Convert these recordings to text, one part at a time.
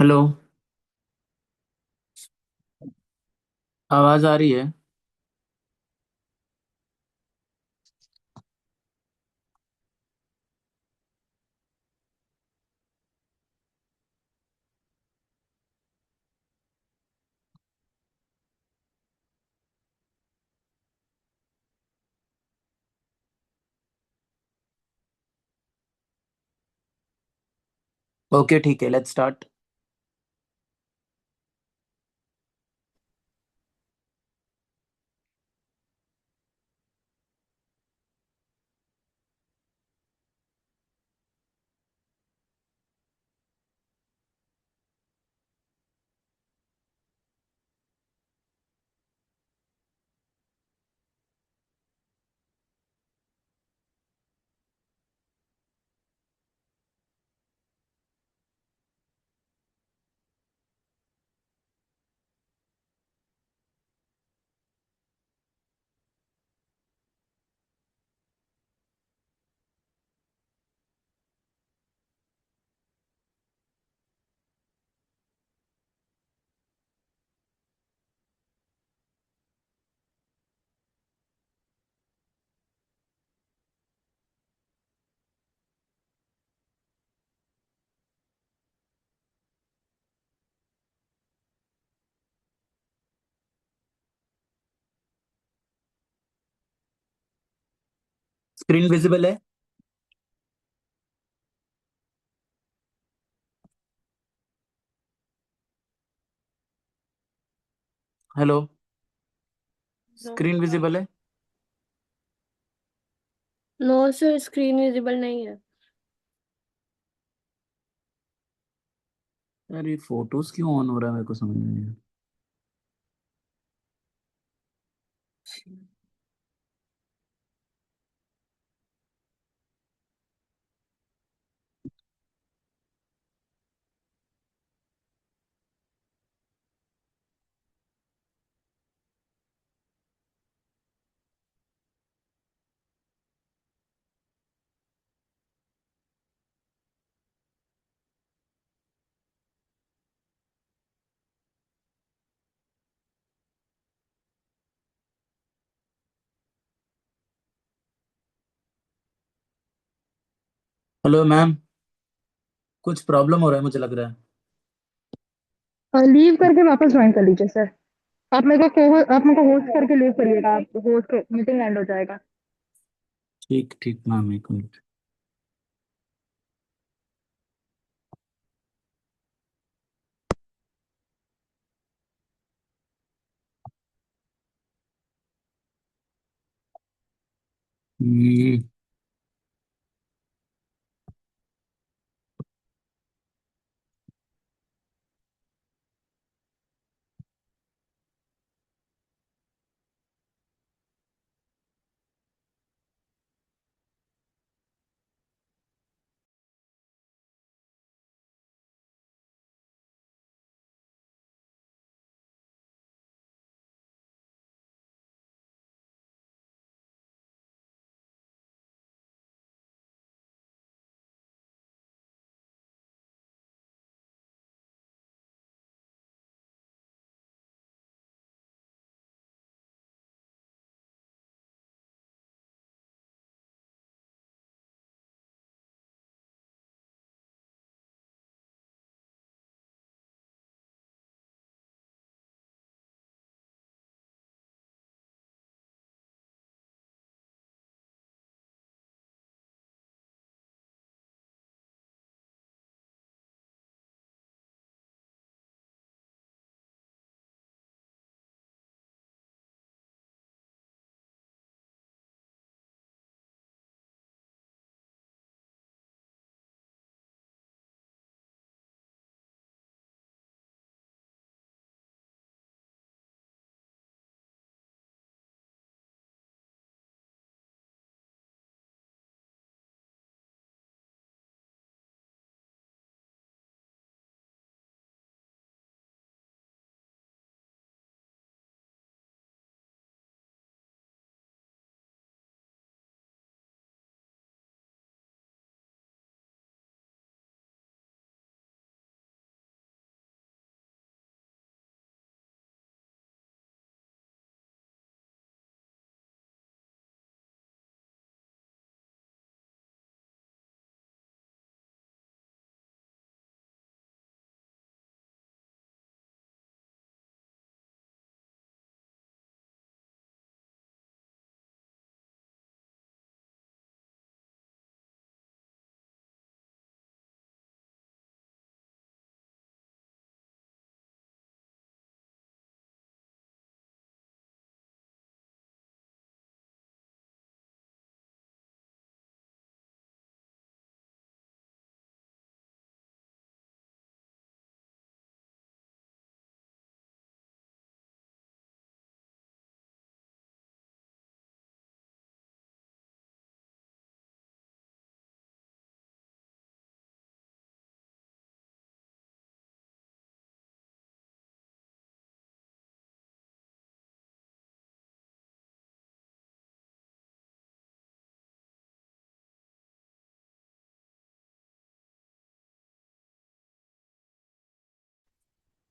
Hello. आवाज आ रही है? ओके, ठीक है, लेट्स स्टार्ट। स्क्रीन विजिबल है? हेलो। नो। स्क्रीन विजिबल है? नो सर, स्क्रीन विजिबल नहीं है। यार, ये फोटोज क्यों ऑन हो रहा है, मेरे को समझ में नहीं आ। Hello ma'am. कुछ प्रॉब्लम हो रहा है, मुझे लग रहा है। लीव करके वापस ज्वाइन कर लीजिए सर। आप मेरे को होस्ट करके लीव करिएगा। आप होस्ट मीटिंग एंड हो जाएगा। ठीक ठीक मैम, एक मिनट। हम्म,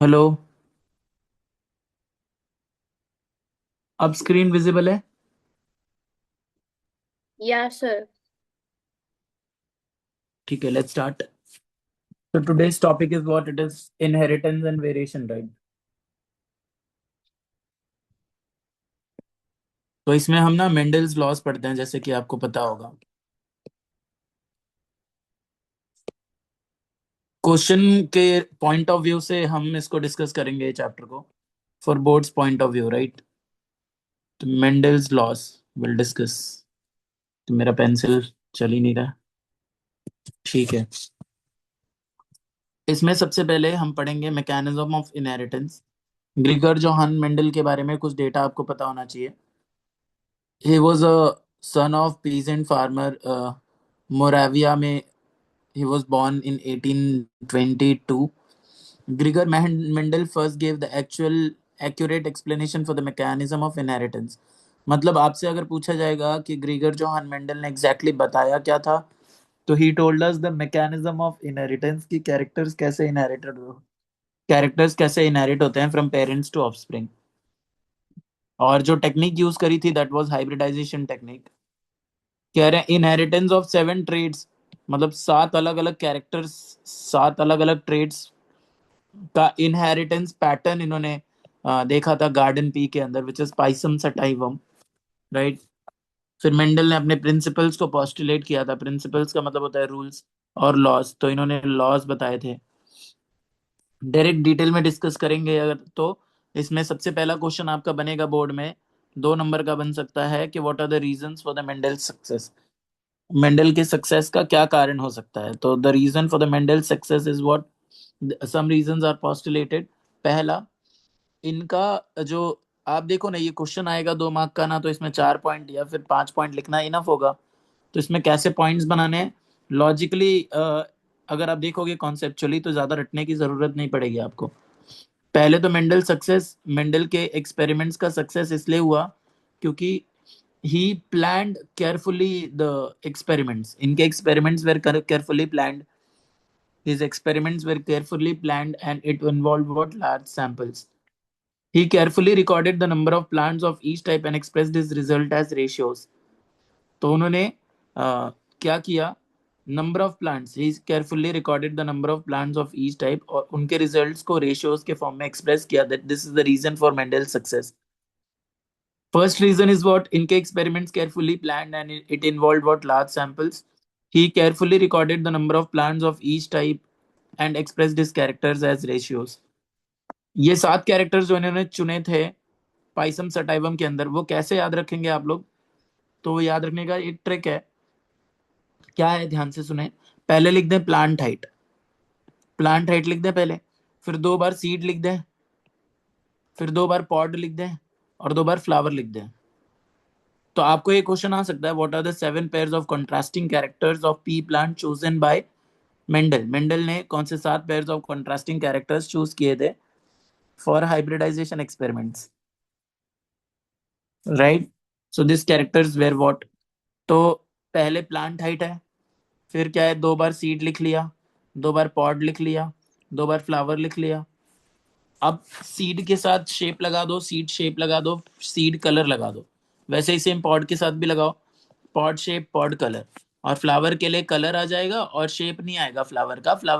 हेलो। अब स्क्रीन विजिबल है? Yeah, sir. ठीक है, let's start. So today's topic is what it is, inheritance and variation, right? तो इसमें हम ना मेंडल्स लॉज पढ़ते हैं, जैसे कि आपको पता होगा। क्वेश्चन के पॉइंट ऑफ व्यू से हम इसको डिस्कस करेंगे चैप्टर को, for boards point of view, right? तो मेंडल्स लॉज विल डिस्कस। तो मेरा पेंसिल चल ही नहीं रहा। ठीक है। इसमें सबसे पहले हम पढ़ेंगे mechanism of inheritance. Gregor Johann Mendel के बारे में कुछ डेटा आपको पता होना चाहिए। He was a son of peasant farmer, Moravia में। he was born in 1822. Gregor Mendel first gave the actual accurate explanation for the mechanism of inheritance. मतलब आपसे अगर पूछा जाएगा कि ग्रीगर जोहान मेंडल ने एग्जैक्टली बताया क्या था, तो he told us the mechanism of inheritance की कैरेक्टर्स कैसे इनहेरिट होते हैं फ्रॉम पेरेंट्स टू ऑफस्प्रिंग। और जो टेक्निक यूज करी थी दैट वाज हाइब्रिडाइजेशन टेक्निक। कह रहे हैं इनहेरिटेंस ऑफ 7 ट्रेड्स, मतलब 7 अलग अलग कैरेक्टर्स, 7 अलग अलग ट्रेड्स का इनहेरिटेंस पैटर्न इन्होंने देखा था गार्डन पी के अंदर, which is Pisum sativum, right? फिर मेंडल ने अपने प्रिंसिपल्स को पोस्टुलेट किया था। प्रिंसिपल्स का मतलब होता है रूल्स और लॉज, तो इन्होंने लॉज बताए थे। डायरेक्ट डिटेल में डिस्कस करेंगे अगर तो इसमें सबसे पहला क्वेश्चन आपका बनेगा बोर्ड में, 2 नंबर का बन सकता है कि what are the reasons for the Mendel success. Mendel के सक्सेस का क्या कारण हो सकता है? तो the reason for the Mendel success is what some reasons are postulated. पहला, इनका जो, आप देखो ना, ये क्वेश्चन आएगा 2 मार्क का ना, तो इसमें 4 पॉइंट या फिर 5 पॉइंट लिखना इनफ होगा। तो इसमें कैसे पॉइंट्स बनाने हैं लॉजिकली, अगर आप देखोगे कॉन्सेप्चुअली तो ज्यादा रटने की जरूरत नहीं पड़ेगी आपको। पहले तो मेंडल के एक्सपेरिमेंट्स का सक्सेस इसलिए हुआ क्योंकि he planned carefully the experiments. इनके experiments were carefully planned. His experiments were carefully planned and it involved what? Large samples. He carefully recorded the number of plants of each type and expressed his result as ratios. तो उन्होंने क्या किया? Number of plants, he carefully recorded the number of plants of each type और उनके results को ratios के form में express किया। That this is the reason for Mendel success. First reason is what? इनके experiments carefully planned and it involved what? Large samples. He carefully recorded the number of plants of each type and expressed his characters as ratios. ये 7 characters जो इन्होंने चुने थे Pisum sativum के अंदर, वो कैसे याद रखेंगे आप लोग? तो वो याद रखने का एक ट्रिक है। क्या है? ध्यान से सुने। पहले लिख दें प्लांट हाइट। प्लांट हाइट लिख दें पहले, फिर 2 बार सीड लिख दें, फिर 2 बार पॉड लिख दें और 2 बार फ्लावर लिख दें। तो आपको ये क्वेश्चन आ सकता है, what are the 7 pairs of contrasting characters of pea plant chosen by Mendel. Mendel ने कौन से 7 pairs of contrasting characters choose किए थे for hybridization experiments, right? So this characters were what? तो पहले प्लांट हाइट है, फिर क्या है? 2 बार सीड लिख लिया, 2 बार पॉड लिख लिया, 2 बार फ्लावर लिख लिया। अब सीड के साथ शेप लगा दो, सीड शेप लगा दो, सीड कलर लगा दो। वैसे ही सेम पॉड के साथ भी लगाओ, पॉड शेप पॉड कलर। और फ्लावर के लिए कलर आ जाएगा और शेप नहीं आएगा फ्लावर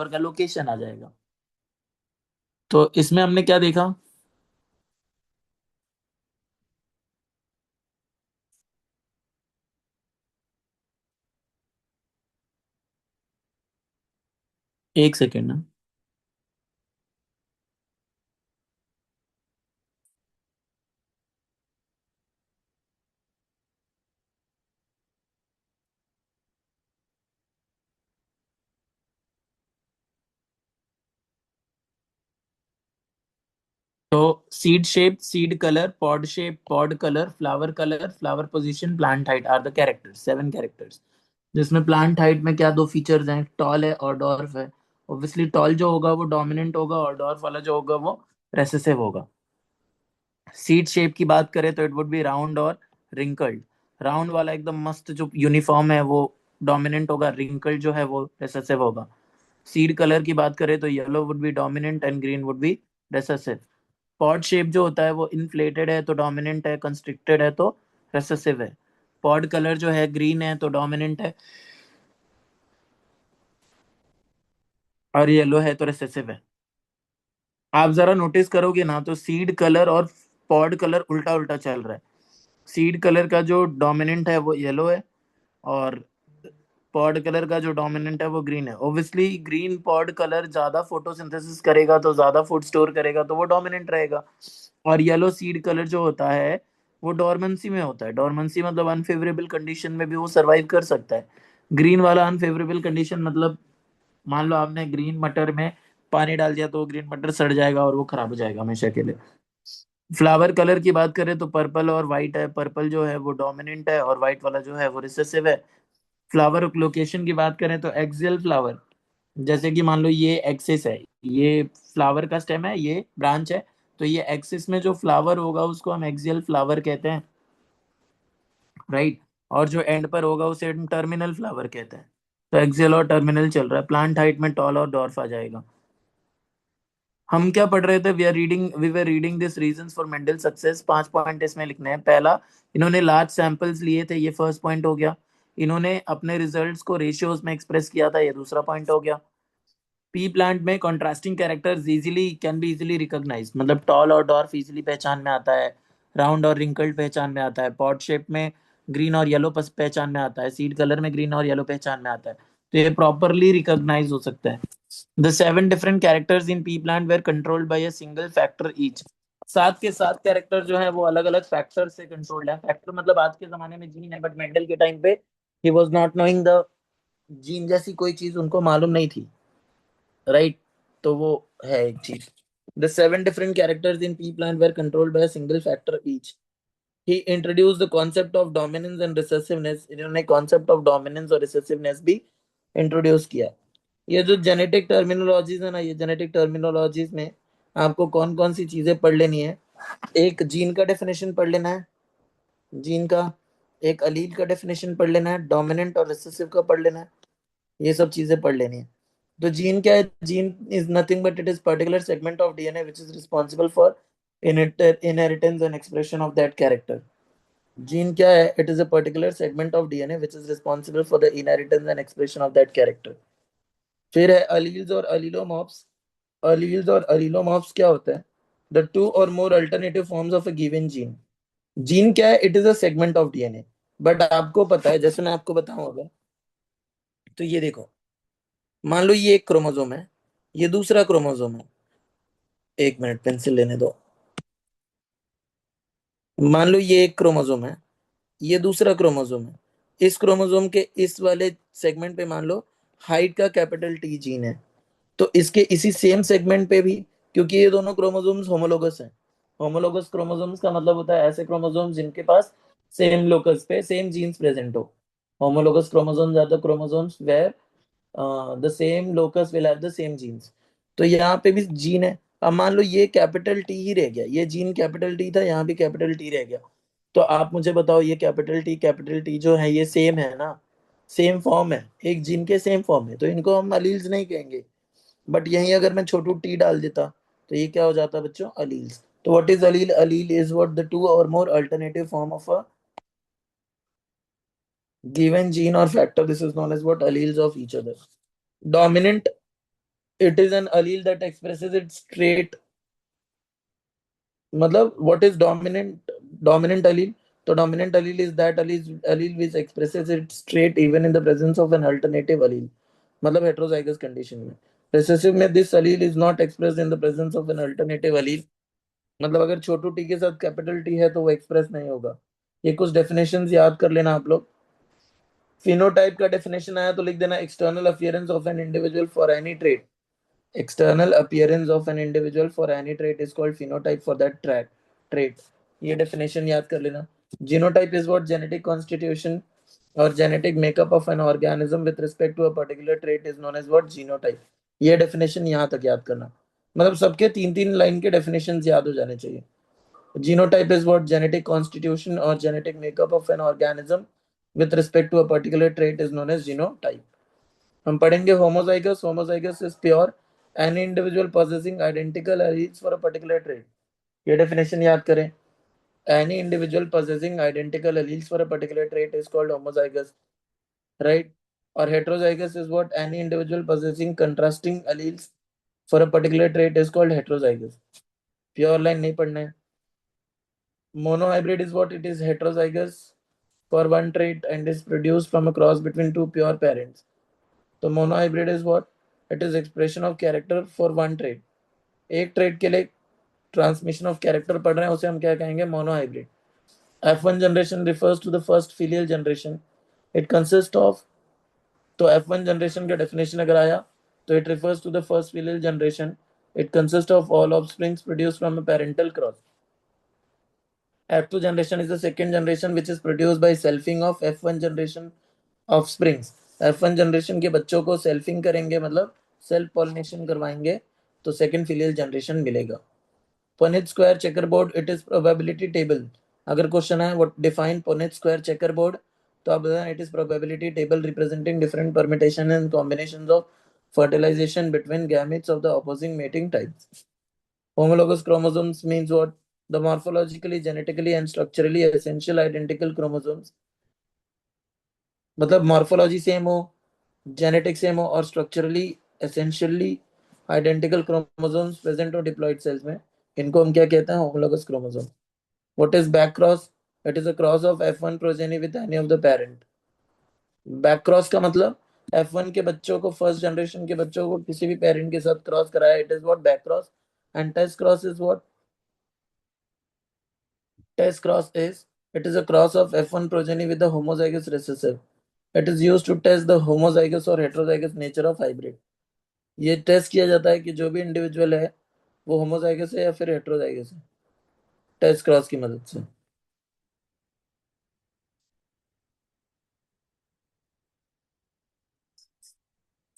का लोकेशन आ जाएगा। तो इसमें हमने क्या देखा? एक सेकेंड ना। तो seed shape, seed colour, pod shape, pod colour, flower position, plant height are the characters, 7 characters. जिसमें प्लांट हाइट में क्या 2 फीचर्स हैं? टॉल है और डॉर्फ है। ऑब्वियसली टॉल जो होगा वो डोमिनेंट होगा और डॉर्फ वाला जो होगा वो रेसेसिव होगा। सीट शेप की बात करें तो इट वुड बी राउंड और रिंकल्ड। राउंड वाला एकदम मस्त जो यूनिफॉर्म है वो डोमिनेंट होगा, रिंकल्ड जो है वो रिसेसिव होगा। सीड कलर की बात करें तो yellow would be dominant and green would be recessive. Pod shape जो होता है वो इन्फ्लेटेड है तो डोमिनेंट है, कंस्ट्रिक्टेड है तो रिसेसिव है। पॉड कलर जो है ग्रीन है तो डोमिनेंट है, और येलो है तो रिसेसिव है। आप जरा नोटिस करोगे ना तो सीड कलर और पॉड कलर उल्टा उल्टा चल रहा है। सीड कलर का जो डोमिनेंट है वो येलो है, और पॉड कलर का जो डोमिनेंट है वो ग्रीन है। ऑब्वियसली ग्रीन पॉड कलर ज्यादा फोटोसिंथेसिस करेगा तो ज्यादा फूड स्टोर करेगा तो वो डोमिनेंट रहेगा। और येलो सीड कलर जो होता है वो डोरमेंसी में होता है। डोरमेंसी मतलब अनफेवरेबल कंडीशन में भी वो सरवाइव कर सकता है। ग्रीन वाला अनफेवरेबल कंडीशन मतलब, मान लो आपने ग्रीन मटर में पानी डाल दिया तो ग्रीन मटर सड़ जाएगा और वो खराब हो जाएगा हमेशा के लिए। फ्लावर कलर की बात करें तो पर्पल और वाइट है। पर्पल जो है वो डोमिनेंट है और वाइट वाला जो है वो रिसेसिव है। फ्लावर लोकेशन की बात करें तो एक्सियल फ्लावर, जैसे कि मान लो ये एक्सिस है, ये फ्लावर का स्टेम है, ये ब्रांच है, तो ये एक्सिस में जो फ्लावर होगा उसको हम एक्सियल फ्लावर कहते हैं, राइट। और जो एंड पर होगा उसे हम टर्मिनल फ्लावर कहते हैं। तो एक्सियल और टर्मिनल चल रहा है। प्लांट हाइट में टॉल और डॉर्फ आ जाएगा। हम क्या पढ़ रहे थे? We were reading this reasons for Mendel success. 5 point इसमें लिखने हैं। पहला, इन्होंने लार्ज सैंपल्स लिए थे, ये फर्स्ट पॉइंट हो गया। इन्होंने अपने रिजल्ट्स को रेशियोज में एक्सप्रेस किया था, ये दूसरा पॉइंट हो गया। पी प्लांट में contrasting characters easily can be easily recognise, मतलब टॉल और डॉर्फ इजीली पहचान में आता है, राउंड और रिंकल्ड पहचान में आता है, पॉट शेप में ग्रीन और येलो पहचान में आता है, सीड कलर में ग्रीन और येलो पहचान में आता है। तो ये प्रॉपरली रिकॉग्नाइज हो सकता है। The 7 different characters in pea plant were controlled by a single factor each. सात के सात कैरेक्टर जो है वो अलग अलग फैक्टर से कंट्रोल्ड है। फैक्टर मतलब आज के जमाने में जीन है, बट मेंडल के टाइम पे he was not knowing the gene जैसी कोई चीज उनको मालूम नहीं थी, राइट। तो वो है एक चीज। The 7 different characters in pea plant were controlled by a single factor each. He introduce the concept of dominance and recessiveness. इन्होंने कॉन्सेप्ट ऑफ डोमिनेंस और रिसेसिवनेस भी इंट्रोड्यूस किया। ये जो जेनेटिक टर्मिनोलॉजीज है ना, ये जेनेटिक टर्मिनोलॉजीज में आपको कौन कौन सी चीजें पढ़ लेनी है? एक जीन का डेफिनेशन पढ़ लेना है, जीन का। एक अलील का डेफिनेशन पढ़ लेना है, डोमिनेंट और रिसेसिव का पढ़ लेना है। ये सब चीजें पढ़ लेनी है। तो जीन क्या है? Gene is nothing but it is particular segment of DNA which is responsible for inheritance and expression of that character. Gene क्या है? It is a particular segment of DNA which is responsible for the inheritance and expression of that character. फिर है alleles और अलीलोमॉर्फ्स। Alleles और अलीलोमॉर्फ्स क्या होता है? The two or more alternative forms of a given gene. Gene क्या है? It is a segment of DNA. But आपको पता है, जैसे मैं आपको बताऊं अगर, तो ये देखो, मान लो ये एक क्रोमोसोम है, ये दूसरा क्रोमोसोम है। एक मिनट, पेंसिल लेने दो। मान लो ये एक क्रोमोसोम है, ये दूसरा क्रोमोसोम है। इस क्रोमोसोम के इस वाले सेगमेंट पे मान लो हाइट का कैपिटल टी जीन है, तो इसके इसी सेम सेगमेंट पे भी, क्योंकि ये दोनों क्रोमोसोम्स होमोलोगस हैं। होमोलोगस क्रोमोसोम्स का मतलब होता है ऐसे क्रोमोसोम्स जिनके पास सेम लोकस पे सेम जीन्स प्रेजेंट हो। Homologous chromosomes are the chromosomes where the same locus will have the same genes. तो यहाँ पे भी जीन है। अब मान लो ये कैपिटल टी ही रह गया, ये जीन कैपिटल टी था, यहाँ भी कैपिटल टी रह गया। तो आप मुझे बताओ, ये कैपिटल टी जो है ये सेम है ना? सेम फॉर्म है, एक जीन के सेम फॉर्म है, तो इनको हम अलील्स नहीं कहेंगे। बट यहीं अगर मैं छोटू टी डाल देता तो ये क्या हो जाता बच्चों? अलील्स। तो what is allele? Allele is what the two or more alternative form of a given gene or factor. This is known as what? Alleles of each other. Dominant, it is an allele that expresses its trait। मतलब what is dominant allele? तो dominant allele is that allele which expresses its trait even in the presence of an alternative allele, मतलब heterozygous condition में। recessive में this allele is not expressed in the presence of an alternative allele, मतलब अगर छोटू T के साथ capital T है तो वो एक्सप्रेस नहीं होगा। ये कुछ डेफिनेशंस याद कर लेना आप लोग। फिनोटाइप का डेफिनेशन आया तो लिख देना, external appearance of an individual for any trait. External appearance of an individual for any trait is called phenotype for that trait। ये definition याद कर लेना। Genotype is what? Genetic constitution or genetic makeup of an organism with respect to a particular trait is known as what? Genotype। ये definition यहाँ तक याद करना, मतलब सबके 3-3 लाइन के definitions याद हो जाने चाहिए। Genotype is what? Genetic constitution or genetic makeup of an organism with respect to a particular trait is known as genotype। हम पढ़ेंगे homozygous. Homozygous is pure any individual possessing identical alleles for a particular trait. ये definition याद करें. Any individual possessing identical alleles for a particular trait is called homozygous, right? Or heterozygous is what? Any individual possessing contrasting alleles for a particular trait is called heterozygous. Pure line नहीं पढ़ना है. Monohybrid is what? It is heterozygous for one trait and is produced from a cross between two pure parents. So monohybrid is what? It is expression of character for one trait. एक trait के लिए transmission of character पढ़ रहे हैं, उसे हम क्या कहेंगे? Monohybrid. F1 generation refers to the first filial generation. It consists of, तो F1 generation का definition अगर आया तो it refers to the first filial generation. It consists of all offsprings produced from a parental cross. F2 generation is the second generation which is produced by selfing of F1 generation offsprings. F1 generation के बच्चों को selfing करेंगे, मतलब self pollination करवाएंगे, तो second filial generation मिलेगा. Punnett square checkerboard, it is probability table. अगर question है what define Punnett square checkerboard, तो आप बताएं it is probability table representing different permutation and combinations of fertilization between gametes of the opposing mating types. Homologous chromosomes means what? The morphologically, genetically and structurally essential identical chromosomes. मतलब morphology same हो, genetic same हो और structurally essentially identical chromosomes present हो diploid cells में, इनको हम क्या कहते हैं? Homologous chromosome. What is back cross? It is a cross of F1 progeny with any of the parent. Back cross का मतलब F1 के बच्चों को, फर्स्ट जनरेशन के बच्चों को किसी भी पेरेंट के साथ क्रॉस कराया, it is what? Back cross. And test cross is what? Test cross is, it is a cross of F1 progeny with the homozygous recessive. It is used to test the homozygous or heterozygous nature of hybrid. ये test किया जाता है कि जो भी individual है वो homozygous है या फिर हेटेरोजाइगस है, टेस्ट क्रॉस की मदद से.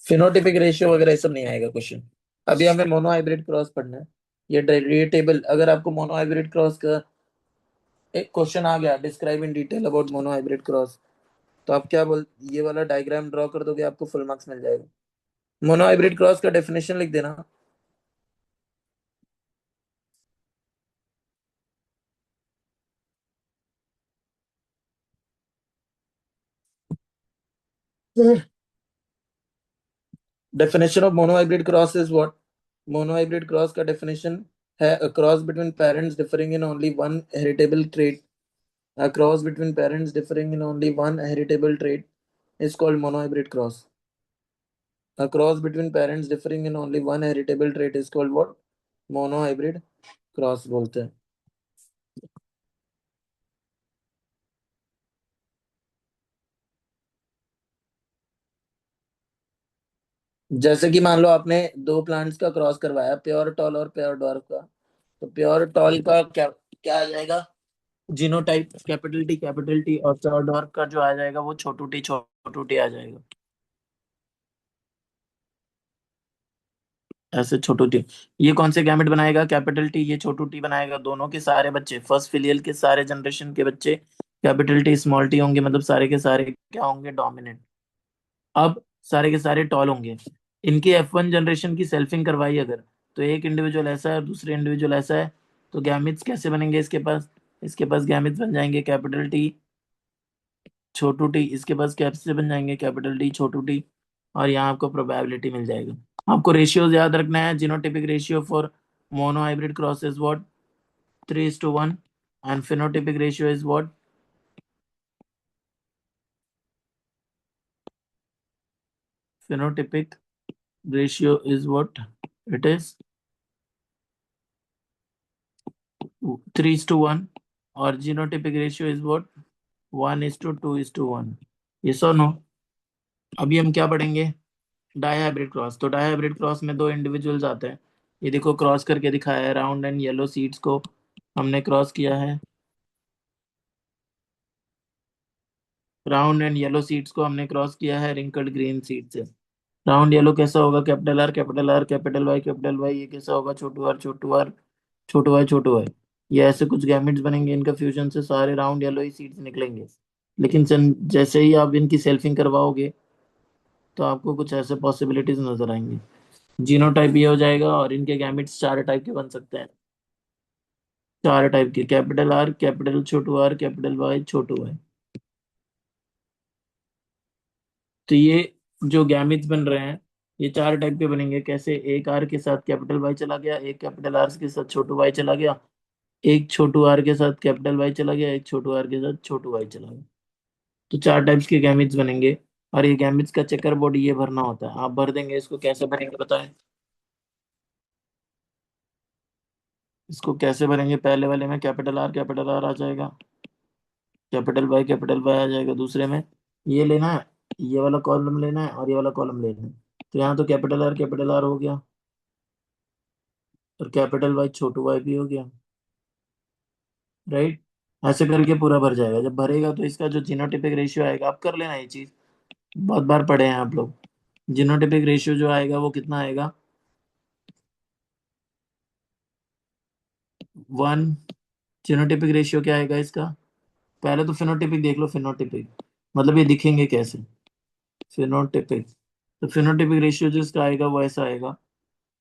फिनोटिपिक रेशियो वगैरह सब नहीं आएगा क्वेश्चन. अभी हमें मोनो हाइब्रिड क्रॉस पढ़ना है. ये टेबल, अगर आपको मोनो हाइब्रिड क्रॉस का एक क्वेश्चन आ गया, describe in detail about mono hybrid cross, तो आप क्या बोल, ये वाला डायग्राम ड्रॉ कर दोगे, आपको फुल मार्क्स मिल जाएगा. मोनो हाइब्रिड क्रॉस का डेफिनेशन लिख देना. Definition of mono hybrid cross is what? Mono hybrid cross का डेफिनेशन है a cross between parents differing in only one heritable trait. A cross between parents differing in only one heritable trait is called monohybrid cross. A cross between parents differing in only one heritable trait is called what? Monohybrid cross बोलते हैं. जैसे कि मान लो आपने दो plants का cross करवाया, pure tall और प्योर डॉर्फ का, तो प्योर टॉल का क्या क्या आ जाएगा? जीनोटाइप कैपिटल टी, और प्योर डॉर्फ का जो आ जाएगा वो छोटू टी आ जाएगा. ऐसे छोटू टी. ये कौन से गैमेट बनाएगा? Capital T. ये छोटू टी बनाएगा. दोनों के सारे बच्चे, फर्स्ट फिलियल के सारे जनरेशन के बच्चे कैपिटल टी स्मॉल टी होंगे, मतलब सारे के सारे क्या होंगे? डोमिनेंट. अब सारे के सारे टॉल होंगे. इनकी F1 जनरेशन की सेल्फिंग करवाई अगर, तो एक इंडिविजुअल ऐसा है और दूसरे इंडिविजुअल ऐसा है, तो गैमिट्स कैसे बनेंगे इसके पास गैमिट्स बन जाएंगे कैपिटल टी छोटू टी. इसके पास कैसे बन जाएंगे? कैपिटल टी छोटू टी. और यहाँ आपको प्रोबेबिलिटी मिल जाएगा. आपको रेशियोज याद रखना है. Genotypic ratio for mono hybrid cross is what? 3:1. And phenotypic ratio is what? Phenotypic ratio is what? It is 3:1. और genotypic ratio is what? 1:2:1. Yes और नो? अभी हम क्या पढ़ेंगे? Di hybrid cross. तो डाई हाइब्रिड क्रॉस में दो individuals आते हैं. ये देखो क्रॉस करके दिखाया है. राउंड एंड येलो सीड्स को हमने क्रॉस किया है. राउंड एंड येलो सीड्स को हमने क्रॉस किया है रिंकल्ड ग्रीन सीड से. राउंड येलो कैसा होगा? Capital R capital R capital Y capital Y. ये कैसा होगा? छोटू आर छोटू आर छोटू वाई छोटू वाई. ये ऐसे कुछ गैमेट्स बनेंगे. इनका फ्यूजन से सारे राउंड येलो ही सीड्स निकलेंगे. लेकिन जैसे ही आप इनकी सेल्फिंग करवाओगे तो आपको कुछ ऐसे पॉसिबिलिटीज नजर आएंगी. जीनोटाइप ये हो जाएगा, और इनके गैमेट्स चार टाइप के बन सकते हैं। चार टाइप के, कैपिटल आर, कैपिटल छोटू आर, कैपिटल वाई छोटू वाई। तो ये जो गैमेट्स बन रहे हैं, ये चार टाइप के बनेंगे। कैसे? एक आर के साथ कैपिटल वाई चला गया, एक कैपिटल आर के साथ छोटू वाई चला गया, एक छोटू आर के साथ कैपिटल वाई चला गया, एक छोटू आर के साथ छोटू वाई चला गया। तो चार टाइप्स के गैमेट्स बनेंगे। और ये गैमेट्स का चेकर बोर्ड ये भरना होता है, आप भर देंगे। इसको कैसे भरेंगे बताएं? इसको कैसे भरेंगे? पहले वाले में कैपिटल आर आ जाएगा, कैपिटल वाई आ जाएगा। दूसरे में ये लेना है, ये वाला कॉलम लेना है, और ये वाला कॉलम लेना है। तो यहाँ तो कैपिटल आर हो गया, और कैपिटल वाई छोटू वाई भी हो गया, राइट? ऐसे करके पूरा भर जाएगा। जब भरेगा तो इसका जो जीनोटिपिक रेशियो आएगा, आप कर लेना ये चीज, बहुत बार पढ़े हैं आप लोग। जीनोटिपिक रेशियो जो आएगा वो कितना आएगा? 1। जीनोटिपिक रेशियो क्या आएगा इसका? पहले तो फिनोटिपिक देख लो। फिनोटिपिक मतलब ये दिखेंगे कैसे? फिनोटिपिक, तो फिनोटिपिक रेशियो जो इसका आएगा वो ऐसा आएगा,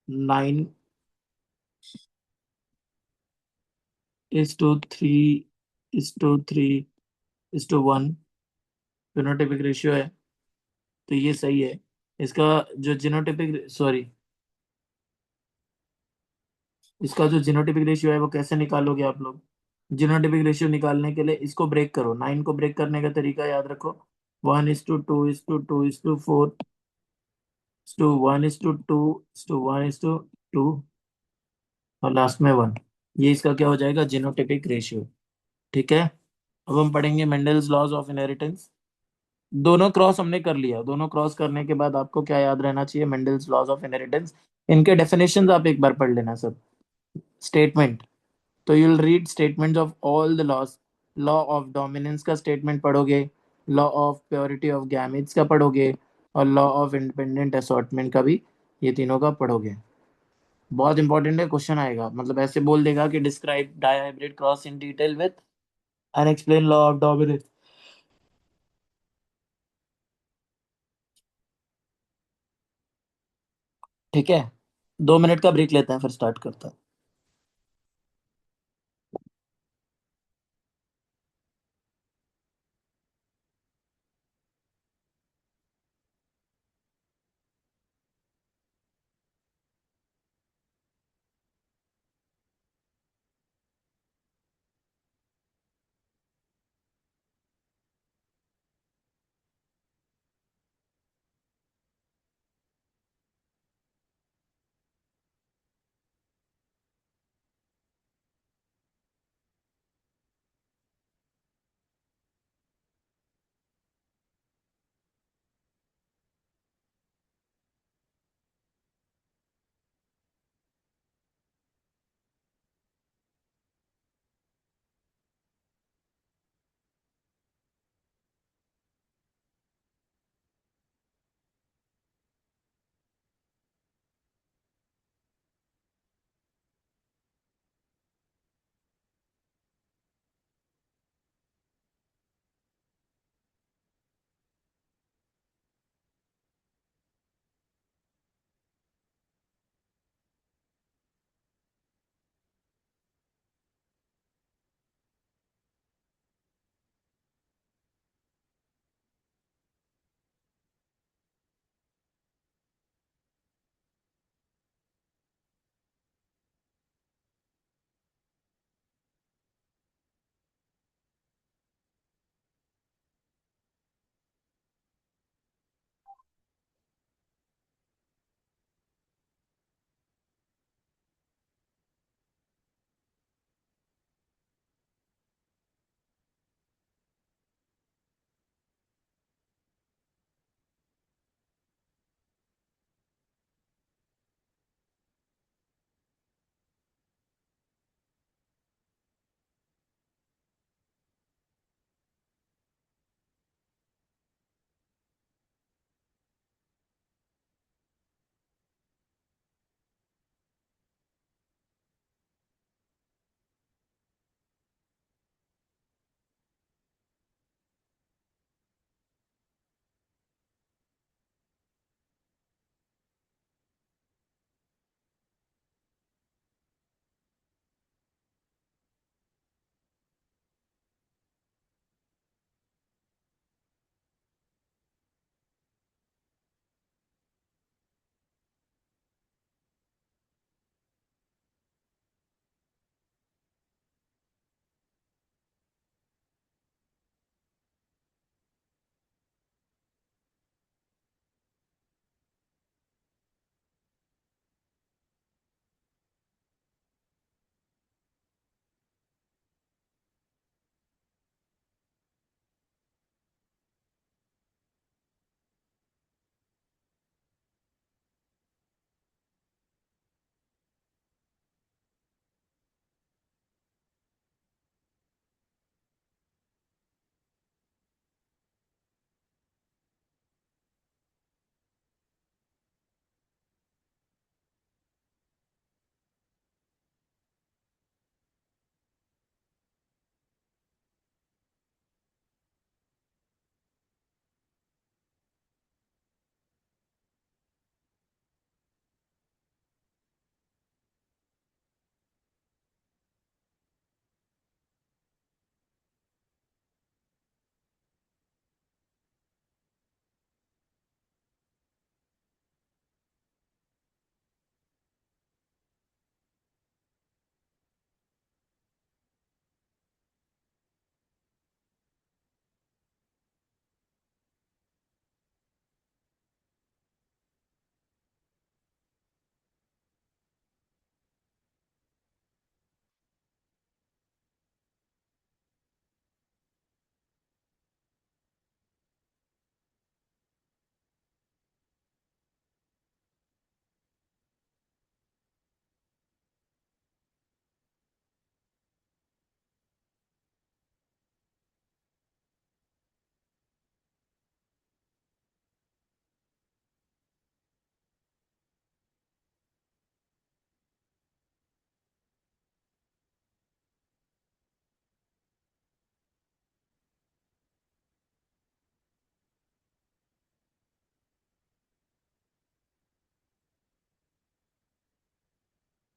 9:3:3:1 फिनोटिपिक रेशियो है। तो ये सही है। इसका जो जीनोटिपिक सॉरी इसका जो जीनोटिपिक रेशियो है वो कैसे निकालोगे आप लोग? जीनोटिपिक रेशियो निकालने के लिए इसको ब्रेक करो। 9 को ब्रेक करने का तरीका याद रखो। 1:2:2:4 1:2:2:1 और लास्ट में 1। ये इसका क्या हो जाएगा? Genotypic ratio. ठीक है। अब हम पढ़ेंगे मेंडल्स लॉज ऑफ इनहेरिटेंस। दोनों क्रॉस हमने कर लिया। दोनों क्रॉस करने के बाद आपको क्या याद रहना चाहिए? Mendel's laws of inheritance. इनके डेफिनेशंस आप एक बार पढ़ लेना सब। स्टेटमेंट, तो you will read statements of all the laws. Law of dominance का स्टेटमेंट पढ़ोगे, law of purity of gametes का पढ़ोगे, और लॉ ऑफ इंडिपेंडेंट असॉर्टमेंट का भी, ये तीनों का पढ़ोगे। बहुत इंपॉर्टेंट है, क्वेश्चन आएगा। मतलब ऐसे बोल देगा कि describe dihybrid cross in detail with and explain law of dominance. ठीक है। 2 मिनट का ब्रेक लेते हैं, फिर स्टार्ट करते हैं।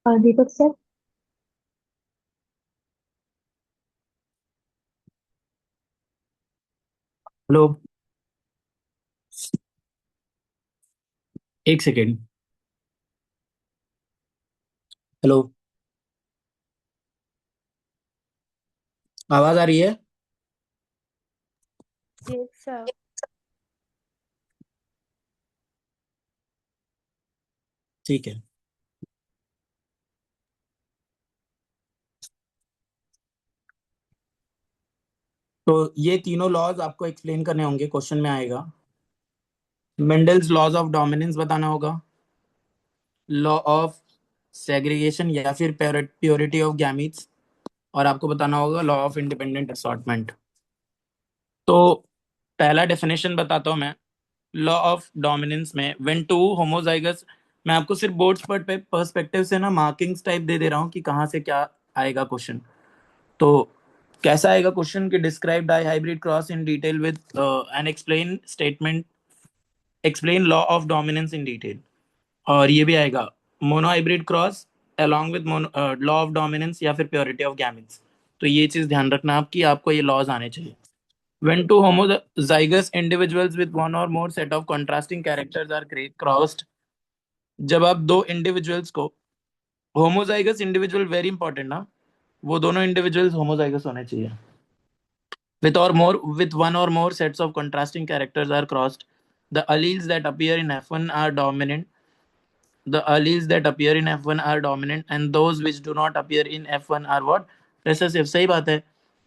दीपक सर। हेलो, एक सेकेंड। हेलो, आवाज आ रही है? Yes, sir. ठीक है। तो ये तीनों लॉज आपको एक्सप्लेन करने होंगे, क्वेश्चन में आएगा। मेंडल्स लॉज ऑफ डोमिनेंस बताना होगा, लॉ ऑफ सेग्रीगेशन या फिर प्योरिटी ऑफ गैमीट्स, और आपको बताना होगा लॉ ऑफ इंडिपेंडेंट असॉर्टमेंट। तो पहला डेफिनेशन बताता हूँ मैं। लॉ ऑफ डोमिनेंस में व्हेन टू होमोजाइगस, मैं आपको सिर्फ बोर्ड्स पर पर्सपेक्टिव से ना मार्किंग्स टाइप दे दे रहा हूँ कि कहाँ से क्या आएगा क्वेश्चन। तो कैसा आएगा क्वेश्चन कि describe di hybrid cross in detail with an explain statement, explain law of dominance in detail. और ये भी आएगा mono hybrid cross along with law of dominance या फिर प्योरिटी ऑफ गैमेट्स। तो ये चीज ध्यान रखना आपकी, आपको ये लॉज आने चाहिए। When two homozygous individuals with one or more set of contrasting characters are crossed, जब आप दो इंडिविजुअल्स को, होमोजाइगस इंडिविजुअल वेरी इंपॉर्टेंट ना, वो दोनों इंडिविजुअल्स होमोजाइगस होने चाहिए। With one or more sets of contrasting characters are crossed, the alleles that appear in F1 are dominant. The alleles that appear in F1 are dominant, and those which do not appear in F1 are what? Recessive। सही बात है।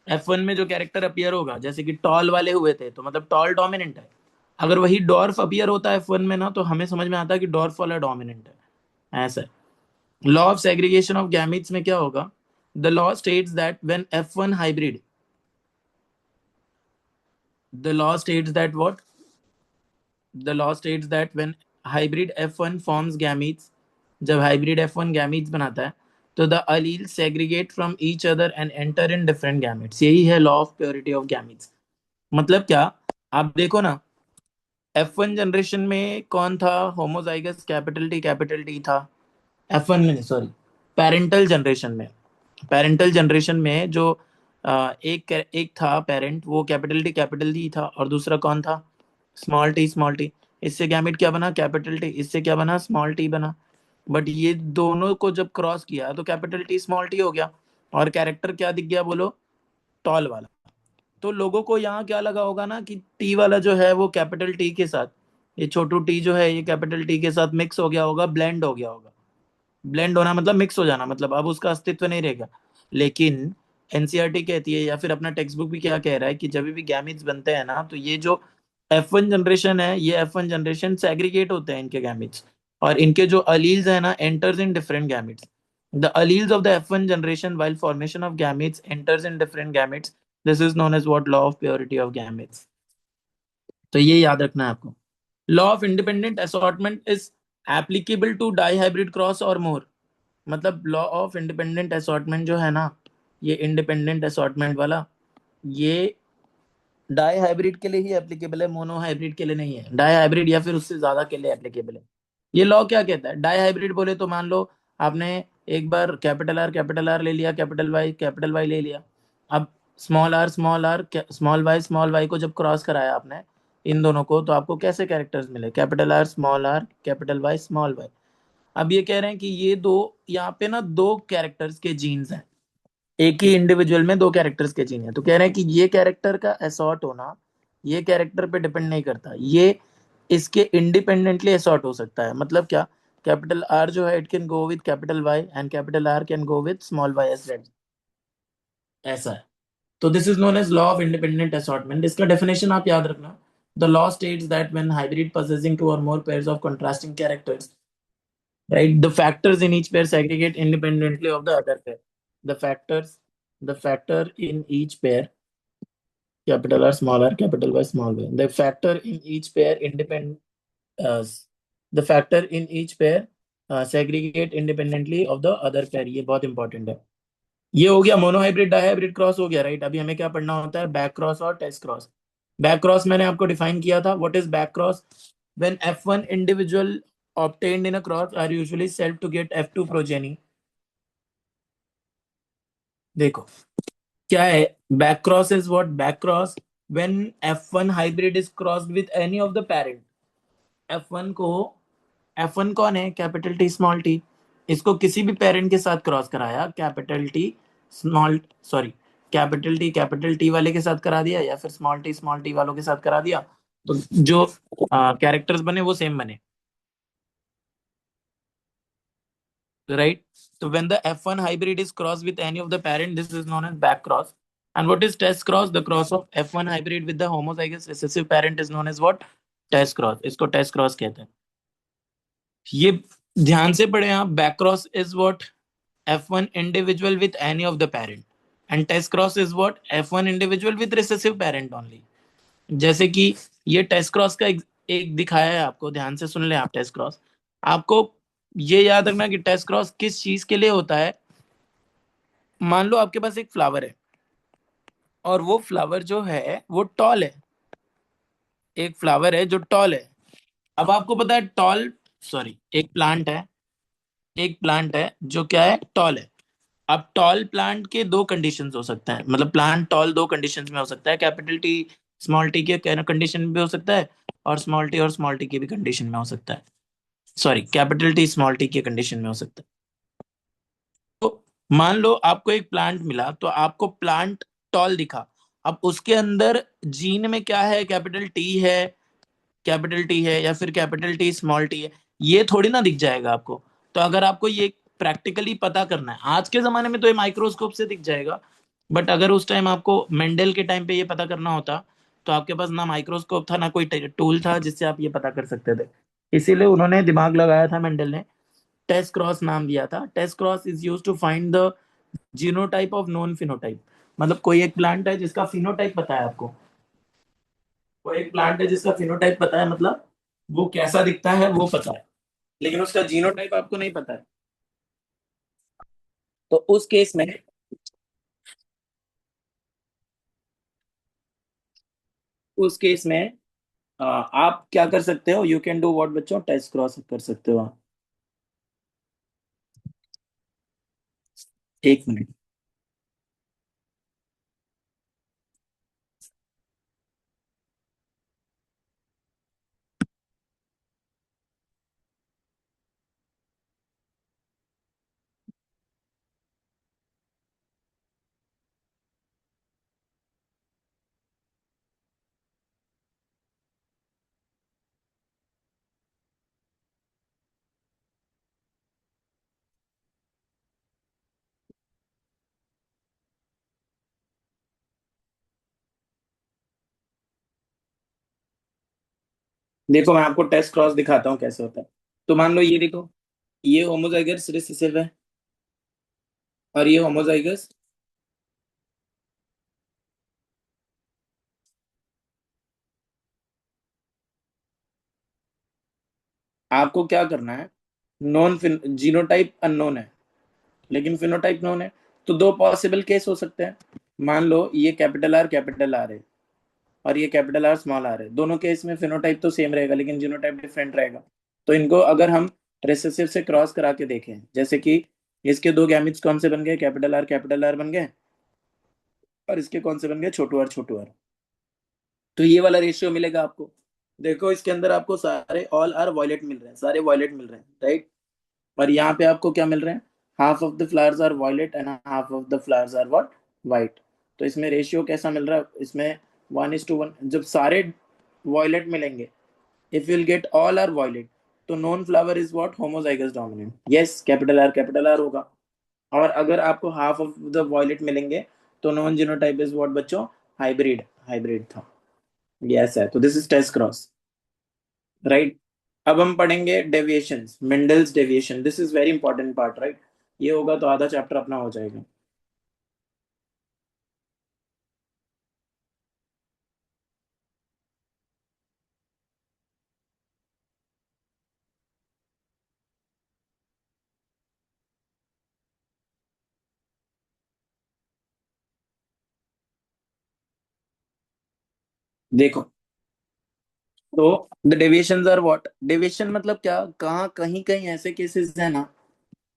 F1 में जो character appear होगा, जैसे कि toll वाले हुए थे, तो मतलब टॉल डोमिनेंट है। अगर वही डॉर्फ अपीयर होता है F1 में ना, तो हमें समझ में आता है कि डॉर्फ वाला डोमिनेंट है। ऐसा है। Law of segregation of gametes में क्या होगा? The law states that when F1 hybrid, the law states that what? The law states that when hybrid F1 forms gametes, जब hybrid F1 gametes बनाता है, तो the alleles segregate from each other and enter in different gametes। यही है law of purity of gametes। मतलब क्या? आप देखो ना, F1 जनरेशन में कौन था होमोजाइगस? कैपिटल टी था। F1 में, सॉरी, पेरेंटल जनरेशन में। पेरेंटल जनरेशन में जो एक था पेरेंट, वो कैपिटल टी था, और दूसरा कौन था? Small T. इससे गैमेट क्या बना? Capital T. इससे क्या बना? स्मॉल टी बना। बट ये दोनों को जब क्रॉस किया तो कैपिटल टी स्मॉल टी हो गया, और कैरेक्टर क्या दिख गया बोलो? टॉल वाला। तो लोगों को यहाँ क्या लगा होगा ना कि टी वाला जो है वो कैपिटल टी के साथ, ये छोटू टी जो है ये कैपिटल टी के साथ मिक्स हो गया होगा, ब्लेंड हो गया होगा। ब्लेंड होना मतलब मिक्स हो जाना, मतलब अब उसका अस्तित्व नहीं रहेगा। लेकिन एनसीईआरटी कहती है, या फिर अपना टेक्स्ट बुक भी क्या कह रहा है, कि जब भी गैमीट्स बनते हैं ना, तो ये जो F1 जनरेशन है, ये F1 जनरेशन सेग्रीगेट होते हैं इनके गैमीट्स, और इनके जो अलील्स है ना, enters in different gametes. The alleles of the F1 generation while formation of gametes enters in different gametes, this is known as what? Law of purity of gametes। तो ये याद रखना है आपको। Law of independent assortment is applicable to di hybrid cross और more. मतलब law of independent assortment जो है ना, ये इंडिपेंडेंट असॉर्टमेंट वाला, ये डाई हाइब्रिड के लिए ही एप्लीकेबल है, मोनो हाइब्रिड के लिए नहीं है। डाई हाइब्रिड या फिर उससे ज्यादा के लिए एप्लीकेबल है। ये लॉ क्या कहता है? डाई हाइब्रिड बोले तो मान लो आपने एक बार कैपिटल आर ले लिया, कैपिटल वाई ले लिया। अब स्मॉल आर स्मॉल वाई को जब क्रॉस कराया आपने इन दोनों को, तो आपको कैसे कैरेक्टर्स मिले? R capital Y small Y. अब ये कह रहे हैं कि ये दो, यहाँ पे ना दो कैरेक्टर्स के जीन्स हैं, एक ही इंडिविजुअल में दो कैरेक्टर्स के जीन है। तो कह रहे हैं कि ये कैरेक्टर का असॉर्ट होना ये कैरेक्टर पे डिपेंड नहीं करता, ये इसके इंडिपेंडेंटली असॉर्ट हो सकता है। मतलब क्या? कैपिटल आर जो है it can go with capital Y, and capital R can go with small Y as well. ऐसा है। तो this is known as law of independent assortment. इसका डेफिनेशन आप याद रखना। The law states that when hybrid possessing two or more pairs of contrasting characters, right, the factors in each pair segregate independently of the other pair. The factors, the factor in each pair, capital R, small r, capital Y, small y. The factor in each pair uh, the factor in each pair segregate independently of the other pair। ये बहुत important है। ये हो गया monohybrid dihybrid cross हो गया, right. अभी हमें क्या पढ़ना होता है? बैक क्रॉस और टेस्ट क्रॉस। बैक क्रॉस मैंने आपको डिफाइन किया था। What is back cross? When F1 individual obtained in a cross are usually said to get F2 progeny, देखो क्या है, back cross is what, back cross when F1 hybrid is crossed with any of the parent. F1 को, F1 कौन है, capital T small T, इसको किसी भी parent के साथ क्रॉस कराया, capital T small, sorry, capital T वाले के साथ करा दिया या फिर स्मॉल टी वालों के साथ करा दिया, तो जो कैरेक्टर्स बने वो सेम बने, right? So when the F1 hybrid is crossed with any of the parent, this is known as back cross. And what is test cross? The cross of F1 hybrid with the homozygous recessive parent is known as what? Test cross. इसको test cross कहते हैं। ये ध्यान से पढ़े आप, back cross is what? F1 individual with any of the parent, and test cross is what? F1 individual with recessive parent only। जैसे कि ये टेस्ट क्रॉस का एक दिखाया है आपको, ध्यान से सुन ले आप। टेस्ट क्रॉस, आपको ये याद रखना कि टेस्ट क्रॉस किस चीज के लिए होता है। मान लो आपके पास एक फ्लावर है और वो फ्लावर जो है वो टॉल है, एक फ्लावर है जो टॉल है। अब आपको पता है टॉल, सॉरी, एक प्लांट है, एक प्लांट है जो क्या है, टॉल है। अब टॉल प्लांट के दो कंडीशंस हो सकते हैं, मतलब प्लांट टॉल दो कंडीशंस में हो सकता है, कैपिटल टी स्मॉल टी के कंडीशन में भी हो सकता है, और स्मॉल टी की भी कंडीशन में हो सकता है, sorry, capital T small T की कंडीशन में हो सकता है। तो मान लो आपको एक प्लांट मिला, तो आपको प्लांट टॉल दिखा। अब उसके अंदर जीन में क्या है, कैपिटल टी है, कैपिटल टी है या फिर कैपिटल टी स्मॉल टी है, ये थोड़ी ना दिख जाएगा आपको। तो अगर आपको ये प्रैक्टिकली पता करना है, आज के जमाने में तो ये माइक्रोस्कोप से दिख जाएगा, बट अगर उस टाइम आपको मेंडल के टाइम पे ये पता करना होता, तो आपके पास ना माइक्रोस्कोप था ना कोई टूल था जिससे आप ये पता कर सकते थे। इसीलिए उन्होंने दिमाग लगाया था मेंडल ने, टेस्ट क्रॉस नाम दिया था। Test cross is use to find the genotype of non phenotype. मतलब कोई एक प्लांट है जिसका फिनोटाइप पता है आपको, कोई एक प्लांट है जिसका फिनोटाइप पता है, मतलब वो कैसा दिखता है वो पता है, लेकिन उसका जीनोटाइप आपको नहीं पता है। तो उस केस में आप क्या कर सकते हो, यू कैन डू व्हाट बच्चों, टेस्ट क्रॉस कर सकते हो आप। एक मिनट। देखो मैं आपको टेस्ट क्रॉस दिखाता हूँ कैसे होता है। तो मान लो ये देखो, ये होमोजाइगस रिसेसिव है और ये होमोजाइगस, आपको क्या करना है, नॉन जीनोटाइप अननोन है लेकिन फिनोटाइप नोन है। तो दो पॉसिबल केस हो सकते हैं। मान लो ये कैपिटल आर है और ये कैपिटल आर स्मॉल आर है, दोनों केस में फिनोटाइप तो सेम रहेगा लेकिन जीनोटाइप डिफरेंट रहेगा। तो इनको अगर हम रिसेसिव से क्रॉस करा के देखें, जैसे कि इसके दो गैमिट्स कौन से बन गए, कैपिटल आर बन गए, और इसके कौन से बन गए, छोटू आर। तो ये वाला रेशियो मिलेगा आपको। देखो इसके अंदर आपको सारे ऑल आर वॉयलेट मिल रहे हैं, सारे वॉयलेट मिल रहे हैं, राइट। और यहाँ पे आपको क्या मिल रहे हैं, half of the flowers are violet and half of the flowers are what, white. तो इसमें रेशियो कैसा मिल रहा है, इसमें 1:1। जब सारे वॉयलेट मिलेंगे, if you'll get all are violet, तो non flower is what, homozygous dominant, yes, capital R होगा। और अगर आपको हाफ ऑफ द वॉयलेट मिलेंगे, तो नॉन जीनोटाइप इज व्हाट बच्चों, हाइब्रिड, हाइब्रिड था, यस है। तो this is test cross, right. अब हम पढ़ेंगे deviations, Mendel's deviation, this is very important part, right. ये होगा तो आधा चैप्टर अपना हो जाएगा। देखो, तो the deviations are what, deviation मतलब क्या, कहाँ कहीं कहीं ऐसे केसेस है ना,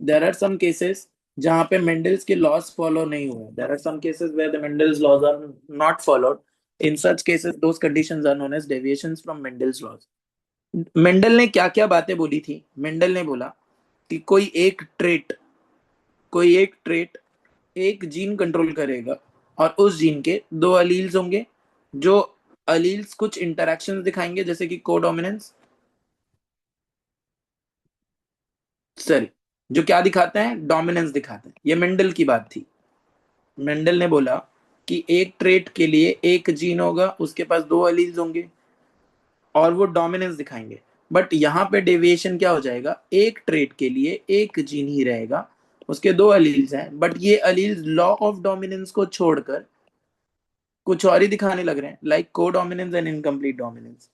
देयर आर सम केसेस जहां पे मेंडल्स के लॉस फॉलो नहीं हुए. There are some cases where the Mendel's laws are not followed. In such cases those conditions are known as deviations from Mendel's laws. Mendel ने क्या क्या बातें बोली थी. मेंडल ने बोला कि कोई एक ट्रेट एक जीन कंट्रोल करेगा और उस जीन के दो अलील्स होंगे. जो अलील्स कुछ इंटरैक्शंस दिखाएंगे जैसे कि कोडोमिनेंस. सॉरी, जो क्या दिखाते हैं, डोमिनेंस दिखाते हैं. ये मेंडल की बात थी. मेंडल ने बोला कि एक ट्रेट के लिए एक जीन होगा, उसके पास दो अलील्स होंगे और वो डोमिनेंस दिखाएंगे. बट यहाँ पे डेविएशन क्या हो जाएगा, एक ट्रेट के लिए एक जीन ही रहेगा, उसके दो अलील्स हैं, बट ये अलील्स लॉ ऑफ डोमिनेंस को छोड़कर कुछ और ही दिखाने लग रहे हैं, लाइक को dominance and incomplete dominance.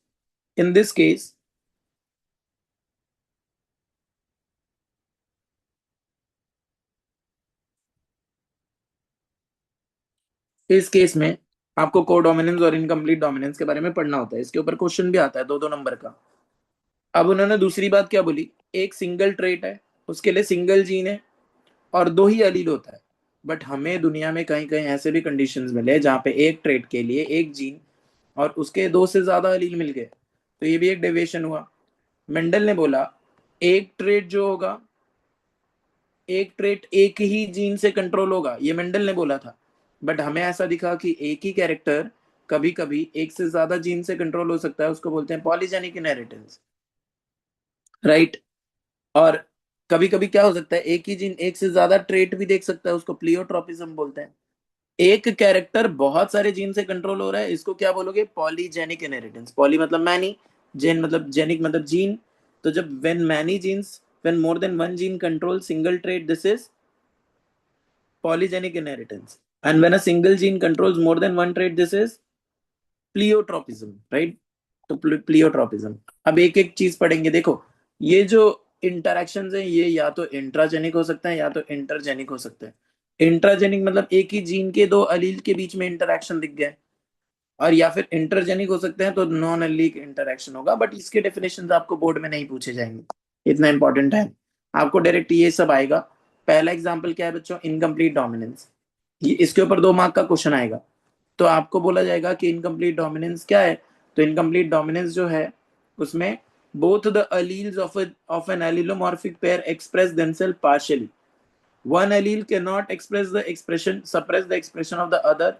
In this case इस केस में आपको कोडोमिनेंस और इनकम्प्लीट डोमिनेंस के बारे में पढ़ना होता है. इसके ऊपर क्वेश्चन भी आता है 2-2 नंबर का. अब उन्होंने दूसरी बात क्या बोली, एक सिंगल ट्रेट है, उसके लिए सिंगल जीन है और दो ही अलील होता है. बट हमें दुनिया में कहीं कहीं ऐसे भी कंडीशंस मिले जहां पे एक ट्रेट के लिए एक जीन और उसके दो से ज्यादा अलील मिल गए, तो ये भी एक डेविएशन हुआ. मेंडल ने बोला एक ट्रेट जो होगा, एक ट्रेट एक ही जीन से कंट्रोल होगा, ये मेंडल ने बोला था. बट हमें ऐसा दिखा कि एक ही कैरेक्टर कभी कभी एक से ज्यादा जीन से कंट्रोल हो सकता है, उसको बोलते हैं पॉलीजेनिक इनहेरिटेंस, राइट. और कभी कभी क्या हो सकता है, एक ही जीन एक से ज्यादा ट्रेट भी देख सकता है, उसको प्लियोट्रोपिज्म बोलते हैं. एक कैरेक्टर बहुत सारे जीन से कंट्रोल हो रहा है, इसको क्या बोलोगे, पॉलीजेनिक इनहेरिटेंस. पॉली मतलब मैनी, जेन मतलब जेनिक मतलब जीन. तो जब when more than one gene control single trait, this is polygenic inheritance. And when a single gene controls more than one trait, this is pleiotropism, right. तो pleiotropism. अब एक एक चीज पढ़ेंगे. देखो, ये जो इंटरेक्शंस हैं ये या तो इंट्राजेनिक हो सकते हैं या तो इंटरजेनिक हो सकते हैं. इंट्राजेनिक मतलब एक ही जीन के दो अलील के बीच में इंटरेक्शन दिख गए, और या फिर इंटरजेनिक हो सकते हैं तो नॉन अलील इंटरेक्शन होगा. बट इसके डेफिनेशन आपको बोर्ड में नहीं पूछे जाएंगे, इतना इंपॉर्टेंट है. आपको डायरेक्ट ये सब आएगा. पहला एग्जाम्पल क्या है बच्चों, इनकम्प्लीट डोमिनेंस. ये इसके ऊपर 2 मार्क का क्वेश्चन आएगा. तो आपको बोला जाएगा कि इनकम्प्लीट डोमिनेंस क्या है. तो इनकम्प्लीट डोमिनेंस जो है उसमें both the alleles of an allelomorphic pair express themselves partially. One allele cannot suppress the expression of the other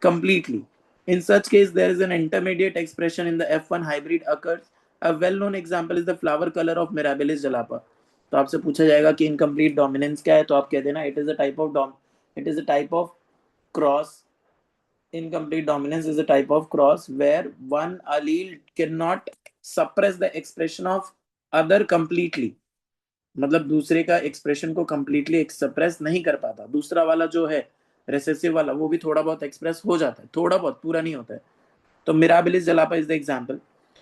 completely. In such case, there is an intermediate expression in the F1 hybrid occurs. A well-known example is the flower color of Mirabilis jalapa. तो आपसे पूछा जाएगा कि incomplete dominance क्या है, तो आप कह देना it is a type of cross. Incomplete dominance is a type of cross where one allele cannot suppress the expression of other completely. मतलब दूसरे का एक्सप्रेशन को कंप्लीटली एक्सप्रेस नहीं कर पाता. दूसरा वाला जो है रेसेसिव वाला, वो भी थोड़ा बहुत एक्सप्रेस हो जाता है, थोड़ा बहुत, पूरा नहीं होता है. तो mirabilis जलापा is the example.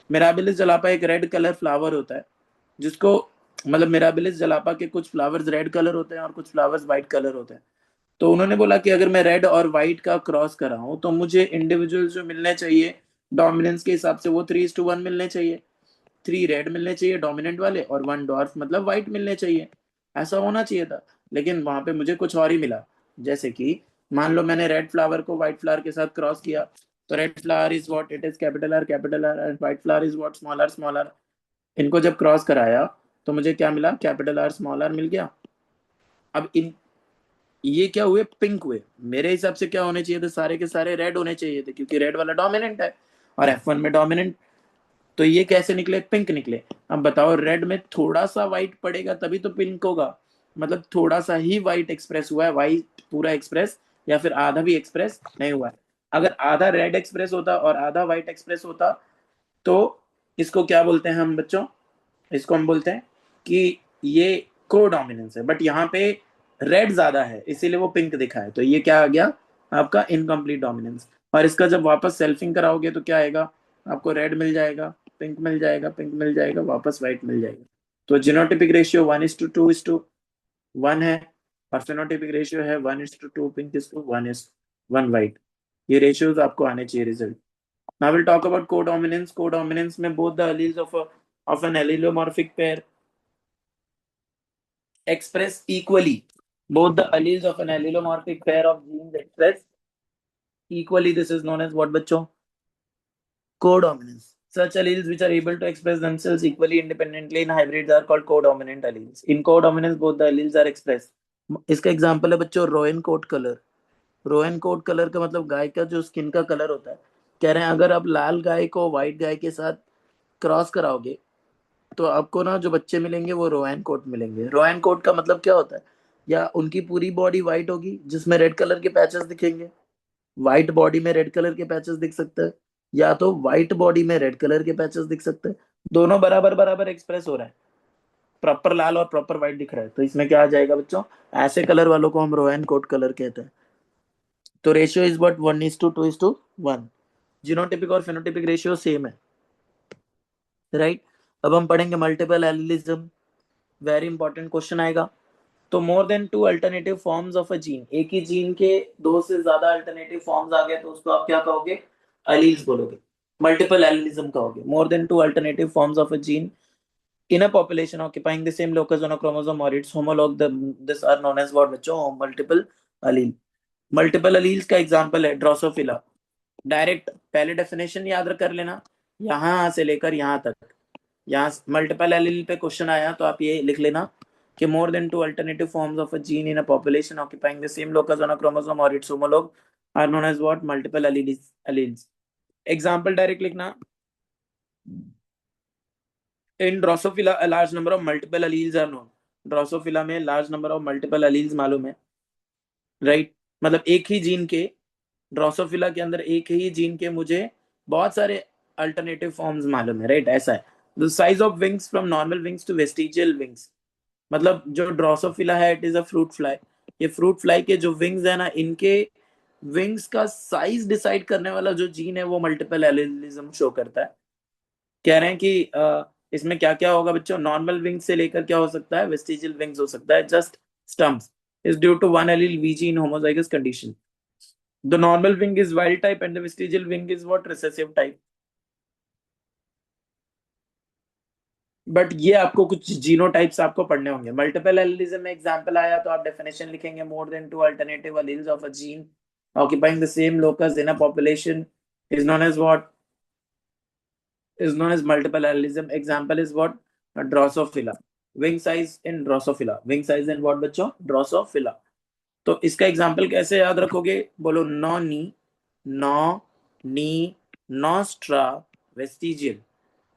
Mirabilis जलापा एक रेड कलर फ्लावर होता है, जिसको मतलब मिराबिलिस जलापा के कुछ फ्लावर्स रेड कलर होते हैं और कुछ फ्लावर्स व्हाइट कलर होते हैं. तो उन्होंने बोला कि अगर मैं रेड और व्हाइट का क्रॉस कराऊं तो मुझे इंडिविजुअल जो मिलने चाहिए डोमिनेंस के हिसाब से वो 3:1 मिलने चाहिए. 3 रेड मिलने चाहिए डोमिनेंट वाले और 1 डॉर्फ मतलब व्हाइट मिलने चाहिए. ऐसा होना चाहिए था. लेकिन वहां पे मुझे कुछ और ही मिला. जैसे कि मान लो मैंने रेड फ्लावर को व्हाइट फ्लावर के साथ क्रॉस किया, तो red flower is what it is capital R and white flower is what small R. इनको जब क्रॉस कराया तो मुझे क्या मिला, कैपिटल आर स्मॉल आर मिल गया. अब इन ये क्या हुए, पिंक हुए. मेरे हिसाब से क्या होने चाहिए थे, सारे के सारे रेड होने चाहिए थे, क्योंकि रेड वाला डोमिनेंट है और F1 में डोमिनेंट. तो ये कैसे निकले, पिंक निकले. अब बताओ, रेड में थोड़ा सा व्हाइट पड़ेगा तभी तो पिंक होगा. मतलब थोड़ा सा ही व्हाइट एक्सप्रेस हुआ है, व्हाइट पूरा एक्सप्रेस या फिर आधा भी एक्सप्रेस नहीं हुआ है. अगर आधा रेड एक्सप्रेस होता और आधा व्हाइट एक्सप्रेस होता तो इसको क्या बोलते हैं हम बच्चों, इसको हम बोलते हैं कि ये को डोमिनेंस है. बट यहाँ पे रेड ज्यादा है इसीलिए वो पिंक दिखा है, तो ये क्या आ गया, आपका इनकम्प्लीट डोमिनेंस. और इसका जब वापस सेल्फिंग कराओगे तो क्या आएगा, आपको रेड मिल जाएगा, पिंक मिल जाएगा, पिंक मिल जाएगा, वापस व्हाइट मिल जाएगा. तो जीनोटिपिक रेशियो 1:2:1 है और फिनोटिपिक रेशियो है 1:2 पिंक:1 व्हाइट. ये रेशियोज आपको आने चाहिए result. Now we'll talk about codominance. Codominance में both the alleles of an allelomorphic pair express equally. both the alleles of an allelomorphic pair of genes expressed equally. This is known as what, बच्चों? Codominance. Such alleles which are able to express themselves equally independently in hybrids are called codominant alleles. In codominance, both the alleles are expressed. इसका example है बच्चों roan coat colour. Roan coat colour का मतलब गाय का जो skin का colour होता है. कह रहे हैं अगर आप लाल गाय को व्हाइट गाय के साथ क्रॉस कराओगे तो आपको ना जो बच्चे मिलेंगे वो रोएन कोट मिलेंगे. रोएन कोट का मतलब क्या होता है? या उनकी पूरी बॉडी व्हाइट होगी जिसमें रेड कलर के पैचेस दिखेंगे. व्हाइट बॉडी में रेड कलर के पैचेस दिख सकते हैं, या तो व्हाइट बॉडी में रेड कलर के पैचेस दिख सकते हैं. दोनों बराबर बराबर एक्सप्रेस हो रहा है. प्रॉपर लाल और प्रॉपर व्हाइट दिख रहा है, तो इसमें क्या आ जाएगा बच्चों? ऐसे कलर वालों को हम रोएन कोट कलर कहते हैं. तो रेशियो इज व्हाट 1:2:1. जीनोटिपिक और फेनोटिपिक रेशियो सेम है, राइट. अब हम पढ़ेंगे multiple allelism. Very important question आएगा. तो मोर than 2 alternative forms of a gene, एक ही जीन के 2 से ज्यादा अल्टरनेटिव फॉर्म्स आ गए तो उसको आप क्या कहोगे? एलील्स बोलोगे. मल्टीपल एलिलिज्म कहोगे. मोर than 2 alternative forms of a gene in a population occupying the same locus on a chromosome or its homologue, this are known as what बच्चों? multiple allele. multiple alleles का example है Drosophila. Direct पहले definition याद कर लेना, यहाँ से लेकर यहाँ तक. यहाँ मल्टीपल एलील पे क्वेश्चन आया तो आप ये लिख लेना कि more than 2 alternative forms of a gene in a population occupying the same locus on a chromosome और its homologue are known as what? Multiple alleles. Example direct लिखना. In Drosophila a large number of multiple alleles are known. Drosophila में large number of multiple alleles मालूम है, right. मतलब एक ही gene के, Drosophila के अंदर एक ही जीन के मुझे बहुत सारे अल्टरनेटिव फॉर्म्स मालूम है, राइट. ऐसा है. The size of wings from normal wings to vestigial wings. मतलब जो ड्रोसोफिला है it is a fruit fly. ये फ्रूट फ्लाई के जो विंग्स है ना, इनके विंग्स का साइज डिसाइड करने वाला जो जीन है वो मल्टीपल एलिलिज्म शो करता है. कह रहे हैं कि इसमें क्या क्या होगा बच्चों? नॉर्मल विंग्स से लेकर क्या हो सकता है? वेस्टिजियल विंग्स हो सकता है. Just stumps is due to one allele VG in homozygous condition. The normal wing is wild type and the vestigial wing is what? Recessive type. But ये आपको कुछ जीनोटाइप्स आपको पढ़ने होंगे. मल्टीपल एलिलिज्म में एग्जांपल आया तो आप डेफिनेशन लिखेंगे. मोर than 2 alternative alleles of a gene occupying the same locus in a population is known as what? Is known as multiple allilism. Example is what? Drosophila. Wing size in Drosophila. Wing size in what बच्चों? Drosophila. तो इसका example कैसे याद रखोगे? बोलो. No नी, no नी, Nostra, vestigial.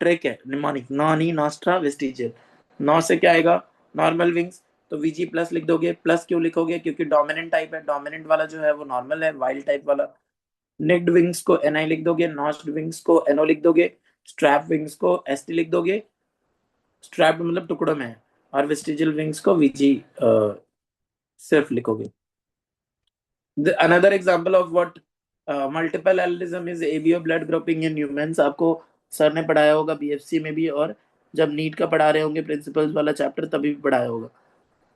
Trick है mnemonic. No नी, Nostra, vestigial. नौ से क्या आएगा? Normal wings. तो वीजी प्लस लिख दोगे. प्लस क्यों लिखोगे? क्योंकि डोमिनेंट टाइप है. डोमिनेंट वाला जो है वो नॉर्मल है, वाइल्ड टाइप वाला. निक्ड विंग्स को एनआई लिख दोगे. नॉस्ड विंग्स को एनओ लिख दोगे. स्ट्रैप विंग्स को एसटी लिख दोगे. स्ट्रैप मतलब टुकड़ों में है. और वेस्टिजियल विंग्स को वीजी सिर्फ लिखोगे. Another example of what multiple allilism is ABO blood grouping in humans. आपको सर ने पढ़ाया होगा बीएफसी में भी, और जब नीट का पढ़ा रहे होंगे प्रिंसिपल्स वाला चैप्टर तभी भी पढ़ाया होगा.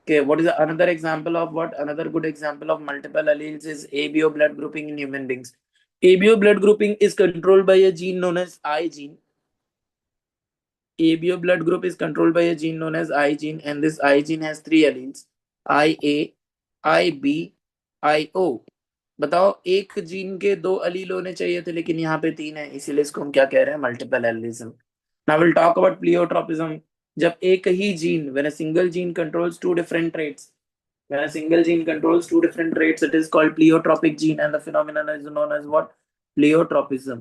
Okay, what is another example of what? Another good example of multiple alleles is ABO blood grouping in human beings. ABO blood grouping is controlled by a gene known as I gene. ABO blood group is controlled by a gene known as I gene, and this I gene has 3 alleles: IA, IB, IO. बताओ, एक gene के 2 अलील होने चाहिए थे लेकिन यहाँ पे 3 है, इसीलिए इसको हम क्या कह रहे हैं? Multiple allelism. Now will talk about pleiotropism. जब एक ही gene, when a single gene controls 2 different traits, when a single gene controls 2 different traits, it is called pleiotropic gene, and the phenomenon is known as what? Pleiotropism.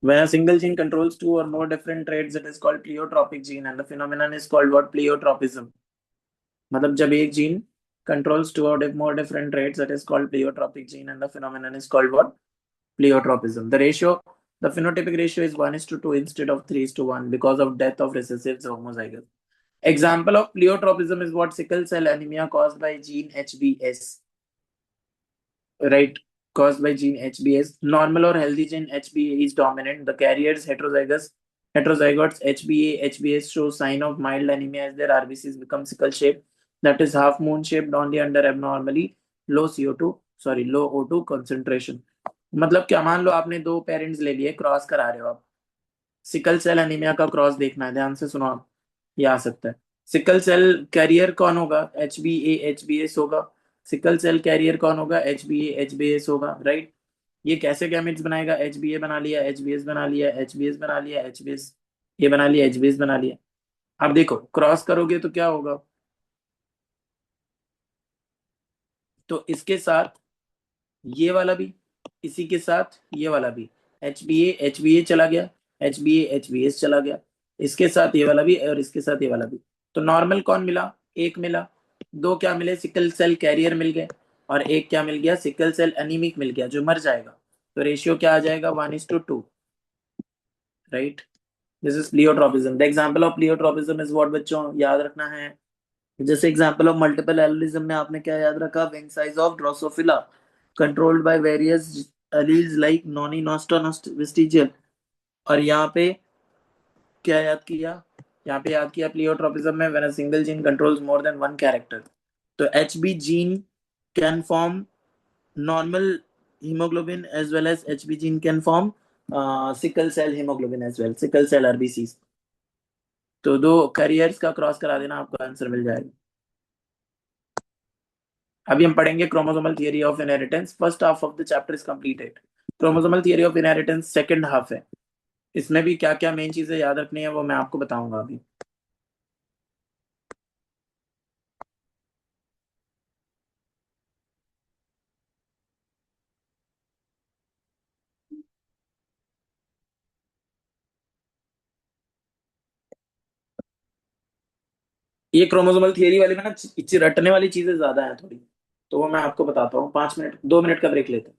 When a single gene controls 2 or more different traits, it is called pleiotropic gene, and the phenomenon is called what? Pleiotropism. मतलब जब एक gene controls 2 or more different traits, that is called pleiotropic gene, and the phenomenon is called what? Pleiotropism. The ratio, the phenotypic ratio is 1:2 instead of 3:1 because of death of recessive homozygous. Example of pleiotropism is what? Sickle cell anemia caused by gene HBS, right? Caused by gene HBS. Normal or healthy gene HBA is dominant. The carriers heterozygotes HBA, HBS show sign of mild anemia as their RBCs become sickle shaped, that is half moon shaped on the under abnormally. Low CO2, sorry low O2 concentration. मतलब क्या, मान लो आपने दो parents ले लिए, cross करा रहे हो आप। सिकल सेल एनीमिया का क्रॉस देखना है, ध्यान से सुनो आप, ये आ सकता है। सिकल सेल कैरियर कौन होगा? HbA HbS होगा। सिकल सेल कैरियर कौन होगा? HbA HbS होगा, राइट। ये कैसे गैमेट्स बनाएगा? HbA बना लिया, HbS बना लिया, HbS बना लिया, HbS ये बना लिया, HbS बना लिया। अब देखो क्रॉस करोगे तो क्या होगा, तो इसके साथ ये वाला भी, इसी के साथ ये वाला भी, HbA चला गया, HbA HbS चला गया, इसके साथ ये वाला भी और इसके साथ ये वाला भी। तो नॉर्मल कौन मिला? एक मिला। दो क्या मिले? सिकल सेल कैरियर मिल गए। और एक क्या मिल गया? सिकल सेल एनीमिक मिल गया, जो मर जाएगा। तो रेशियो क्या आ जाएगा? 1:2, right. This is pleiotropism. The example of pleiotropism is what बच्चों, याद रखना है। जैसे एग्जांपल ऑफ मल्टीपल एलिलिज्म में आपने क्या याद रखा? Wing size of Drosophila controlled by various alleles like नॉनी नॉस्टा वेस्टिजियल। और यहाँ पे क्या याद किया? यहाँ पे याद किया प्लियोट्रोपिज्म में when a single gene controls more than one character. तो HB gene can form normal hemoglobin as well as HB gene can form sickle cell hemoglobin as well, sickle cell RBCs। तो दो कैरियर्स का cross करा देना, आपको answer मिल जाएगा। अभी हम पढ़ेंगे chromosomal theory of inheritance. First half of the chapter is completed. Chromosomal theory of inheritance second half है। इसमें भी क्या क्या मेन चीजें याद रखनी है वो मैं आपको बताऊंगा अभी। ये क्रोमोसोमल थियरी वाले में ना रटने वाली चीजें ज्यादा हैं थोड़ी, तो वो मैं आपको बताता हूँ। 5 मिनट 2 मिनट का ब्रेक लेते हैं।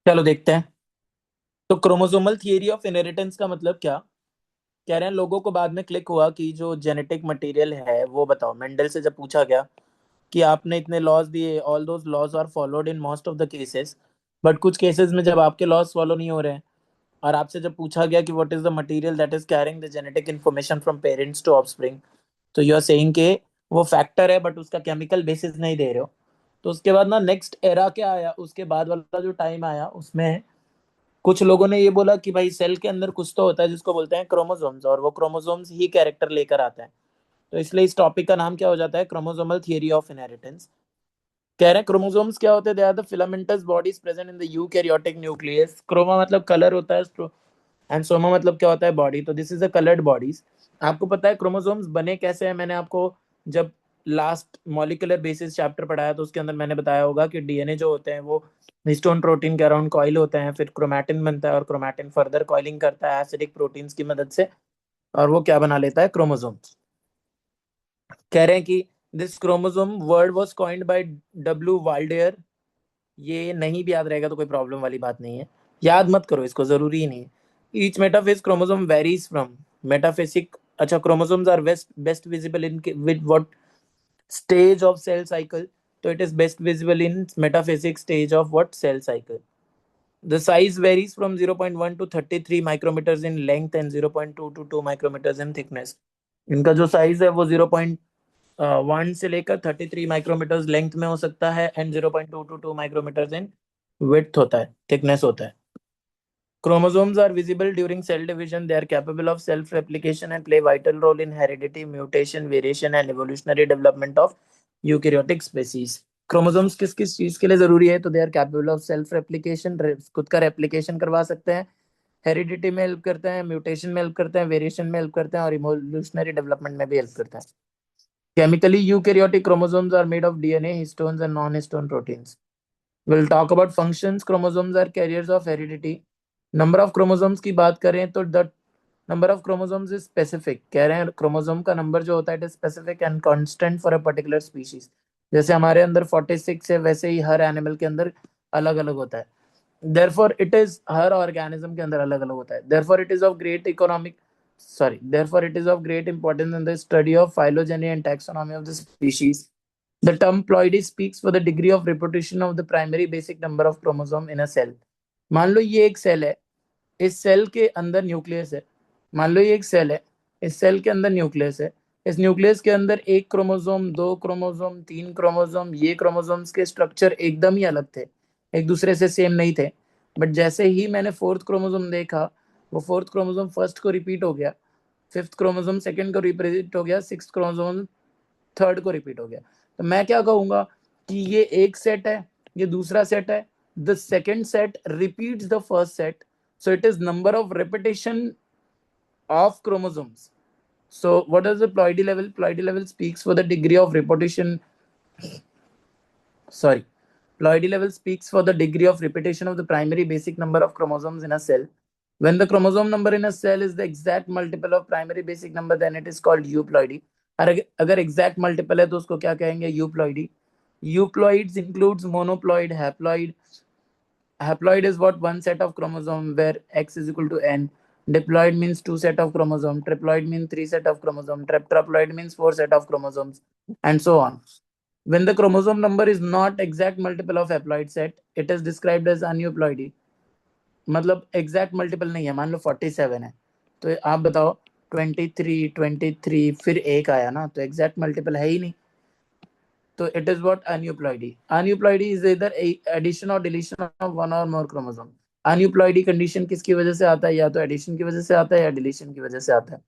चलो देखते हैं। तो क्रोमोसोमल थियरी ऑफ इनहेरिटेंस का मतलब क्या? कह रहे हैं लोगों को बाद में क्लिक हुआ कि जो जेनेटिक मटेरियल है वो बताओ। मेंडल से जब पूछा गया कि आपने इतने लॉज दिए, all those laws are followed in most of the cases, but कुछ केसेस में जब आपके लॉज फॉलो नहीं हो रहे हैं, और आपसे जब पूछा गया कि what is the material that is carrying the genetic information from parents to offspring, तो यू आर सेइंग के वो फैक्टर है बट उसका केमिकल बेसिस नहीं दे रहे हो। तो उसके बाद ना नेक्स्ट एरा क्या आया, उसके बाद वाला जो टाइम आया उसमें कुछ लोगों ने ये बोला कि भाई सेल के अंदर कुछ तो होता है जिसको बोलते हैं क्रोमोसोम्स, और वो क्रोमोसोम्स ही कैरेक्टर लेकर आता है। तो इसलिए इस टॉपिक का नाम क्या हो जाता है, क्रोमोसोमल थियरी ऑफ इनहेरिटेंस। कह रहे हैं क्रोमोसोम्स क्या होते हैं, they are the filamentous bodies present in the eukaryotic nucleus. Chroma मतलब कलर होता है, एंड सोमा मतलब क्या होता है, बॉडी। तो this is a coloured bodies. आपको पता है क्रोमोसोम्स बने कैसे हैं? मैंने आपको जब लास्ट मॉलिक्यूलर बेसिस चैप्टर पढ़ाया तो उसके अंदर मैंने बताया होगा कि डीएनए जो होते हैं वो हिस्टोन प्रोटीन के अराउंड कॉइल होते हैं, फिर क्रोमैटिन बनता है और क्रोमैटिन फर्दर कॉइलिंग करता है एसिडिक प्रोटीन्स की मदद से, और वो क्या बना लेता है, क्रोमोसोम्स। कह रहे हैं कि this chromosome word was coined by W Waldeyer. ये नहीं भी याद रहेगा तो कोई प्रॉब्लम वाली बात नहीं है, याद मत करो इसको, जरूरी ही नहीं है। Each metaphase chromosome varies from metaphasic. अच्छा, chromosomes are best best visible in with what stage of cell cycle? तो it is best visible in metaphasic stage of what cell cycle. The size varies from 0.1 to 33 micrometers in length and 0.2 to 2 micrometers in thickness. इनका जो size है वो 0.1 से लेकर 33 micrometres length में हो सकता है and 0.2 to 2 micrometres in width होता है, थिकनेस होता है। Chromosomes are visible during cell division. They are capable of self-replication and play vital role in heredity, mutation, variation, and evolutionary development of eukaryotic species. Chromosomes किस किस चीज के लिए जरूरी है? तो they are capable of self replication, खुद का रेप्लिकेशन करवा सकते हैं, हेरिडिटी में हेल्प करते हैं, म्यूटेशन में हेल्प करते हैं, वेरिएशन में हेल्प करते हैं, और इवोल्यूशनरी डेवलपमेंट में भी हेल्प करते हैं। Chemically eukaryotic chromosomes are made of DNA, histones and non histone proteins. Will talk about functions. Chromosomes are carriers of heredity. Number of chromosomes की बात करें तो the number of chromosomes is specific. कह रहे हैं chromosome का number जो होता है it is specific and constant for a particular species. जैसे हमारे अंदर 46 है, वैसे ही हर एनिमल के अंदर अलग अलग होता है। Therefore it is, her organism के अंदर अलग अलग होता है। Therefore it is of great economic therefore it is of great importance in the study of phylogeny and taxonomy of the species. The term ploidy speaks for the degree of repetition of the primary basic number of chromosome in a cell. मान लो ये एक cell है, इस cell के अंदर nucleus है। मान लो ये एक सेल है, इस सेल के अंदर न्यूक्लियस है। इस न्यूक्लियस के अंदर एक क्रोमोसोम, दो क्रोमोसोम, तीन क्रोमोसोम, ये क्रोमोसोम्स के स्ट्रक्चर एकदम ही अलग थे, एक दूसरे से सेम नहीं थे। बट जैसे ही मैंने फोर्थ क्रोमोसोम देखा, वो फोर्थ क्रोमोसोम फर्स्ट को रिपीट हो गया, फिफ्थ क्रोमोसोम सेकंड को रिपीट हो गया, सिक्स क्रोमोसोम थर्ड को रिपीट हो गया। तो मैं क्या कहूंगा कि ये एक सेट है, ये दूसरा सेट है। The second set repeats the first set, so it is number of repetition of chromosomes. So what is the ploidy level? Ploidy level speaks for the degree of repetition. Sorry, ploidy level speaks for the degree of repetition of the primary basic number of chromosomes in a cell. When the chromosome number in a cell is the exact multiple of primary basic number, then it is called euploidy. अगर exact multiple है तो उसको क्या कहेंगे, euploidy. Euploids includes monoploid, haploid. Haploid is what, one set of chromosome where X is equal to N. Diploid means two set of chromosome. Triploid means three set of chromosome. Tetraploid means four set of chromosomes, and so on. When the chromosome number is not exact multiple of haploid set, it is described as aneuploidy. मतलब exact multiple नहीं है, मान लो 47 है, तो आप बताओ 23 फिर एक आया ना, तो exact multiple है ही नहीं। तो it is what, aneuploidy. Aneuploidy is either addition or deletion of one or more chromosome. Aneuploidy condition किसकी वजह से आता है? या तो एडिशन की वजह से आता है या डिलीशन की वजह से आता है।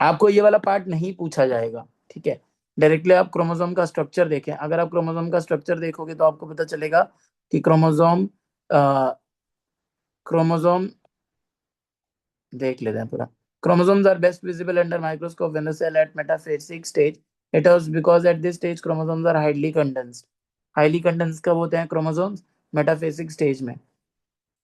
आपको ये वाला पार्ट नहीं पूछा जाएगा, ठीक है। डायरेक्टली आप क्रोमोसोम का स्ट्रक्चर देखें। अगर आप क्रोमोसोम का स्ट्रक्चर देखोगे तो आपको पता चलेगा कि क्रोमोसोम देख लेते हैं पूरा। Chromosomes are best visible under microscope when the cell at metaphasic stage. It was because at this stage chromosomes are highly condensed. Highly condensed कब होते हैं chromosomes? Metaphasic stage में।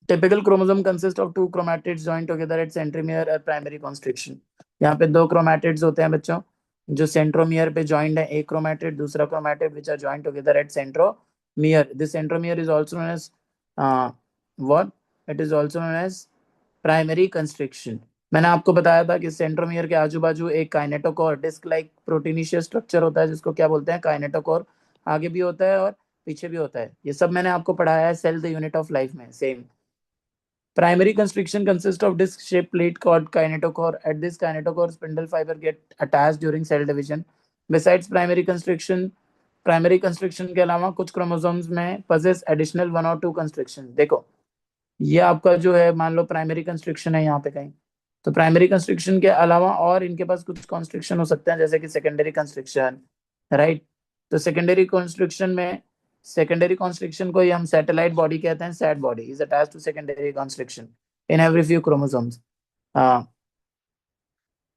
Typical chromosome consists of two chromatids joined together at centromere or primary constriction. यहाँ पे दो chromatids होते हैं बच्चों, जो centromere पे joined है, एक chromatid दूसरा chromatid which are joined together at centromere. This centromere is also known as what? It is also known as primary constriction. मैंने आपको बताया था कि सेंट्रोमियर के आजू बाजू एक kinetochore disc like proteinaceous structure होता है जिसको क्या बोलते हैं, काइनेटोकोर। आगे भी होता है और पीछे भी होता है, ये सब मैंने आपको पढ़ाया है cell the unit of life में, same. Primary constriction consists of disc-shaped plate called kinetochore. At this kinetochore, spindle fiber get attached during cell division. Besides primary constriction के अलावा कुछ क्रोमोसोम्स में पजेस एडिशनल 1 और 2 कंस्ट्रक्शन। देखो ये आपका जो है, मान लो प्राइमरी कंस्ट्रक्शन है यहाँ पे कहीं, तो प्राइमरी कंस्ट्रक्शन के अलावा और इनके पास कुछ कंस्ट्रक्शन हो सकते हैं, जैसे कि सेकेंडरी कंस्ट्रक्शन, राइट। तो सेकेंडरी कंस्ट्रक्शन को ही हम सैटेलाइट बॉडी कहते हैं। Sat body is attached to secondary constriction in every few chromosomes.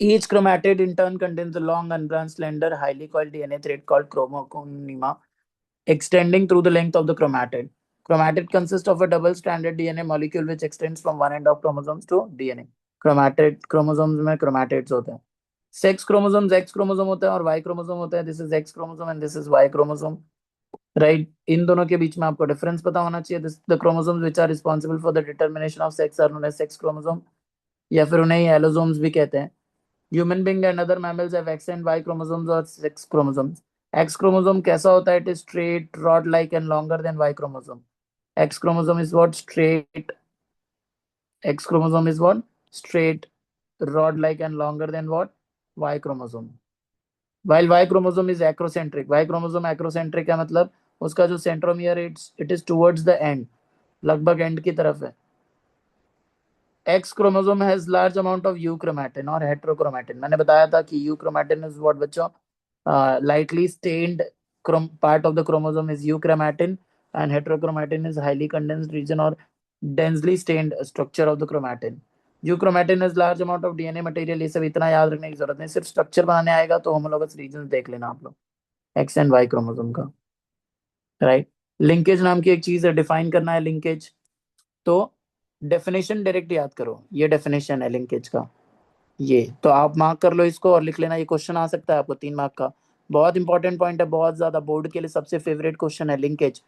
Each chromatid in turn contains a long, unbranched, slender, highly coiled DNA thread called chromoconema, extending through the length of the chromatid. Chromatid consists of a double-stranded DNA molecule which extends from one end of chromosomes to DNA. Chromatid chromosomes में chromatids होते हैं। Sex chromosomes X chromosome होता है और Y chromosome होता है। This is X chromosome and this is Y chromosome. Right? इन दोनों के बीच में आपको डिफरेंस पता होना चाहिए। The chromosomes which are responsible for the determination of sex are known as sex chromosome, या फिर उन्हें एलोसोम्स भी कहते हैं। Human being and other mammals have X and Y chromosomes or sex chromosomes. X chromosome कैसा होता है? It is straight, rod-like and longer than Y chromosome. X chromosome is what? Straight. X chromosome is what? Straight, rod-like and longer than what? Y chromosome. While Y chromosome is acrocentric. Y chromosome acrocentric है मतलब उसका जो centromere it is towards the end, लगभग end की तरफ है। X chromosome has large amount of euchromatin or heterochromatin. मैंने बताया था कि euchromatin is what बच्चों, lightly stained part of the chromosome is euchromatin, and heterochromatin is highly condensed region or densely stained structure of the chromatin. euchromatin has large amount of DNA material। ये सब इतना याद रखने की जरूरत नहीं, सिर्फ स्ट्रक्चर बनाने आएगा तो होमोलोगस रीजन देख लेना आप लोग X एंड Y क्रोमोसोम का, राइट। लिंकेज नाम की एक चीज है, डिफाइन करना है लिंकेज। तो डेफिनेशन डायरेक्ट याद करो, ये डेफिनेशन है लिंकेज का। ये तो आप मार्क कर लो इसको और लिख लेना, ये क्वेश्चन आ सकता है आपको 3 मार्क का। बहुत इंपॉर्टेंट पॉइंट है, बहुत ज्यादा, बोर्ड के लिए सबसे फेवरेट क्वेश्चन है लिंकेज।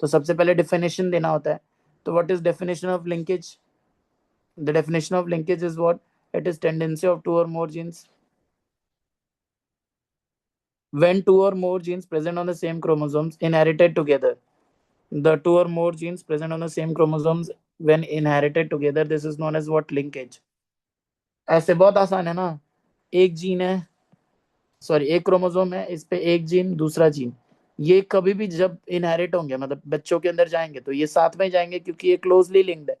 तो सबसे पहले डेफिनेशन देना होता है। तो what is definition of linkage? The definition of linkage is what? It is tendency of 2 or more genes, when 2 or more genes present on the same chromosomes inherited together. The 2 or more genes present on the same chromosomes when inherited together, this is known as what? Linkage। ऐसे बहुत आसान है ना, एक gene है, sorry एक chromosome है, इस पे एक जीन दूसरा जीन, ये कभी भी जब इनहेरिट होंगे, मतलब बच्चों के अंदर जाएंगे, तो ये साथ में जाएंगे क्योंकि ये क्लोजली लिंक्ड है।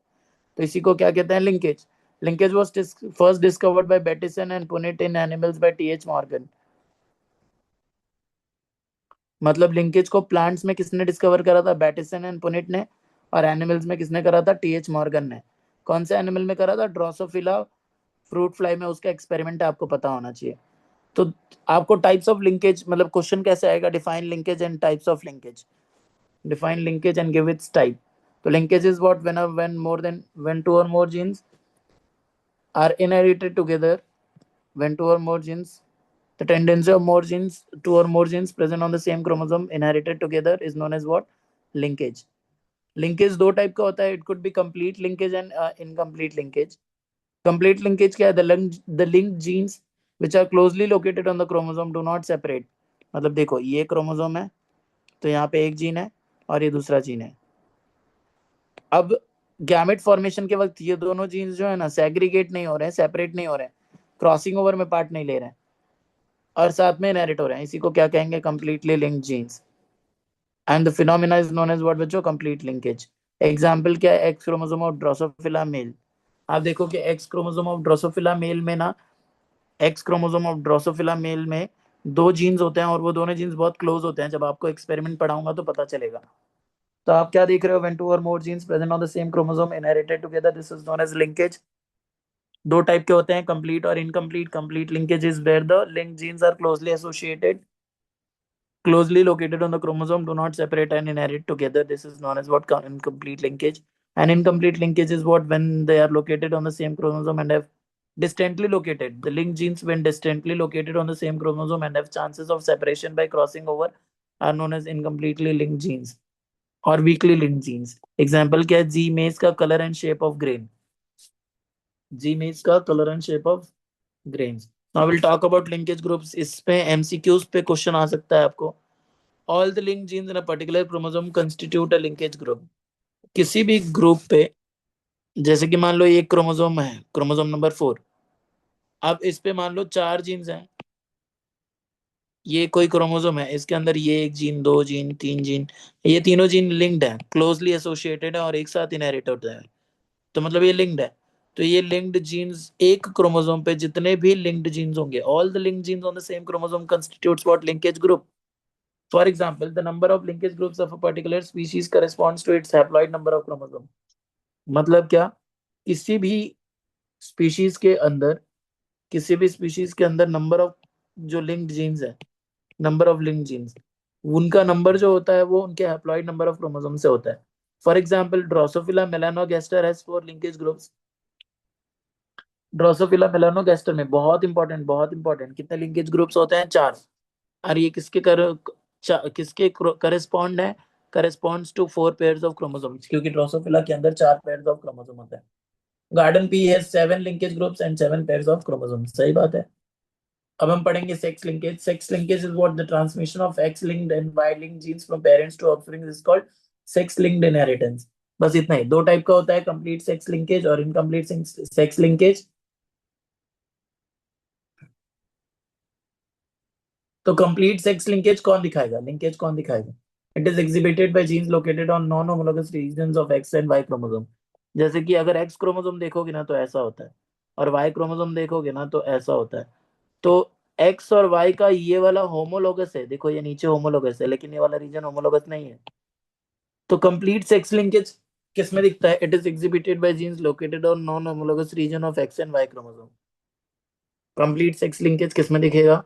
तो इसी को क्या कहते हैं? Linkage. Linkage was first discovered by Bateson and Punnett in animals by TH Morgan. मतलब लिंकेज को प्लांट्स में किसने डिस्कवर करा था? बेटिसन एंड पुनेट ने। और एनिमल्स में किसने करा था? टीएच मॉर्गन ने। कौन से एनिमल में करा था? ड्रोसोफिला फ्रूट फ्लाई में उसका एक्सपेरिमेंट है, आपको पता होना चाहिए। तो आपको टाइप्स ऑफ लिंकेज, मतलब क्वेश्चन कैसे आएगा? Define linkage and types of linkage. Define linkage and give its type. तो linkage is what? when 2 or more genes are inherited together, when 2 or more genes, the tendency of 2 or more genes present on the same chromosome inherited together is known as what? Linkage। Linkage दो type का होता है, it could be complete linkage and incomplete linkage. Complete linkage क्या है? The link genes which are closely located on the chromosome do not separate. मतलब देखो ये chromosome है, तो यहाँ पे एक जीन है और ये दूसरा जीन है। अब गैमेट फॉर्मेशन के वक्त ये दोनों जीन्स जो है ना, सेग्रीगेट नहीं हो रहे हैं, सेपरेट नहीं हो रहे हैं, क्रॉसिंग ओवर में पार्ट नहीं ले रहे हैं, और साथ में इनहेरिट हो रहे हैं। इसी को क्या कहेंगे? Completely linked genes. And the phenomena is known as what बच्चों? Complete linkage. एग्जांपल क्या है? X chromosome of Drosophila male. आप देखो कि X chromosome of Drosophila male में ना, X chromosome of Drosophila male में दो जीन्स होते हैं और वो दोनों जीन्स बहुत क्लोज होते हैं। जब आपको एक्सपेरिमेंट पढ़ाऊंगा तो पता चलेगा। तो आप क्या देख रहे हो? when 2 or more genes present on the same chromosome inherited together, this is known as linkage। दो टाइप के होते हैं, कंप्लीट और incomplete. Complete linkage is where the linked genes are closely associated, closely located on the chromosome, do not separate and inherit together, this is known as what? Incomplete linkage। And incomplete linkage is what? When they are located on the same chromosome and have distantly located, the linked genes when distantly located on the same chromosome and have chances of separation by crossing over are known as incompletely linked genes और weakly linked genes। Example क्या है? Zea mays का colour and shape of grain, Zea mays का colour and shape of grains. Now will talk about linkage groups. इस पे MCQs पे question आ सकता है आपको। All the link genes in a particular chromosome constitute a linkage group. किसी भी ग्रुप पे, जैसे कि मान लो ये क्रोमोसोम है, क्रोमोसोम नंबर 4। अब इस पे मान लो 4 जीन्स हैं, ये कोई क्रोमोसोम है, इसके अंदर ये एक जीन, दो जीन, तीन जीन, ये तीनों जीन लिंक्ड है, क्लोजली एसोसिएटेड है और एक साथ इनहेरिट होता है, तो मतलब ये लिंक्ड है। तो ये लिंक्ड जीन्स, एक क्रोमोसोम पे जितने भी लिंक्ड जीन्स होंगे, all the linked genes on the same chromosome constitutes what linkage group. For example, the number of linkage groups of a particular species corresponds to its haploid number of chromosome. मतलब क्या, किसी भी species के अंदर, किसी भी species के अंदर नंबर ऑफ जो लिंक्ड जीन्स है, नंबर ऑफ लिंक्ड जीन्स, उनका नंबर जो होता है वो उनके हैप्लॉइड नंबर ऑफ क्रोमोसोम से होता है। For example, Drosophila melanogaster has 4 linkage groups. Drosophila melanogaster में बहुत इंपॉर्टेंट कितने लिंकेज ग्रुप्स होते हैं? 4। और ये किसके करेस्पॉन्ड है? Corresponds to 4 pairs of chromosomes, क्योंकि ड्रोसोफिला के अंदर 4 पेयर्स ऑफ क्रोमोसोम होते हैं। Garden pea has 7 linkage groups and 7 pairs of chromosome, सही बात है। अब हम पढ़ेंगे sex linkage. Sex linkage is what the transmission of X linked and Y linked genes from parents to offspring is called sex linked inheritance. बस इतना ही, दो टाइप का होता है, कंप्लीट सेक्स लिंकेज और इनकम्प्लीट सेक्स लिंकेज। तो complete sex linkage कौन दिखाएगा, लिंकेज कौन दिखाएगा? It is exhibited by genes located on non homologous region of X and Y chromosome. जैसे कि अगर एक्स क्रोमोसोम देखोगे ना तो ऐसा होता है, और वाई क्रोमोसोम देखोगे ना तो ऐसा होता है। तो एक्स और वाई का ये वाला होमोलोगस है, देखो ये नीचे होमोलोगस है, लेकिन ये वाला रीजन होमोलोगस नहीं है। तो कंप्लीट सेक्स लिंकेज किस में दिखता है? It is exhibited by genes located on non homologous region of X and Y chromosome. Complete sex linkage किस में दिखेगा?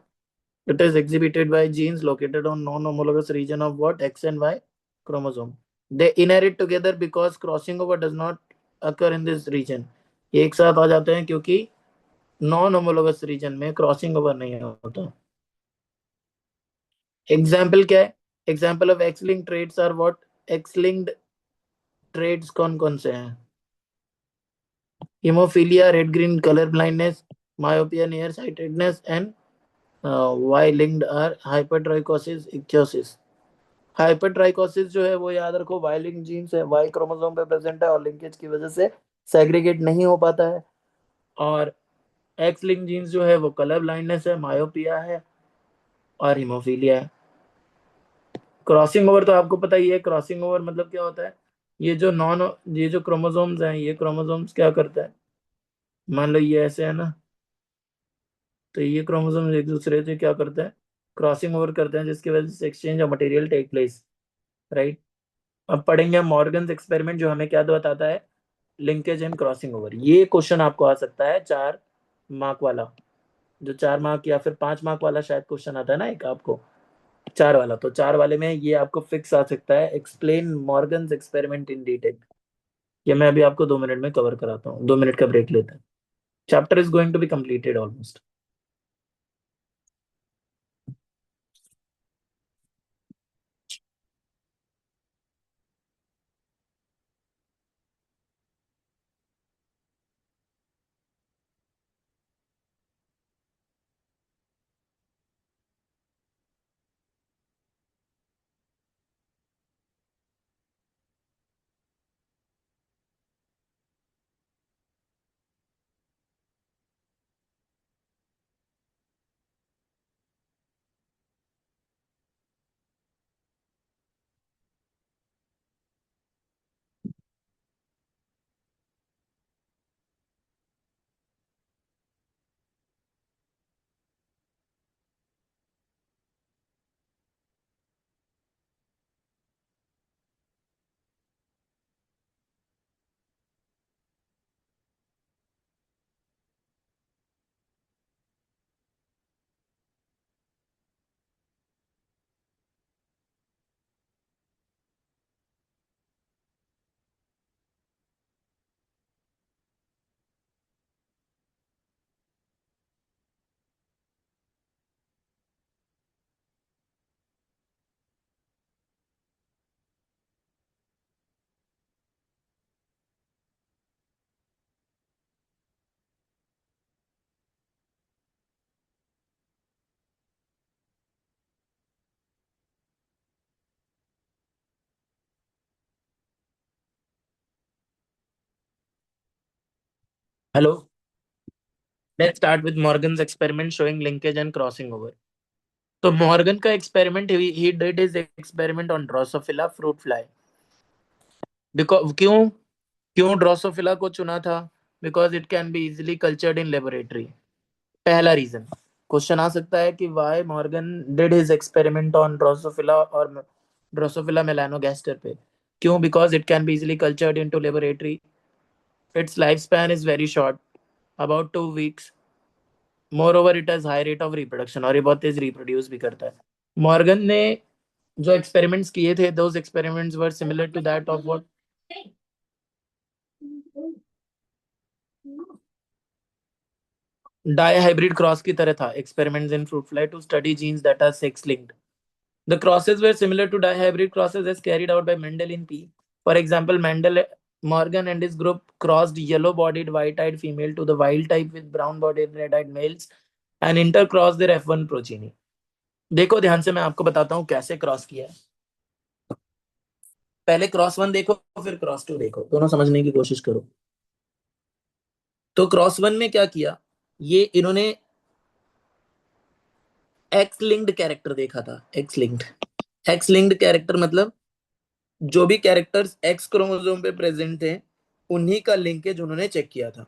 It is exhibited by genes located on non-homologous region of what? X and Y chromosome. They inherit together because crossing over does not occur in this region. ये एक साथ आ जाते हैं क्योंकि non homologous region में क्रॉसिंग ओवर नहीं होता। Example क्या है? Example of X linked traits are what? X linked traits कौन कौन से हैं? Haemophilia, red green colour blindness, myopia, near sightedness and Y linked are hypertrichosis, इक्योसिस। हाइपरट्राइकोसिस जो है वो याद रखो, वाई लिंक जीन्स है, वाई क्रोमोसोम पे प्रेजेंट है और लिंकेज की वजह से सेग्रीगेट नहीं हो पाता है। और एक्स लिंक जीन्स जो है वो कलर ब्लाइंडनेस है, मायोपिया है और हिमोफीलिया है। क्रॉसिंग ओवर तो आपको पता ही है, क्रॉसिंग ओवर मतलब क्या होता है? ये जो नॉन ये जो क्रोमोसोम्स हैं, ये क्रोमोसोम्स क्या करता है? मान लो ये ऐसे है ना, तो ये क्रोमोसोम्स एक दूसरे से क्या करते हैं? क्रॉसिंग ओवर करते हैं, जिसकी वजह से exchange of material take place, right. अब पढ़ेंगे मॉर्गन्स एक्सपेरिमेंट, जो हमें क्या बताता है? Linkage and crossing over. ये क्वेश्चन आपको आ सकता है 4 मार्क वाला, जो 4 मार्क या फिर 5 मार्क वाला शायद क्वेश्चन आता है ना एक आपको, 4 वाला। तो 4 वाले में ये आपको फिक्स आ सकता है, explain Morgan's experiment in detail. ये मैं अभी आपको 2 मिनट में कवर कराता हूँ, 2 मिनट का ब्रेक लेते हैं। Chapter is going to be completed almost. Hello, let's start with Morgan's experiment showing linkage and crossing over. तो मॉर्गन का experiment, he did his experiment on Drosophila fruit fly. Because क्यों क्यों Drosophila को चुना था? Because it can be easily cultured in laboratory. पहला reason. Question आ सकता है कि why Morgan did his experiment on Drosophila और ड्रोसोफिला मेलानोगास्टर पे। क्यों? Because it can be easily cultured into laboratory. It's life span is very short, about 2 weeks. More over it has high rate of reproduction, और ये बहुत तेज reproduce भी करता है। Morgan ने जो एक्सपेरिमेंट्स किए थे, those experiments were similar to that of what dihybrid cross की तरह था। Experiments in fruit fly to study genes that are sex linked. The crosses were similar to dihybrid crosses as carried out by Mendel in P. For example, Morgan and his group crossed yellow-bodied white-eyed female to the wild type with brown-bodied red-eyed males and intercrossed their F1 progeny. देखो ध्यान से, मैं आपको बताता हूँ कैसे cross किया है। पहले क्रॉस 1 देखो, फिर क्रॉस 2 देखो, दोनों समझने की कोशिश करो। तो क्रॉस 1 में क्या किया, ये इन्होंने एक्स लिंक्ड कैरेक्टर देखा था। एक्स लिंक्ड कैरेक्टर मतलब जो भी कैरेक्टर्स एक्स क्रोमोसोम पे प्रेजेंट थे, उन्हीं का लिंकेज उन्होंने चेक किया था।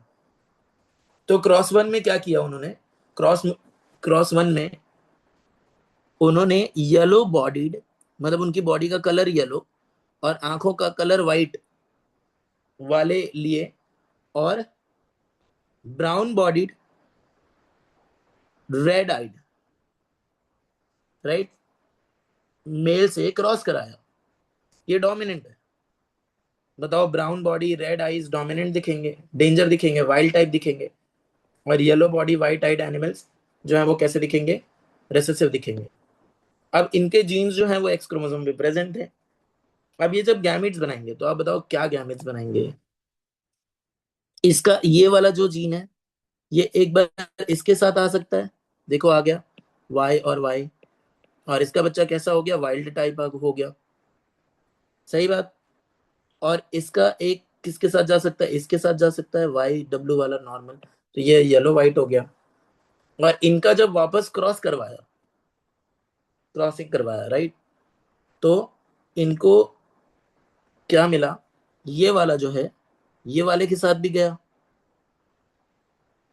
तो क्रॉस 1 में क्या किया उन्होंने, क्रॉस क्रॉस 1 में उन्होंने येलो बॉडीड, मतलब उनकी बॉडी का कलर येलो और आंखों का कलर व्हाइट वाले लिए, और brown bodied red eyed, right, male से क्रॉस कराया। ये डोमिनेंट है। बताओ, brown body red eyes dominant दिखेंगे, डेंजर दिखेंगे, वाइल्ड टाइप दिखेंगे, और yellow body white eyed animals जो है वो कैसे दिखेंगे? रेसेसिव दिखेंगे। अब इनके जीन्स जो है वो एक्स क्रोमोसोम पे प्रेजेंट है। अब ये जब गैमेट्स बनाएंगे, तो आप बताओ क्या गैमेट्स बनाएंगे? इसका ये वाला जो जीन है, ये एक बार इसके साथ आ सकता है, देखो आ गया वाई और वाई, और इसका बच्चा कैसा हो गया? वाइल्ड टाइप हो गया। सही बात। और इसका एक किसके साथ जा सकता है? इसके साथ जा सकता है, वाई डब्ल्यू वाला नॉर्मल, तो ये येलो व्हाइट हो गया। और इनका जब वापस क्रॉसिंग करवाया, राइट, तो इनको क्या मिला? ये वाला जो है, ये वाले के साथ भी गया।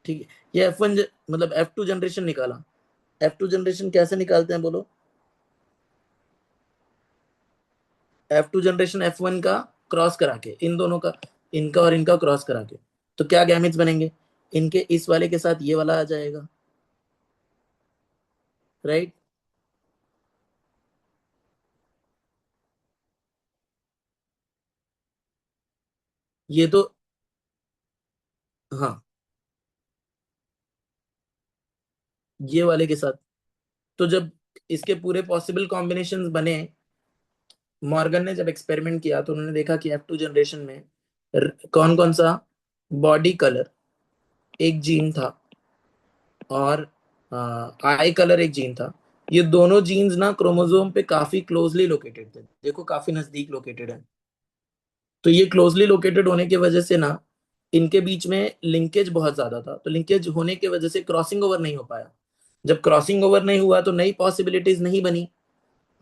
ठीक है, ये F1 मतलब F2 जनरेशन निकाला। F2 जनरेशन कैसे निकालते हैं बोलो? F2 जनरेशन F1 का क्रॉस करा के, इन दोनों का, इनका और इनका क्रॉस करा के, तो क्या गैमेट्स बनेंगे? इनके इस वाले के साथ ये वाला आ जाएगा, राइट। ये तो, हाँ, ये वाले के साथ। तो जब इसके पूरे पॉसिबल कॉम्बिनेशंस बने, मॉर्गन ने जब एक्सपेरिमेंट किया, तो उन्होंने देखा कि F2 जनरेशन में कौन कौन सा बॉडी कलर एक जीन था, और आई कलर एक जीन था। ये दोनों जीन्स ना क्रोमोसोम पे काफी क्लोजली लोकेटेड थे, देखो काफी नजदीक लोकेटेड है। तो ये क्लोजली लोकेटेड होने की वजह से ना, इनके बीच में लिंकेज बहुत ज्यादा था, तो लिंकेज होने की वजह से क्रॉसिंग ओवर नहीं हो पाया। जब क्रॉसिंग ओवर नहीं हुआ, तो नई पॉसिबिलिटीज नहीं बनी।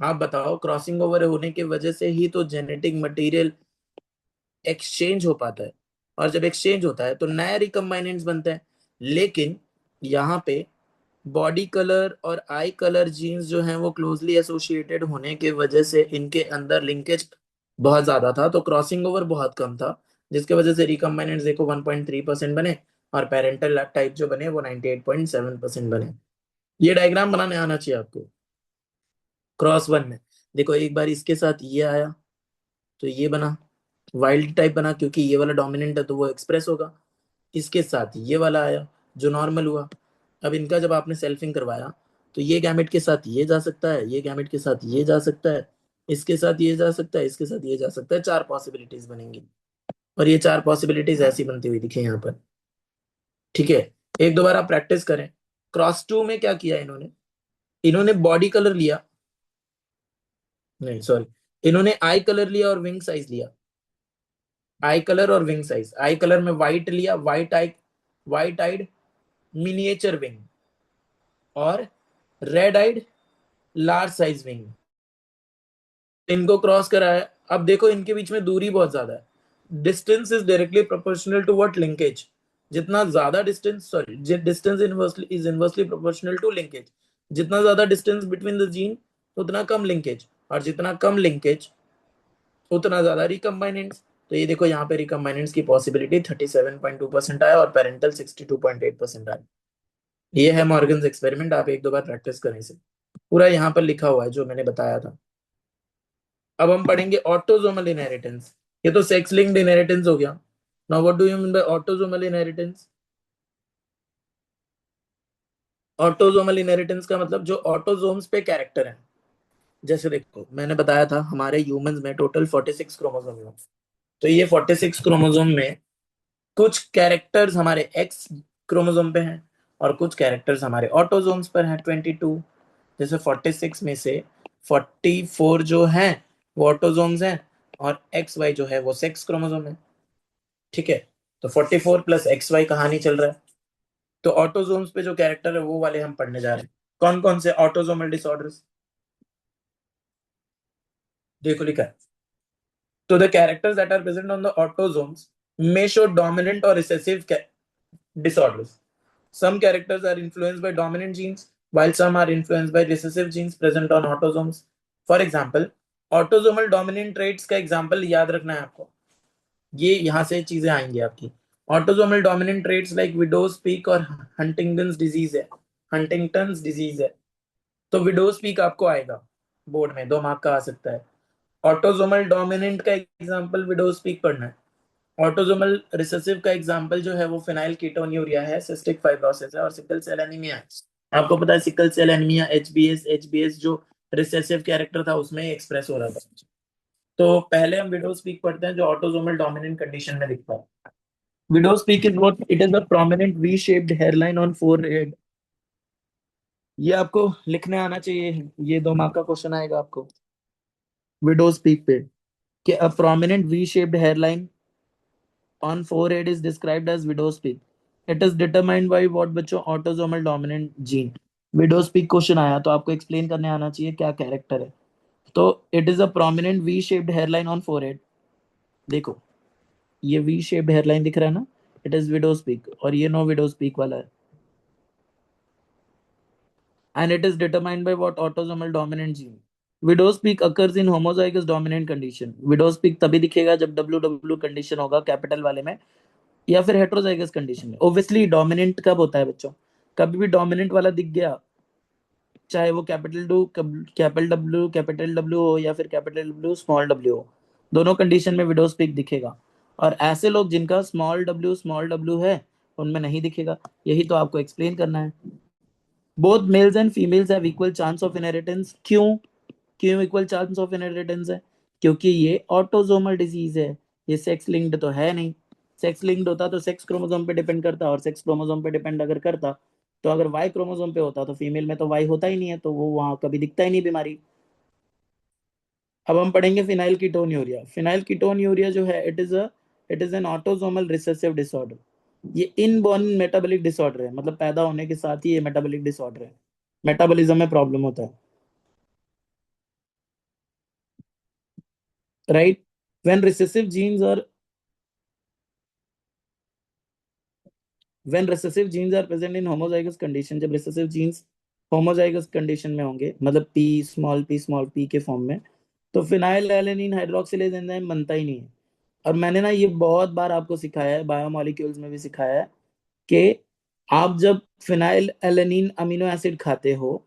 आप बताओ, क्रॉसिंग ओवर होने की वजह से ही तो जेनेटिक मटेरियल एक्सचेंज हो पाता है, और जब एक्सचेंज होता है तो नया रिकम्बाइनेंट्स बनता है। लेकिन यहाँ पे बॉडी कलर और आई कलर जीन्स जो हैं वो क्लोजली एसोसिएटेड होने के वजह से इनके अंदर लिंकेज बहुत ज्यादा था, तो क्रॉसिंग ओवर बहुत कम था, जिसके वजह से रिकम्बाइनेंट्स देखो 1.3% बने, और पेरेंटल टाइप जो बने वो 98.7% बने। ये डायग्राम बनाने आना चाहिए आपको। क्रॉस 1 में देखो, एक बार इसके साथ ये आया, तो ये बना वाइल्ड टाइप बना, क्योंकि ये वाला डोमिनेंट है तो वो एक्सप्रेस होगा। इसके साथ ये वाला आया जो नॉर्मल हुआ। अब इनका जब आपने सेल्फिंग करवाया, तो ये गैमेट के साथ ये जा सकता है, ये गैमेट के साथ ये जा सकता है, इसके साथ ये जा सकता है, इसके साथ ये जा सकता है, 4 पॉसिबिलिटीज बनेंगी। और ये 4 पॉसिबिलिटीज ऐसी बनती हुई दिखे यहाँ पर। ठीक है, एक दो बार आप प्रैक्टिस करें। क्रॉस 2 में क्या किया इन्होंने? इन्होंने बॉडी कलर लिया, नहीं सॉरी, इन्होंने आई कलर लिया और विंग साइज लिया। आई कलर और विंग साइज, आई कलर में व्हाइट लिया, व्हाइट आइड मिनिएचर विंग, और red eyed large size wing, इनको क्रॉस करा है। अब देखो इनके बीच में दूरी बहुत ज्यादा है। Distance is directly proportional to what, linkage. जितना ज्यादा distance, sorry, distance inversely is inversely proportional to linkage. जितना ज्यादा डिस्टेंस बिटवीन द जीन, उतना कम लिंकेज, और जितना कम लिंकेज उतना ज्यादा रिकम्बाइनेंट्स। तो ये देखो यहाँ पे रिकम्बाइनेंट्स की पॉसिबिलिटी 37.2% आया और पेरेंटल 62.8% आया। ये है मॉर्गन्स एक्सपेरिमेंट, आप एक दो बार प्रैक्टिस करें इसे, पूरा यहाँ पर लिखा हुआ है जो मैंने बताया था। अब हम पढ़ेंगे ऑटोजोमल इनहेरिटेंस। ये तो सेक्स लिंक्ड इनहेरिटेंस हो गया। Now what do you mean by autosomal inheritance? Autosomal inheritance का मतलब जो ऑटोजोम्स पे कैरेक्टर है। जैसे देखो मैंने बताया था हमारे ह्यूमंस में टोटल 46 क्रोमोसोम है। तो ये 46 क्रोमोसोम में कुछ कैरेक्टर्स हमारे एक्स क्रोमोसोम पे हैं और कुछ कैरेक्टर्स हमारे ऑटोजोम्स पर हैं 22। जैसे 46 में से 44 जो हैं वो ऑटोजोम्स हैं और एक्स वाई जो है वो सेक्स क्रोमोसोम है। ठीक है, तो 44 प्लस एक्स वाई कहानी चल रहा है। तो ऑटोजोम्स पे जो कैरेक्टर है वो वाले हम पढ़ने जा रहे हैं। कौन कौन से ऑटोजोमल डिसऑर्डर्स? देखो लिखा है, तो the characters that are present on the autosomes may show dominant or recessive disorders. Some characters are influenced by dominant genes, while some are influenced by recessive genes present on autosomes. For example, autosomal dominant traits का example याद रखना है आपको, ये यहां से चीजें आएंगी आपकी। Autosomal dominant traits like widows peak और हंटिंगटन डिजीज है, हंटिंगटन डिजीज है। तो विडोज पीक आपको आएगा बोर्ड में, 2 मार्क का आ सकता है। ऑटोसोमल डोमिनेंट का एग्जांपल विडोज पीक पढ़ना है। ऑटोसोमल रिसेसिव का एग्जांपल जो है वो फिनाइल कीटोन्यूरिया है, सिस्टिक फाइब्रोसिस है और सिकल सेल एनीमिया है। आपको पता है सिकल सेल एनीमिया एचबीएस जो रिसेसिव कैरेक्टर था उसमें एक्सप्रेस हो रहा था। तो पहले हम विडोज पीक पढ़ते हैं जो ऑटोसोमल डोमिनेंट कंडीशन में दिखता है। Widow's peak is what? It is a prominent V-shaped hairline on forehead. ये आपको लिखने आना चाहिए, ये 2 मार्क का क्वेश्चन आएगा आपको विडोज पीक पे, कि a prominent V-shaped hairline on forehead is described as widow's peak. It is determined by what बच्चों? Autosomal dominant gene. Widows peak question आया तो आपको एक्सप्लेन करने आना चाहिए क्या कैरेक्टर है। तो it is a prominent V shaped hairline on forehead. देखो ये वी शेप्ड हेयरलाइन दिख रहा है ना, इट इज विडोज पीक, और ये नो विडोज पीक वाला है। And it is determined by what? Autosomal dominant gene. Widow's peak occurs in homozygous dominant condition. Widow's peak तभी दिखेगा जब WW कंडीशन होगा कैपिटल वाले में, या फिर हेट्रोजाइगस कंडीशन में। ऑब्वियसली डोमिनेंट कब होता है बच्चों? कभी भी डोमिनेंट वाला दिख गया, चाहे वो कैपिटल डब्ल्यू हो या फिर कैपिटल डब्ल्यू स्मॉल डब्ल्यू हो, दोनों कंडीशन में विडोज पीक दिखेगा। और ऐसे लोग जिनका स्मॉल डब्ल्यू है उनमें नहीं दिखेगा। यही तो आपको एक्सप्लेन करना है। Both mails and females have equal chance of inheritance. क्यों? क्यों इक्वल चांस ऑफ इनहेरिटेंस है? क्योंकि ये ऑटोसोमल डिजीज है, ये सेक्स लिंक्ड तो है नहीं। सेक्स लिंक्ड होता तो सेक्स क्रोमोसोम पे डिपेंड करता, और सेक्स क्रोमोसोम पे डिपेंड अगर करता तो अगर वाई क्रोमोसोम पे होता तो फीमेल में तो वाई होता ही नहीं है, तो वो वहां कभी दिखता ही नहीं बीमारी। अब हम पढ़ेंगे फिनाइल कीटोन्यूरिया। फिनाइल कीटोन्यूरिया जो है it is an autosomal recessive disorder. ये इनबॉर्न मेटाबॉलिक डिसऑर्डर है, मतलब पैदा होने के साथ ही ये मेटाबॉलिक डिसऑर्डर है, मेटाबॉलिज्म में प्रॉब्लम होता है, right? When recessive genes are when recessive genes are present in homozygous condition, जब recessive genes homozygous condition में होंगे, मतलब p के फॉर्म में, तो फिनाइल एलेनिन हाइड्रोक्सिलेज एंजाइम बनता ही नहीं है। और मैंने ना ये बहुत बार आपको सिखाया है, बायोमोलिक्यूल्स में भी सिखाया है, कि आप जब फिनाइल एलेनिन अमीनो एसिड खाते हो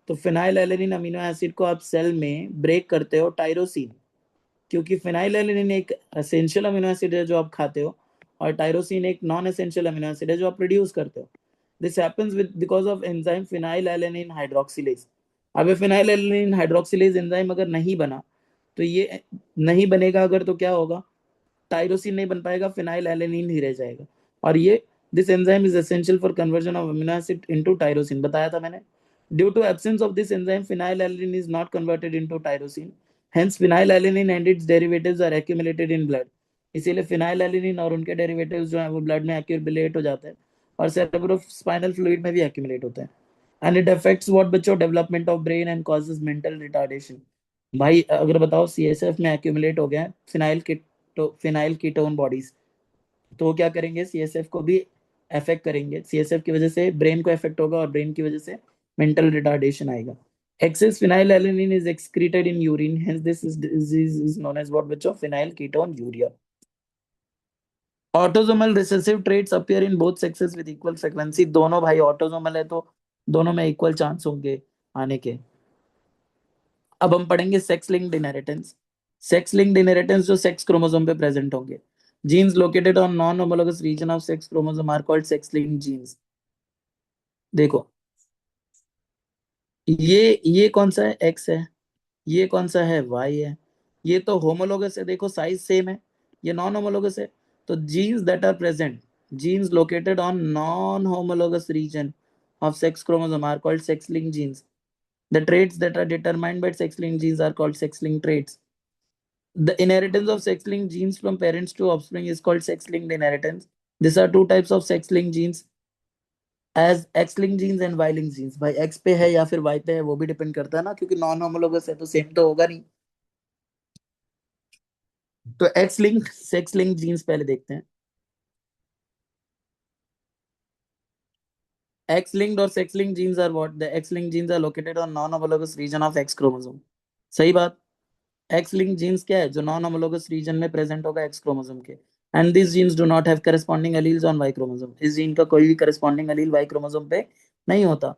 तो फिनाइल एलेनिन अमीनो एसिड को आप सेल में ब्रेक करते हो टाइरोसिन, क्योंकि फिनाइलएलैनिन एक एसेंशियल अमीनो एसिड है जो आप खाते हो, और टाइरोसिन एक नॉन एसेंशियल अमीनो एसिड है जो आप प्रोड्यूस करते हो। This happens with because of enzyme phenylalanine hydroxylase. अब फिनाइलएलैनिन हाइड्रोक्सिलेज एंजाइम अगर नहीं बना तो ये नहीं बनेगा अगर, तो क्या होगा? टाइरोसिन नहीं बन पाएगा, फिनाइलएलैनिन ही रह जाएगा। और ये this enzyme is essential for conversion of amino acid into tyrosine, बताया था मैंने। Due to absence of this enzyme phenylalanine is not converted into tyrosine, hence phenylalanine and its derivatives are accumulated in blood। इसीलिए phenylalanine और उनके derivatives जो है वो blood में accumulate हो जाते हैं और cerebrospinal fluid में भी accumulate होते हैं। एंड इट अफेक्ट्स व्हाट बच्चों, development of brain and causes mental retardation. भाई अगर बताओ सीएसएफ में एक्यूमुलेट हो गया फिनाइल कीटोन बॉडीज, तो वो क्या करेंगे, सीएसएफ को भी अफेक्ट करेंगे। सीएसएफ की वजह से ब्रेन को अफेक्ट होगा और ब्रेन की वजह से मेंटल रिटार्डेशन आएगा। Excess phenylalanine is excreted in urine, hence this is disease is known as what, which of phenyl ketone urea. Autosomal recessive traits appear in both sexes with equal frequency। दोनों भाई autosomal है तो दोनों में equal chance होंगे आने के। अब हम पढ़ेंगे sex linked inheritance. Sex linked inheritance जो सेक्स क्रोमोसोम पे प्रेजेंट होंगे। Genes located on non homologous region of sex chromosome are called sex linked genes. देखो ये कौन सा है, एक्स है, ये कौन सा है, वाई है। ये तो होमोलोगस है, देखो साइज सेम है। ये नॉन होमोलोगस है। तो genes that are present, genes located on non homologous region of sex chromosome are called sex-linked genes. The traits that are determined by sex-linked genes are called sex-linked traits. The inheritance of sex-linked genes from parents to offspring is called sex-linked inheritance. These are two types of sex-linked genes as X-linked genes and Y-linked genes. भाई X पे है या फिर Y पे है वो भी depend करता है ना, क्योंकि नॉन होमोलोगस है तो सेम तो होगा नहीं। तो X linked sex linked genes पहले देखते हैं। एक्स लिंक्ड और sex linked genes are what, the X linked genes are located on non homologous region of X chromosome. सही बात। एक्स लिंक्ड जीन्स क्या है, जो नॉन होमोलोगस रीजन में प्रेजेंट होगा एक्स क्रोमोसोम के। And this genes do not have corresponding alleles on Y chromosome. इस gene का कोई भी करस्पॉन्डिंग एलील वाई क्रोमोसोम पे नहीं होता।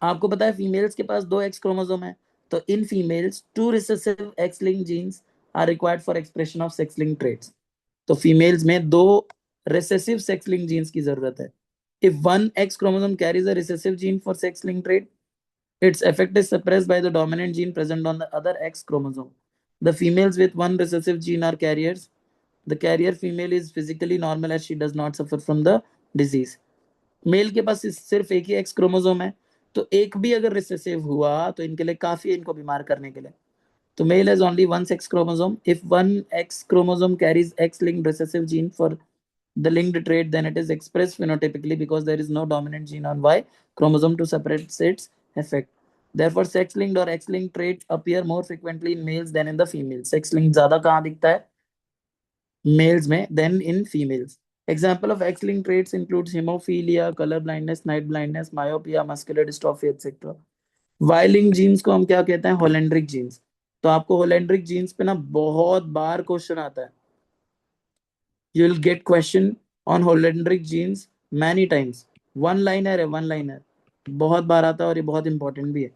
आपको पता है फीमेल्स के पास दो एक्स क्रोमोसोम है, तो in females two recessive X linked genes are required for expression of sex linked traits. तो फीमेल्स में दो रिसेसिव सेक्स लिंक्ड जीन्स की जरूरत है। If one X chromosome carries a recessive gene for sex linked trait, its effect is suppressed by the dominant gene present on the other X chromosome. The females with one recessive gene are carriers. The carrier female is physically normal as she does not suffer from the disease. Male के पास सिर्फ एक ही x chromosome है, तो एक भी अगर recessive हुआ तो इनके लिए काफी है इनको बीमार करने के लिए। तो male has only one sex chromosome. If one X chromosome carries X-linked recessive gene for the linked trait, then it is expressed phenotypically because there is no dominant gene on Y chromosome to separate its effect. Therefore, sex-linked or X-linked traits appear more frequently in males than in the females. Sex-linked ज्यादा कहाँ दिखता है males में than in females. Example of X-linked traits includes hemophilia, color blindness, night blindness, myopia, muscular dystrophy, etc. Y-linked genes को हम क्या कहते हैं, होलेंड्रिक जीन्स। तो आपको होलेंड्रिक जीन्स पे ना बहुत बार क्वेश्चन आता है। You will get question on holendric genes many times. One liner है, वन लाइनर बहुत बार आता है और ये बहुत इंपॉर्टेंट भी है।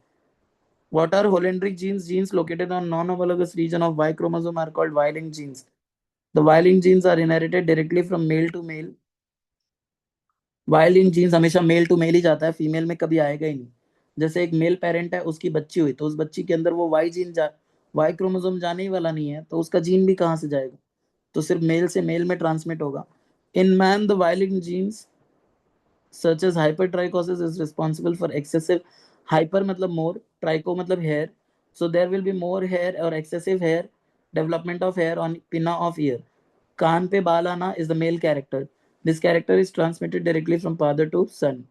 What are holendric genes? Genes located on non-homologous region of Y chromosome are called Y-linked genes. The Y-linked genes are inherited directly from male to male. Y-linked genes हमेशा mail to mail ही जाता है, female में कभी आएगा ही नहीं। जैसे एक male parent है, उसकी बच्ची हुई तो उस बच्ची के अंदर वो वाई क्रोमोसोम जाने ही वाला नहीं है, तो उसका जीन भी कहाँ से जाएगा, तो सिर्फ मेल से मेल में ट्रांसमिट होगा। In man the Y linked genes such as hypertrichosis is responsible for excessive, hyper मतलब more, tricho मतलब hair, so there will be more hair or excessive hair, development of hair on pinna of ear. कान पे बाल आना is the male character. This character is transmitted directly from father to son.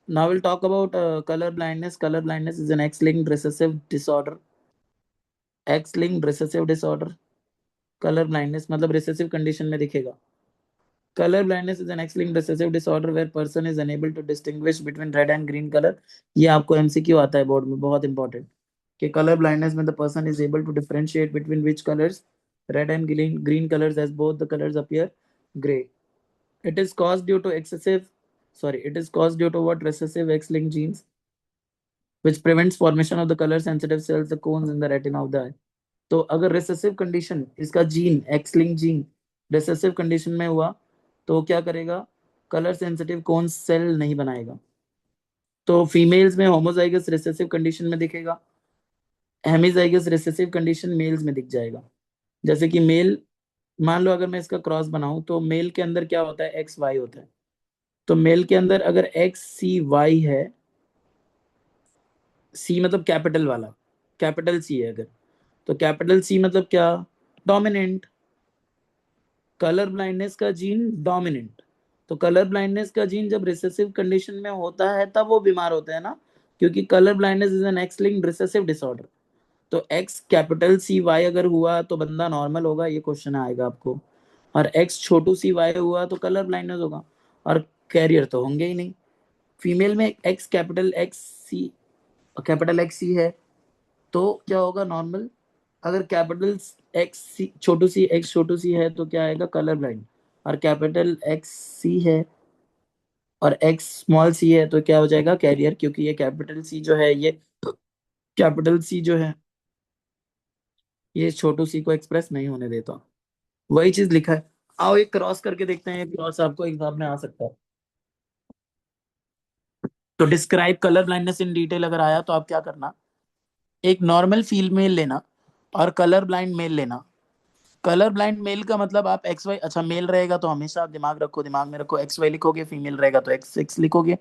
Now we'll talk about color blindness. Color blindness is an X-linked recessive disorder. X-linked recessive disorder. Color blindness मतलब recessive condition में दिखेगा। Color blindness is an X-linked recessive disorder where person is unable to distinguish between red and green color. ये आपको MCQ आता है board में, बहुत important, कि color blindness में the person is able to differentiate between which colors, red and green colors, as both the colors appear gray. It is caused due to it is caused due to what, recessive X-linked genes, which prevents formation of the color sensitive cells, the cones in the retina of the eye. तो अगर recessive condition, इसका gene x link gene recessive condition में हुआ तो क्या करेगा, colour sensitive cone cell नहीं बनाएगा। तो फीमेल्स में होमोजाइगस रिसेसिव कंडीशन में दिखेगा, हेमिजाइगस रिसेसिव कंडीशन मेल्स में दिख जाएगा। जैसे कि मेल, मान लो अगर मैं इसका क्रॉस बनाऊं तो मेल के अंदर क्या होता है, एक्स वाई होता है। तो मेल के अंदर अगर एक्स सी वाई है, सी मतलब कैपिटल वाला, कैपिटल सी है अगर, तो कैपिटल सी मतलब क्या, डोमिनेंट। कलर ब्लाइंडनेस का जीन डोमिनेंट, तो कलर ब्लाइंडनेस का जीन जब रिसेसिव कंडीशन में होता है तब वो बीमार होते हैं ना, क्योंकि colour blindness is an X linked recessive disorder. तो एक्स कैपिटल सी वाई अगर हुआ तो बंदा नॉर्मल होगा, ये क्वेश्चन आएगा आपको। और एक्स छोटू सी वाई हुआ तो कलर ब्लाइंडनेस होगा, और कैरियर तो होंगे ही नहीं। फीमेल में एक्स कैपिटल एक्स सी है तो क्या होगा, नॉर्मल। अगर कैपिटल एक्स सी छोटू सी एक्स छोटू सी है तो क्या आएगा, कलर ब्लाइंड। और कैपिटल एक्स सी है और एक्स स्मॉल सी है तो क्या हो जाएगा, कैरियर, क्योंकि ये कैपिटल सी जो है, ये कैपिटल सी जो है ये छोटू सी को एक्सप्रेस नहीं होने देता। वही चीज लिखा है। आओ एक क्रॉस करके देखते हैं, क्रॉस आपको एग्जाम में आ सकता है। तो describe colour blindness in detail अगर आया तो आप क्या करना, एक नॉर्मल फीमेल लेना और कलर ब्लाइंड मेल लेना। कलर ब्लाइंड मेल का मतलब आप एक्स वाई, अच्छा मेल रहेगा तो हमेशा आप दिमाग रखो, दिमाग में रखो एक्स वाई लिखोगे, फीमेल रहेगा तो एक्स एक्स लिखोगे।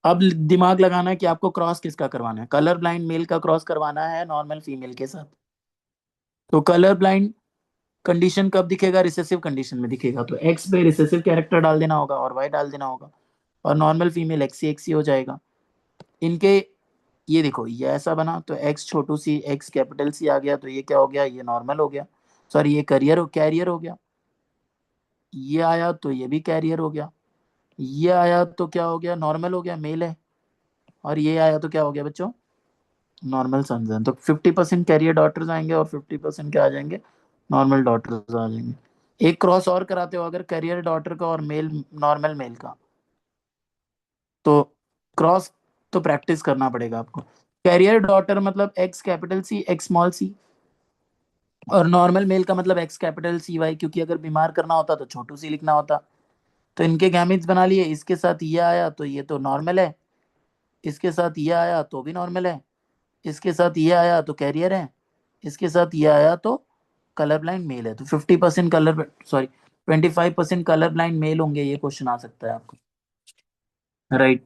अब दिमाग लगाना है कि आपको क्रॉस किसका करवाना है। कलर ब्लाइंड मेल का क्रॉस करवाना है नॉर्मल फीमेल के साथ। तो कलर ब्लाइंड कंडीशन कब दिखेगा, रिसेसिव कंडीशन में दिखेगा। तो एक्स पे रिसेसिव कैरेक्टर डाल देना होगा और वाई डाल देना होगा, और नॉर्मल फीमेल एक्स सी हो जाएगा इनके। ये देखो ये ऐसा बना तो एक्स छोटू सी एक्स कैपिटल सी आ गया, तो ये क्या हो गया, ये नॉर्मल हो गया। सॉरी, ये कैरियर हो गया। ये आया तो ये भी कैरियर हो गया। ये आया तो क्या हो गया, नॉर्मल हो गया, मेल है। और ये आया तो क्या हो गया बच्चों, नॉर्मल सन्स हैं। तो 50% कैरियर डॉटर्स आएंगे और 50% क्या आ जाएंगे, नॉर्मल डॉटर्स आ जाएंगे। एक क्रॉस और कराते हो अगर कैरियर डॉटर का और मेल नॉर्मल मेल का, तो क्रॉस तो प्रैक्टिस करना पड़ेगा आपको। कैरियर डॉटर मतलब X capital C X small C, और नॉर्मल मेल का मतलब एक्स कैपिटल सी वाई, क्योंकि अगर बीमार करना होता तो छोटू सी लिखना होता। तो इनके गैमेट्स बना लिए, इसके साथ ये आया तो ये तो नॉर्मल है, इसके साथ ये आया तो भी नॉर्मल है, इसके साथ ये आया तो कैरियर है, इसके साथ ये आया तो कलर ब्लाइंड मेल है। तो 50% colour, sorry 25% colour blind mail होंगे, ये क्वेश्चन आ सकता है आपको। राइट।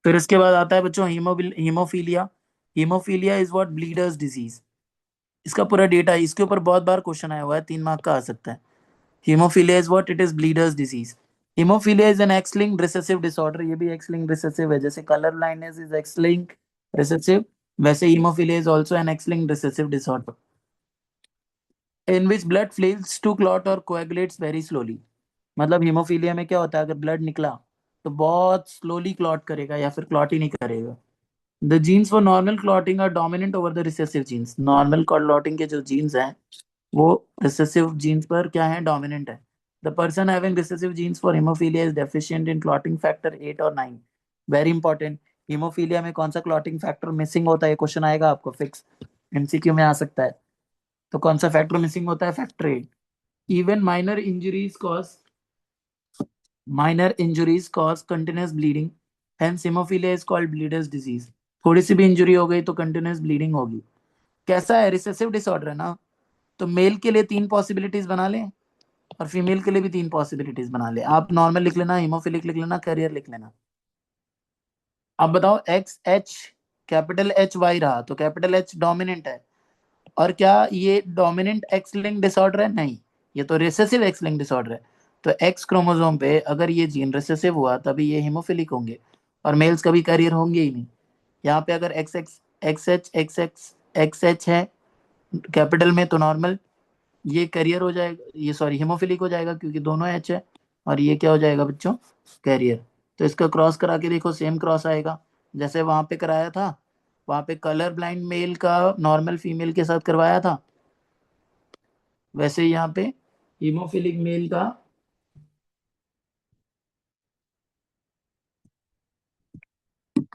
फिर इसके बाद आता है बच्चों haemophilia. Haemophilia is what, bleeders disease. इसका पूरा डेटा है, इसके ऊपर बहुत बार क्वेश्चन आया हुआ है, 3 मार्क का आ सकता है। Haemophilia is what, it is bleeders disease. Haemophilia is an X linked recessive disorder, ये भी एक्स लिंक्ड रिसेसिव है, जैसे colour blindness is X linked recessive, वैसे haemophilia is also an X linked recessive disorder in which blood fails to clot और coagulates very slowly. मतलब haemophilia में क्या होता है, अगर ब्लड निकला तो बहुत स्लोली क्लॉट करेगा या फिर क्लॉट ही नहीं करेगा। The genes for normal clotting are dominant over the recessive genes. Normal clotting के जो जीन्स हैं वो रिसेसिव जीन्स पर क्या है, डोमिनेंट है। The person having recessive genes for haemophilia is deficient in clotting factor 8 और 9। Very important. हीमोफीलिया में कौन सा क्लॉटिंग फैक्टर मिसिंग होता है, क्वेश्चन आएगा आपको फिक्स, एमसीक्यू में आ सकता है। तो कौन सा फैक्टर मिसिंग होता है, factor 8। Even minor injuries cause continuous bleeding, hence haemophilia is called bleeders disease. थोड़ी सी भी इंजुरी हो गई तो कंटिन्यूस ब्लीडिंग होगी। कैसा है, रिसेसिव डिसऑर्डर है ना, तो मेल के लिए 3 पॉसिबिलिटीज बना लें और फीमेल के लिए भी 3 पॉसिबिलिटीज बना ले। आप नॉर्मल लिख लेना, हीमोफिलिक लिख लेना, कैरियर लिख लेना। अब बताओ X H capital H Y रहा तो कैपिटल एच डोमिनेंट है, और क्या ये डोमिनेंट एक्स लिंक डिसऑर्डर है, नहीं, ये तो रिसेसिव एक्स लिंक डिसऑर्डर है। तो एक्स क्रोमोसोम पे अगर ये जीन रिसेसिव हुआ तभी ये हीमोफिलिक होंगे, और मेल्स कभी कैरियर होंगे ही नहीं। यहाँ पे अगर एक्स एक्स एक्स एच है कैपिटल में तो नॉर्मल, ये करियर हो जाएगा, ये सॉरी हीमोफिलिक हो जाएगा क्योंकि दोनों एच है, और ये क्या हो जाएगा बच्चों, कैरियर। तो इसका क्रॉस करा के देखो, सेम क्रॉस आएगा जैसे वहां पे कराया था। वहां पे कलर ब्लाइंड मेल का नॉर्मल फीमेल के साथ करवाया था, वैसे ही यहाँ पे हीमोफिलिक मेल का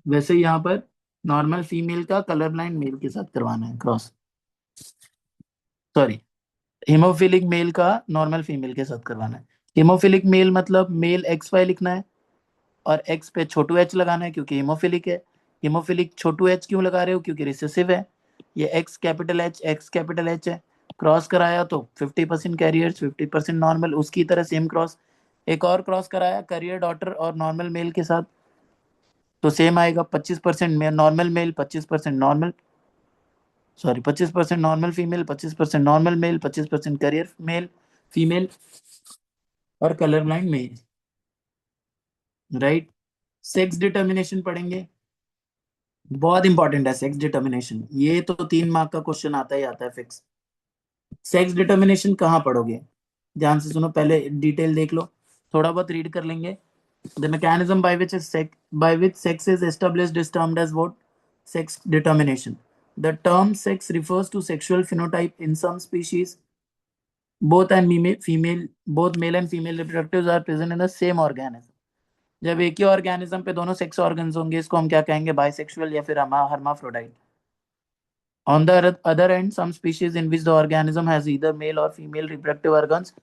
वैसे ही यहाँ पर नॉर्मल फीमेल का कलर ब्लाइंड मेल के साथ करवाना है क्रॉस, सॉरी हीमोफिलिक मेल का नॉर्मल फीमेल के साथ करवाना है। हीमोफिलिक मेल मतलब मेल एक्स वाई लिखना है, और एक्स पे छोटू एच लगाना है क्योंकि हीमोफिलिक है। हीमोफिलिक छोटू एच क्यों लगा रहे हो, क्योंकि रिसेसिव है। ये एक्स कैपिटल एच है। क्रॉस कराया तो 50% कैरियर्स 50% नॉर्मल, उसकी तरह सेम क्रॉस। एक और क्रॉस कराया करियर डॉटर और नॉर्मल मेल के साथ, तो सेम आएगा 25% normal male 25% normal, sorry 25% normal female 25% normal male 25% carrier male female, और colour blind male. Right. Sex determination पढ़ेंगे, बहुत इंपॉर्टेंट है सेक्स डिटर्मिनेशन, ये तो 3 मार्क का क्वेश्चन आता ही आता है फिक्स। सेक्स डिटर्मिनेशन कहाँ पढ़ोगे, ध्यान से सुनो, पहले डिटेल देख लो, थोड़ा बहुत रीड कर लेंगे। The mechanism by which sex is established is termed as what? Sex determination. The term sex refers to sexual phenotype in some species. Both male and female reproductives are present in the same organism. जब एक ही organism पे दोनों sex organs होंगे, इसको हम क्या कहेंगे, bisexual या फिर hermaphrodite. On the other end, some species in which the organism has either male or female reproductive organs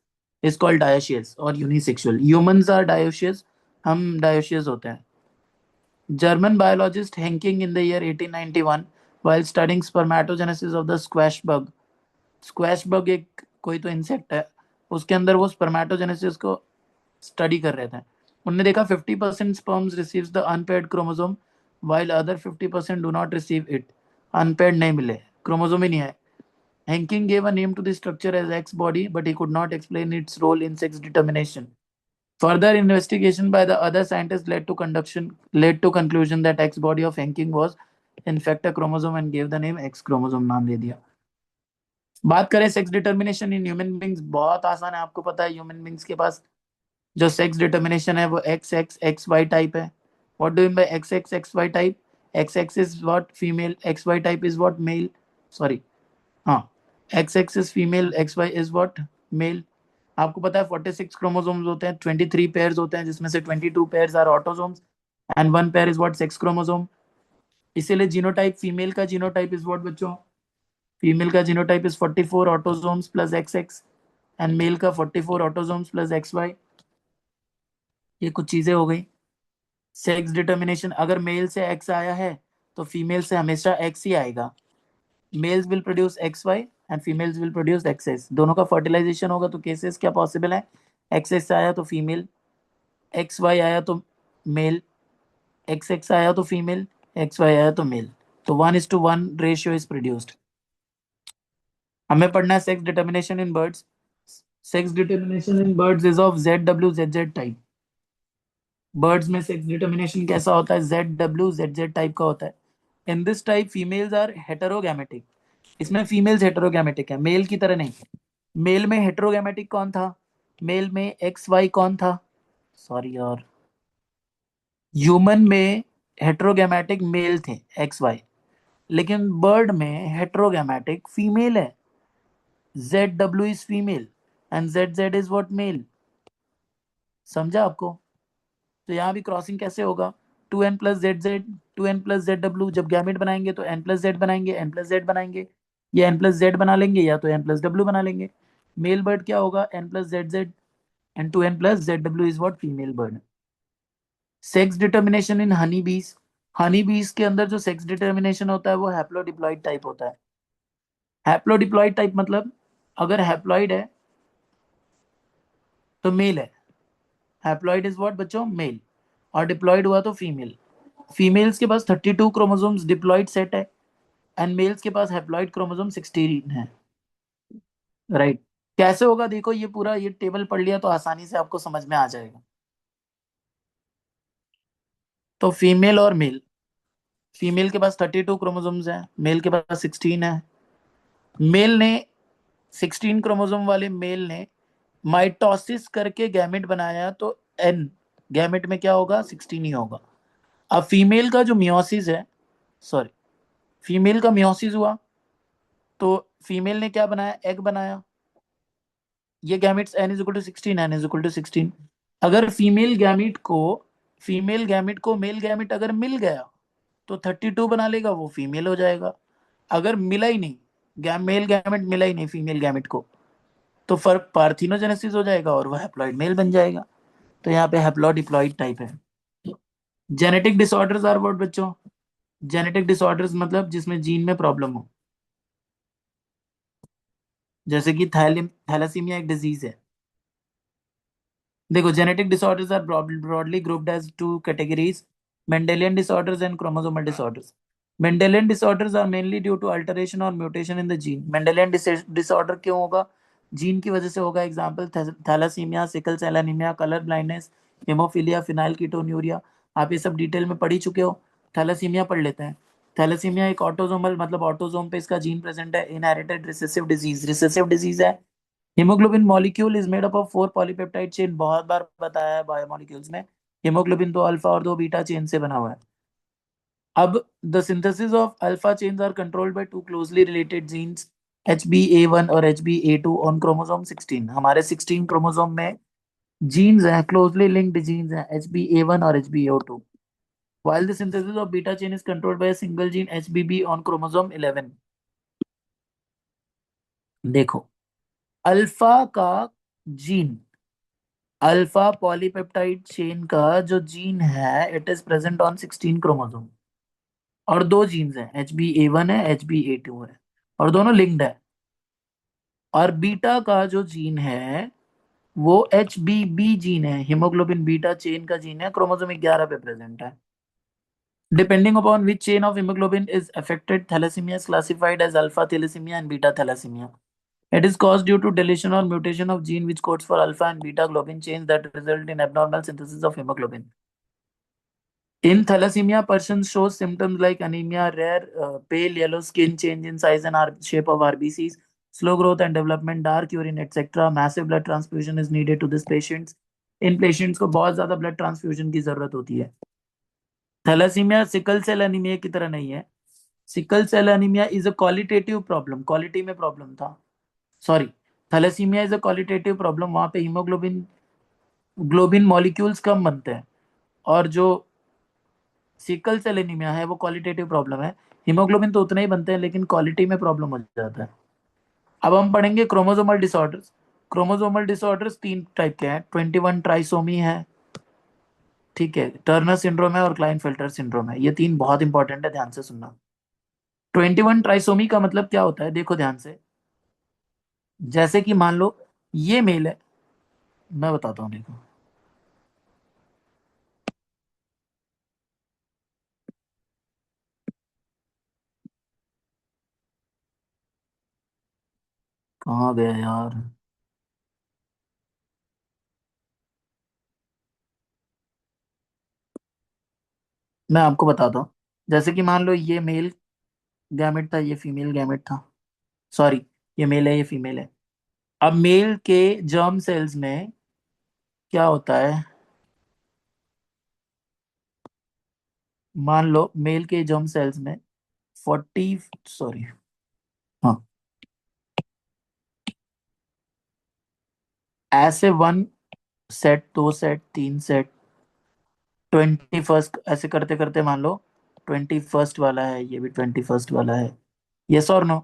is called dioecious or unisexual. Humans are dioecious, हम dioecious होते हैं. German biologist Henking in the year 1891, while studying spermatogenesis of the squash bug, squash bug एक कोई तो insect है, उसके अंदर वो स्पर्मेटोजेनेसिस को स्टडी कर रहे थे, उन्होंने देखा 50% sperms receives the unpaired chromosome while other 50% do not receive it. Unpaired नहीं मिले, क्रोमोसोम ही नहीं है. Henking gave a name to the structure as X body, but he could not explain its role in sex determination. Further investigation by the other scientists led to conclusion that X body of Henking was in fact a chromosome and gave the name X chromosome नाम दे दिया. बात करें sex determination in human beings, बहुत आसान है, आपको पता है ह्यूमन बींग्स के पास जो सेक्स डिटर्मिनेशन है वो X X X Y type है. What do mean by X X X Y type? X X is what, female, X Y type is what, male. Sorry, हाँ, X X is female, X Y is what, male. आपको पता है 46 chromosomes होते हैं, 23 pairs होते हैं, जिसमें से 22 pairs are autosomes and 1 pair is what, sex chromosome. इसीलिए जीनोटाइप, फीमेल का जीनोटाइप इज व्हाट बच्चों, फीमेल का genotype is 44 autosomes plus X X and male का 44 ऑटोसोम्स प्लस एक्स वाई. ये कुछ चीजें हो गई. सेक्स डिटर्मिनेशन, अगर मेल से एक्स आया है तो फीमेल से हमेशा एक्स ही आएगा. Males will produce X Y and females will produce X S. दोनों का फर्टिलाइजेशन होगा तो केसेस क्या पॉसिबल है, एक्स एस आया तो फीमेल, एक्स वाई आया तो मेल, एक्स एक्स आया तो फीमेल, एक्स वाई आया तो मेल. तो 1:1 रेशियो इज प्रोड्यूस्ड. हमें पढ़ना है sex determination in birds. Sex determination in birds is of ZWZZ type. Birds में सेक्स डिटर्मिनेशन कैसा होता है, ZWZZ टाइप का होता है. In this type females are heterogametic. इसमें फीमेल्स हेटेरोगैमेटिक है, मेल की तरह नहीं. मेल में हेटेरोगैमेटिक कौन था, मेल में एक्स वाई कौन था, सॉरी यार, ह्यूमन में हेटेरोगैमेटिक मेल थे एक्स वाई, लेकिन बर्ड में हेटेरोगैमेटिक फीमेल है. ZW is female and ZZ is what, male. समझा आपको? तो यहाँ भी क्रॉसिंग कैसे होगा, 2n+ZZ, 2n+ZW. जब गैमेट बनाएंगे तो n+Z बनाएंगे, n+Z बनाएंगे, या n+Z बना लेंगे या तो n+W बना लेंगे. मेल बर्ड क्या होगा, n+ZZ and 2n+ZW is what, female bird. Sex determination इन हनी बीज. हनी बीज के अंदर जो सेक्स डिटर्मिनेशन होता है वो हैप्लोडिप्लॉइड टाइप होता है. हैप्लोडिप्लॉइड टाइप मतलब अगर हैप्लॉइड है तो मेल है. हैप्लॉइड इज व्हाट बच्चों, मेल. और डिप्लॉइड हुआ तो फीमेल. फीमेल्स के पास 32 क्रोमोसोम्स डिप्लॉइड सेट है एंड मेल्स के पास हैप्लॉइड क्रोमोसोम 16 है. राइट. कैसे होगा देखो, ये पूरा ये टेबल पढ़ लिया तो आसानी से आपको समझ में आ जाएगा. तो फीमेल और मेल, फीमेल के पास 32 क्रोमोसोम्स हैं, मेल के पास 16 है. मेल ने 16 क्रोमोसोम वाले मेल ने माइटोसिस करके गैमेट बनाया तो एन गैमेट में क्या होगा, 16 ही होगा. अब फीमेल का जो मियोसिस है, सॉरी, फीमेल का मियोसिस हुआ तो फीमेल ने क्या बनाया, एग बनाया. ये गैमेट्स n=16, n=16. अगर फीमेल गैमेट को मेल गैमेट अगर मिल गया तो 32 बना लेगा, वो फीमेल हो जाएगा. अगर मिला ही नहीं, मेल गैमेट मिला ही नहीं फीमेल गैमेट को, तो फर्क पार्थिनोजेनेसिस हो जाएगा और वह हैप्लॉइड मेल बन जाएगा. तो यहाँ पे हैप्लोडिप्लॉइड टाइप है. जेनेटिक डिसऑर्डर्स आर व्हाट बच्चों, जेनेटिक डिसऑर्डर्स मतलब जिसमें जीन में प्रॉब्लम हो, जैसे कि थैलेसीमिया एक डिजीज है. देखो, genetic disorders are broadly grouped as 2 categories, Mendelian disorders and chromosomal disorders. Mendelian disorders are mainly due to alteration और mutation in the gene. Mendelian disorder क्यों होगा, जीन की वजह से होगा. Example thalassaemia, sickle cell anaemia, colour blindness, haemophilia, phenylketonuria, आप ये सब डिटेल में पढ़ ही चुके हो। थैलेसीमिया पढ़ लेते हैं। थैलेसीमिया एक ऑटोजोमल मतलब ऑटोजोम पे इसका जीन प्रेजेंट है, इनहेरिटेड रिसेसिव डिजीज है। Haemoglobin molecule is made up of 4 polypeptide chain, बहुत बार बताया है बायोमोलिक्यूल्स में। हीमोग्लोबिन 2 अल्फा और 2 बीटा चेन से बना हुआ है। अब the synthesis of alpha chains are controlled by 2 closely related genes, HbA1 और HbA2 ऑन क्रोमोसोम 16। हमारे 16 क्रोमोसोम में जीन्स हैं, क्लोजली लिंक्ड जीन्स हैं, HbA1 और HbA2, while the synthesis of beta chain is controlled by a single gene HBB on chromosome 11। देखो, alpha का gene, alpha polypeptide chain का जो जीन है, it is present on 16 chromosome, और 2 jeans हैं, HbA1 है, HbA2 है, और दोनों लिंक्ड है। और बीटा का जो जीन है वो HBB जीन है, हीमोग्लोबिन बीटा चेन का जीन है, क्रोमोसोम 11 पे प्रेजेंट है। Depending upon which chain of hemoglobin is affected, thalassemia is classified as alpha thalassemia and beta thalassemia. It is caused due to deletion or mutation of gene which codes for alpha and beta globin chains that result in abnormal synthesis of hemoglobin. In thalassemia, persons show symptoms like anemia, rare pale yellow skin, change in size and shape of RBCs, slow growth and development, dark urine, etc. Massive blood transfusion is needed to these patients. In patients को बहुत ज्यादा blood transfusion की जरूरत होती है। Thalassaemia sickle cell anaemia की तरह नहीं है। Sickle cell anaemia is a qualitative problem, quality में प्रॉब्लम था, sorry. Thalassemia is a qualitative problem, वहां पे हीमोग्लोबिन ग्लोबिन मॉलिक्यूल्स कम बनते हैं। और जो सिकल सेल एनीमिया है वो क्वालिटेटिव प्रॉब्लम है, हीमोग्लोबिन तो उतना ही बनते हैं लेकिन क्वालिटी में प्रॉब्लम हो जाता है। अब हम पढ़ेंगे chromosomal disorders. Chromosomal disorders 3 type के हैं। 21 ट्राइसोमी है, ठीक है, टर्नर सिंड्रोम है और क्लाइनफेल्टर सिंड्रोम है। ये 3 बहुत इंपॉर्टेंट है, ध्यान से सुनना। 21 ट्राइसोमी का मतलब क्या होता है, देखो ध्यान से। जैसे कि मान लो ये मेल है, मैं बताता हूँ, देखो। कहाँ गया यार, मैं आपको बताता हूँ। जैसे कि मान लो ये मेल गैमेट था, ये फीमेल गैमेट था, सॉरी, ये मेल है, ये फीमेल है। अब मेल के जर्म सेल्स में क्या होता है, मान लो मेल के जर्म सेल्स में 40, सॉरी, हाँ, ऐसे 1 सेट, 2 सेट, 3 सेट, 21st ऐसे करते करते मान लो 21st वाला है, ये भी 21st वाला है, यस और नो।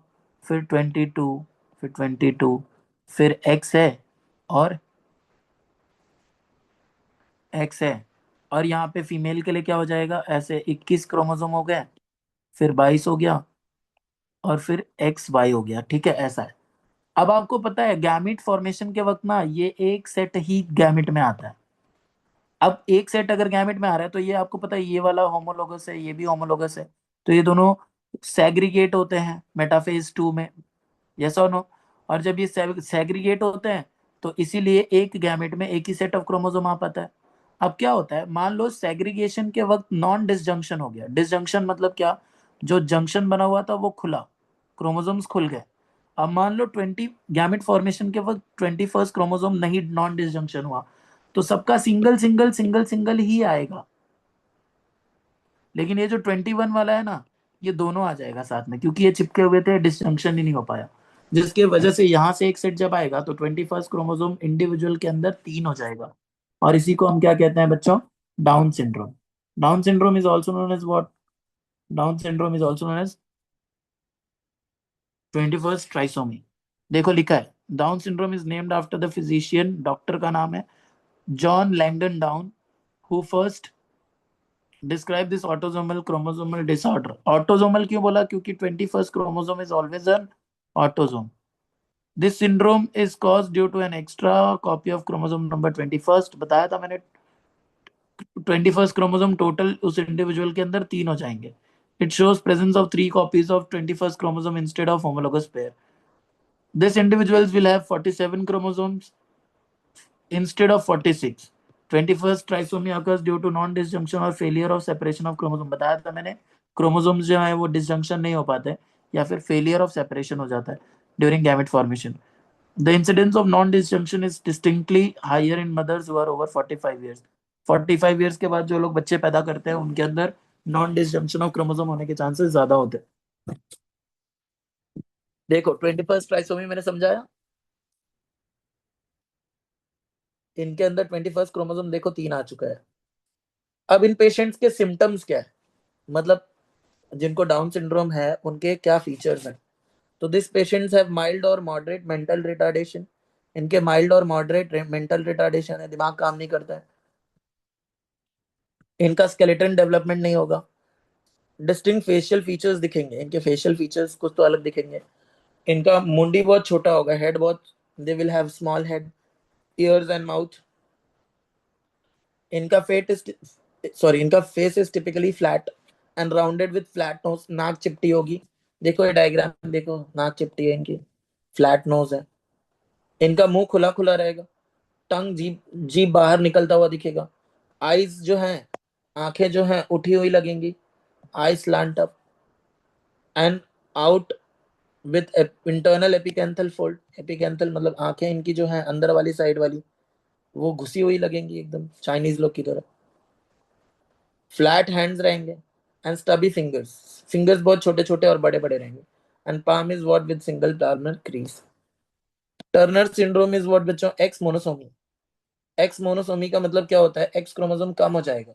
फिर 22, फिर 22, फिर एक्स है, और एक्स है। और यहाँ पे फीमेल के लिए क्या हो जाएगा, ऐसे 21 क्रोमोसोम हो गए, फिर 22 हो गया, और फिर XY हो गया, ठीक है, ऐसा है। अब आपको पता है गैमिट फॉर्मेशन के वक्त ना ये एक सेट ही गैमिट में आता है। अब एक सेट अगर गैमेट में आ रहा है तो ये आपको पता है ये वाला होमोलोगस है, ये भी होमोलोगस है, तो ये दोनों सेग्रीगेट होते हैं मेटाफेज 2 में, यस और नो। और जब ये सेग्रीगेट होते हैं तो इसीलिए एक गैमेट में एक ही सेट ऑफ क्रोमोसोम आ पाता है। अब क्या होता है, मान लो सेग्रीगेशन के वक्त नॉन डिसजंक्शन हो गया। डिसजंक्शन मतलब क्या, जो जंक्शन बना हुआ था वो खुला, क्रोमोसोम्स खुल गए। अब मान लो 20 गैमेट फॉर्मेशन के वक्त 21st क्रोमोसोम नहीं नॉन डिसजंक्शन हुआ, तो सबका सिंगल सिंगल सिंगल सिंगल ही आएगा। लेकिन ये जो 21 वाला है ना, ये दोनों आ जाएगा साथ में, क्योंकि ये चिपके हुए थे, डिसजंक्शन ही नहीं हो पाया, जिसके वजह से यहाँ से एक सेट जब आएगा तो 21st क्रोमोसोम इंडिविजुअल के अंदर 3 हो जाएगा। और इसी को हम क्या कहते हैं बच्चों, Down syndrome. Down syndrome is also known as what, Down syndrome is also known as 21st trisomy. देखो लिखा है, Down syndrome is named after the physician, doctor का नाम है John Langdon Down, who first describe this autosomal chromosomal disorder. Autosomal क्यों बोला, क्योंकि 21st chromosome is always an autosome. This syndrome is cause due to an extra copy of chromosome number 21st, बताया था मैंने। 21st chromosome total उस individual के अंदर 3 हो जाएंगे। It shows presence of 3 copies of 21st chromosome instead of homologous pair. This individuals will have 47 chromosomes instead of 46। 21st trisomy occurs due to non disjunction और failure of separation of chromosome. बताया था मैंने, chromosomes जो है वो disjunction नहीं हो पाते या फिर फेलियर ऑफ सेपरेशन हो जाता है during gamete formation. The incidence of non disjunction is distinctly higher in mothers who are over 45 years. 45 years के बाद जो लोग बच्चे पैदा करते हैं उनके अंदर नॉन डिसजंक्शन ऑफ क्रोमोसोम होने के चांसेस ज्यादा होते हैं। देखो 21st ट्राइसोमी मैंने समझाया, इनके अंदर 21st क्रोमोसोम देखो 3 आ चुका है। अब इन पेशेंट्स के सिम्टम्स क्या है, मतलब जिनको डाउन सिंड्रोम है उनके क्या फीचर्स हैं। तो दिस पेशेंट्स हैव माइल्ड और मॉडरेट मेंटल रिटार्डेशन। इनके माइल्ड और मॉडरेट मेंटल रिटार्डेशन है, दिमाग काम नहीं करता है। इनका स्केलेटन डेवलपमेंट नहीं होगा। डिस्टिंक्ट फेशियल फीचर्स दिखेंगे, इनके फेशियल फीचर्स कुछ तो अलग दिखेंगे। इनका मुंडी बहुत छोटा होगा, हेड बहुत, they will have small head, years and mouth. इनका फेट इज सॉरी इनका face is typically flat and rounded with flat knows. नाक चिपटी होगी, देखो ये डायग्राम देखो, नाक चिपटी है इनकी, फ्लैट नोज है। इनका मुंह खुला खुला रहेगा, टंग जीभ जीभ बाहर निकलता हुआ दिखेगा। आईज जो है, आंखें जो हैं उठी हुई लगेंगी, eye slant up and out with internal epicanthal fold. Epicanthal मतलब आंखें इनकी जो है अंदर वाली साइड वाली, वो घुसी हुई लगेंगी एकदम चाइनीज लोग की तरह। फ्लैट हैंड्स रहेंगे एंड स्टबी फिंगर्स। फिंगर्स बहुत छोटे छोटे और बड़े बड़े रहेंगे। And palm is what with single Turner crease. Turner syndrome is what बच्चों, एक्स मोनोसोमी। एक्स मोनोसोमी का मतलब क्या होता है, एक्स क्रोमोसोम कम हो जाएगा।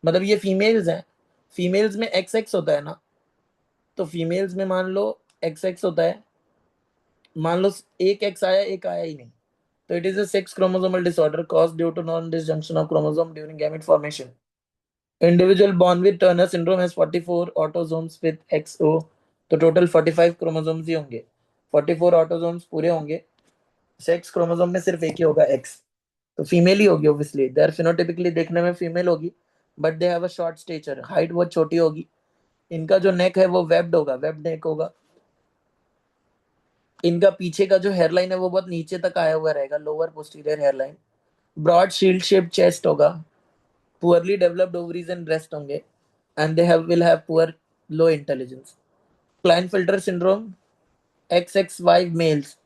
मतलब ये फीमेल्स हैं, फीमेल्स में एक्स एक्स होता है ना, तो फीमेल्स में मान लो एक्स एक्स होता है, मान लो एक एक्स आया एक आया ही नहीं, तो it is a sex chromosomal disorder caused due to non disjunction of chromosome during gamete formation. Individual born with Turner syndrome has 44 autosomes with XO, तो टोटल 45 क्रोमोसोम्स ही होंगे। 44 ऑटोसोम्स पूरे होंगे, सेक्स क्रोमोसोम में सिर्फ एक ही होगा एक्स, तो female ही होगी ऑब्वियसली। दे आर फिनोटिपिकली देखने में फीमेल होगी, but they have a short stature, height बहुत छोटी होगी। इनका जो नेक है वो वेब्ड होगा, वेब्ड नेक होगा। इनका पीछे का जो हेयरलाइन है वो बहुत नीचे तक आया हुआ रहेगा, lower posterior hairline. Broad shield shape chest होगा, poorly developed ovaries and breast होंगे, and they have will have poor low intelligence. Klinefelter syndrome, X X Y males,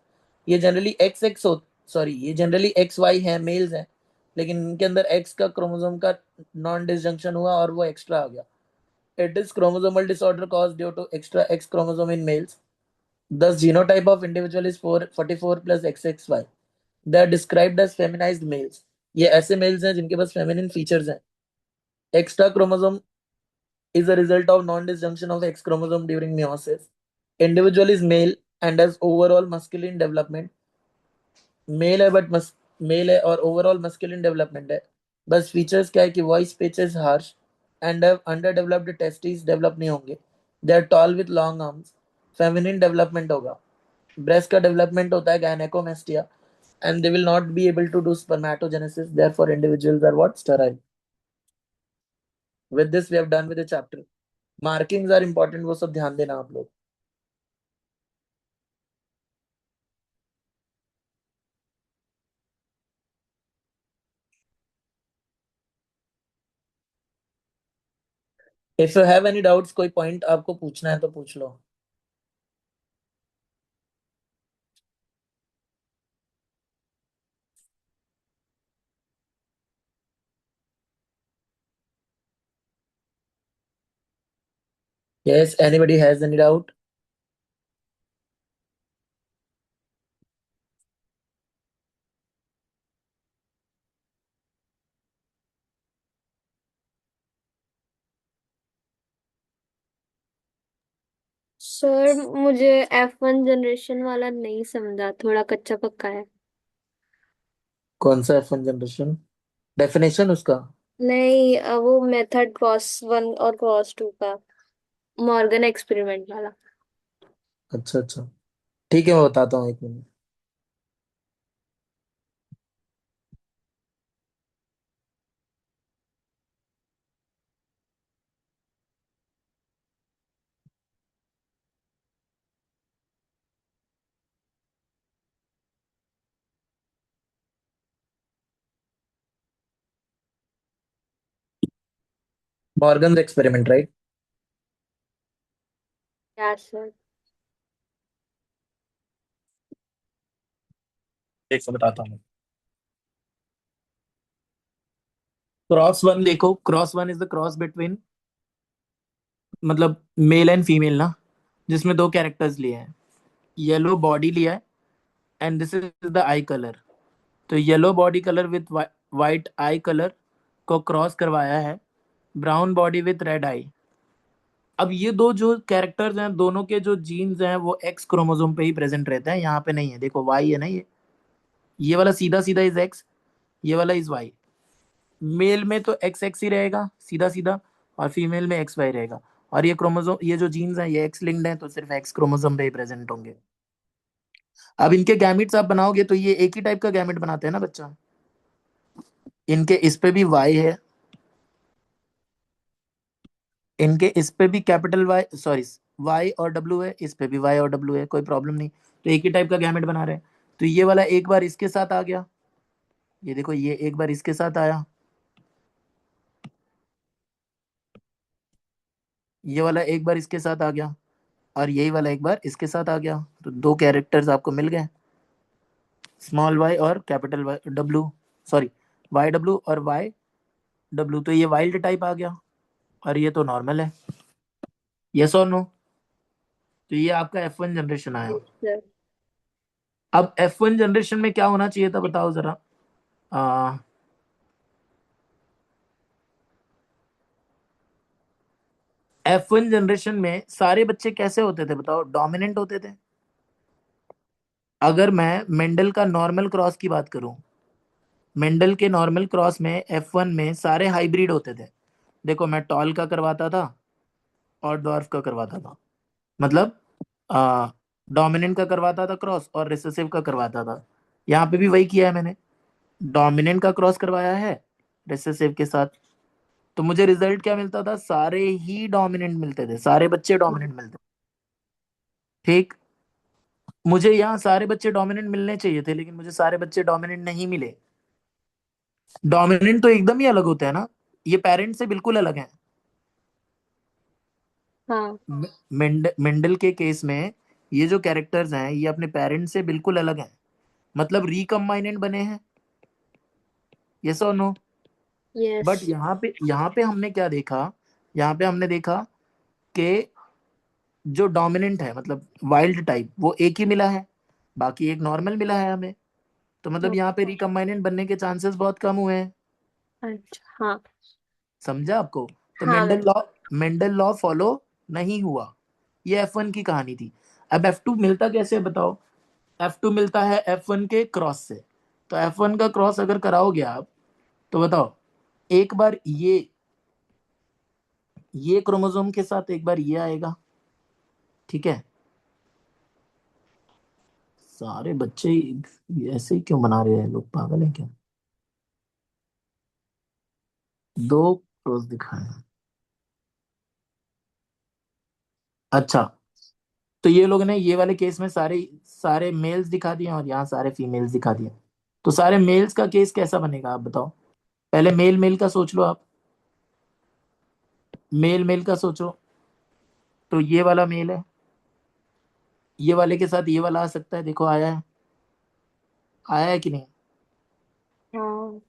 ये जनरली एक्स एक्स हो, सॉरी ये जनरली एक्स वाई है, males हैं, लेकिन इनके अंदर एक्स का क्रोमोसोम का नॉन डिसजंक्शन हुआ और वो एक्स्ट्रा आ गया। It is chromosomal disorder cause due to extra X chromosome in males. Thus, genotype of individual is 44 plus XXY. They are described as feminized males. ये ऐसे मेल्स हैं जिनके पास फेमिनिन फीचर्स हैं। Extra chromosome is a result of non-disjunction of X chromosome during meiosis. Individual is male and has overall masculine development. Male है but male है और overall masculine development है। बस फीचर्स क्या है कि voice pitch is harsh and under developed testis develop नहीं होंगे। They are tall with long arms. Feminine development होगा, ब्रेस्ट का डेवलपमेंट होता है gynaecomastia, and they will not be able to do spermatogenesis, therefore individuals are what, sterile. With this we have done with the chapter. Markings are important, वो सब ध्यान देना आप लोग। If you have any doubts, कोई point आपको पूछना है तो पूछ लो। Yes, anybody has any doubt? Sir मुझे F1 जनरेशन वाला नहीं समझा, थोड़ा कच्चा पक्का है। कौन सा F1 जनरेशन, डेफिनेशन उसका? नहीं वो मेथड क्रॉस 1 और क्रॉस 2 का, मॉर्गन एक्सपेरिमेंट वाला। अच्छा अच्छा, ठीक है मैं बताता हूँ, एक minute. Morgan's experiment, right? Yes sir. एक से बताता हूँ। क्रॉस वन देखो, cross one is the cross between, मतलब मेल एंड फीमेल ना, जिसमें दो कैरेक्टर्स लिए हैं। येलो बॉडी लिया है and this is the eye colour. तो yellow body colour with white eye colour को क्रॉस करवाया है brown body with red eye. अब ये दो जो कैरेक्टर्स हैं, दोनों के जो जीन्स हैं वो एक्स क्रोमोसोम पे ही प्रेजेंट रहते हैं, यहाँ पे नहीं है। देखो वाई है ना, ये वाला सीधा सीधा इज एक्स, ये वाला इज वाई। मेल में तो एक्स एक्स ही रहेगा सीधा सीधा, और फीमेल में एक्स वाई रहेगा। और ये क्रोमोसोम, ये जो जीन्स हैं ये एक्स लिंक्ड हैं, तो सिर्फ एक्स क्रोमोसोम पे ही प्रेजेंट होंगे। अब इनके गैमिट्स आप बनाओगे तो ये एक ही टाइप का गैमिट बनाते हैं ना बच्चा। इनके इस पे भी वाई है, इनके इस पे भी कैपिटल वाई, सॉरी, वाई और डब्ल्यू है, इस पे भी वाई और डब्ल्यू है, कोई प्रॉब्लम नहीं। तो एक ही टाइप का गैमेट बना रहे हैं। तो ये वाला एक बार इसके साथ आ गया, ये देखो ये एक बार इसके साथ आया, ये वाला एक बार इसके साथ आ गया, और यही वाला एक बार इसके साथ आ गया। तो दो कैरेक्टर्स आपको मिल गए, स्मॉल वाई और capital Y W, sorry, Y W और वाई डब्ल्यू। तो ये वाइल्ड टाइप आ गया और ये तो नॉर्मल है। यस और नो? तो ये आपका F1 जनरेशन आया। सर। अब F1 जनरेशन में क्या होना चाहिए था बताओ जरा। आ, F1 जनरेशन में सारे बच्चे कैसे होते थे बताओ, डोमिनेंट होते थे। अगर मैं मेंडल का नॉर्मल क्रॉस की बात करूं, मेंडल के नॉर्मल क्रॉस में F1 में सारे हाइब्रिड होते थे। देखो मैं टॉल का करवाता था और डॉर्फ का करवाता था, मतलब आ, डोमिनेंट का करवाता था क्रॉस और रिसेसिव का करवाता था। यहाँ पे भी वही किया है मैंने, डोमिनेंट का क्रॉस करवाया है रिसेसिव के साथ। तो मुझे रिजल्ट क्या मिलता था, सारे ही डोमिनेंट मिलते थे, सारे बच्चे डोमिनेंट मिलते थे। ठीक, मुझे यहाँ सारे बच्चे डोमिनेंट मिलने चाहिए थे, लेकिन मुझे सारे बच्चे डोमिनेंट नहीं मिले। डोमिनेंट तो एकदम ही अलग होते हैं ना, ये पेरेंट से बिल्कुल अलग है। हाँ। मेंडल के केस में ये जो कैरेक्टर्स हैं ये अपने पेरेंट से बिल्कुल अलग हैं, मतलब रिकम्बाइनेंट बने हैं। यस और नो? यस। बट यहाँ पे हमने क्या देखा, यहाँ पे हमने देखा कि जो डोमिनेंट है मतलब वाइल्ड टाइप वो एक ही मिला है, बाकी एक नॉर्मल मिला है हमें। तो मतलब यहाँ पे रिकम्बाइनेंट बनने के चांसेस बहुत कम हुए हैं। अच्छा हाँ। समझा आपको? तो हाँ Mendel law, Mendel law follow नहीं हुआ। ये F1 की कहानी थी। अब F2 मिलता कैसे है बताओ। F2 मिलता है F1 के क्रॉस से। तो F1 का क्रॉस अगर कराओगे आप, तो बताओ, एक बार ये क्रोमोसोम के साथ एक बार ये आएगा, ठीक है। सारे बच्चे ऐसे ही क्यों बना रहे हैं लोग, पागल है क्या? दो क्रॉस दिखाए हैं। अच्छा, तो ये लोग ने ये वाले केस में सारे सारे मेल्स दिखा दिए और यहाँ सारे फीमेल्स दिखा दिए। तो सारे मेल्स का केस कैसा बनेगा आप बताओ। पहले मेल मेल का सोच लो आप, मेल मेल का सोचो। तो ये वाला मेल है, ये वाले के साथ ये वाला आ सकता है, देखो आया है, आया है कि नहीं। हाँ।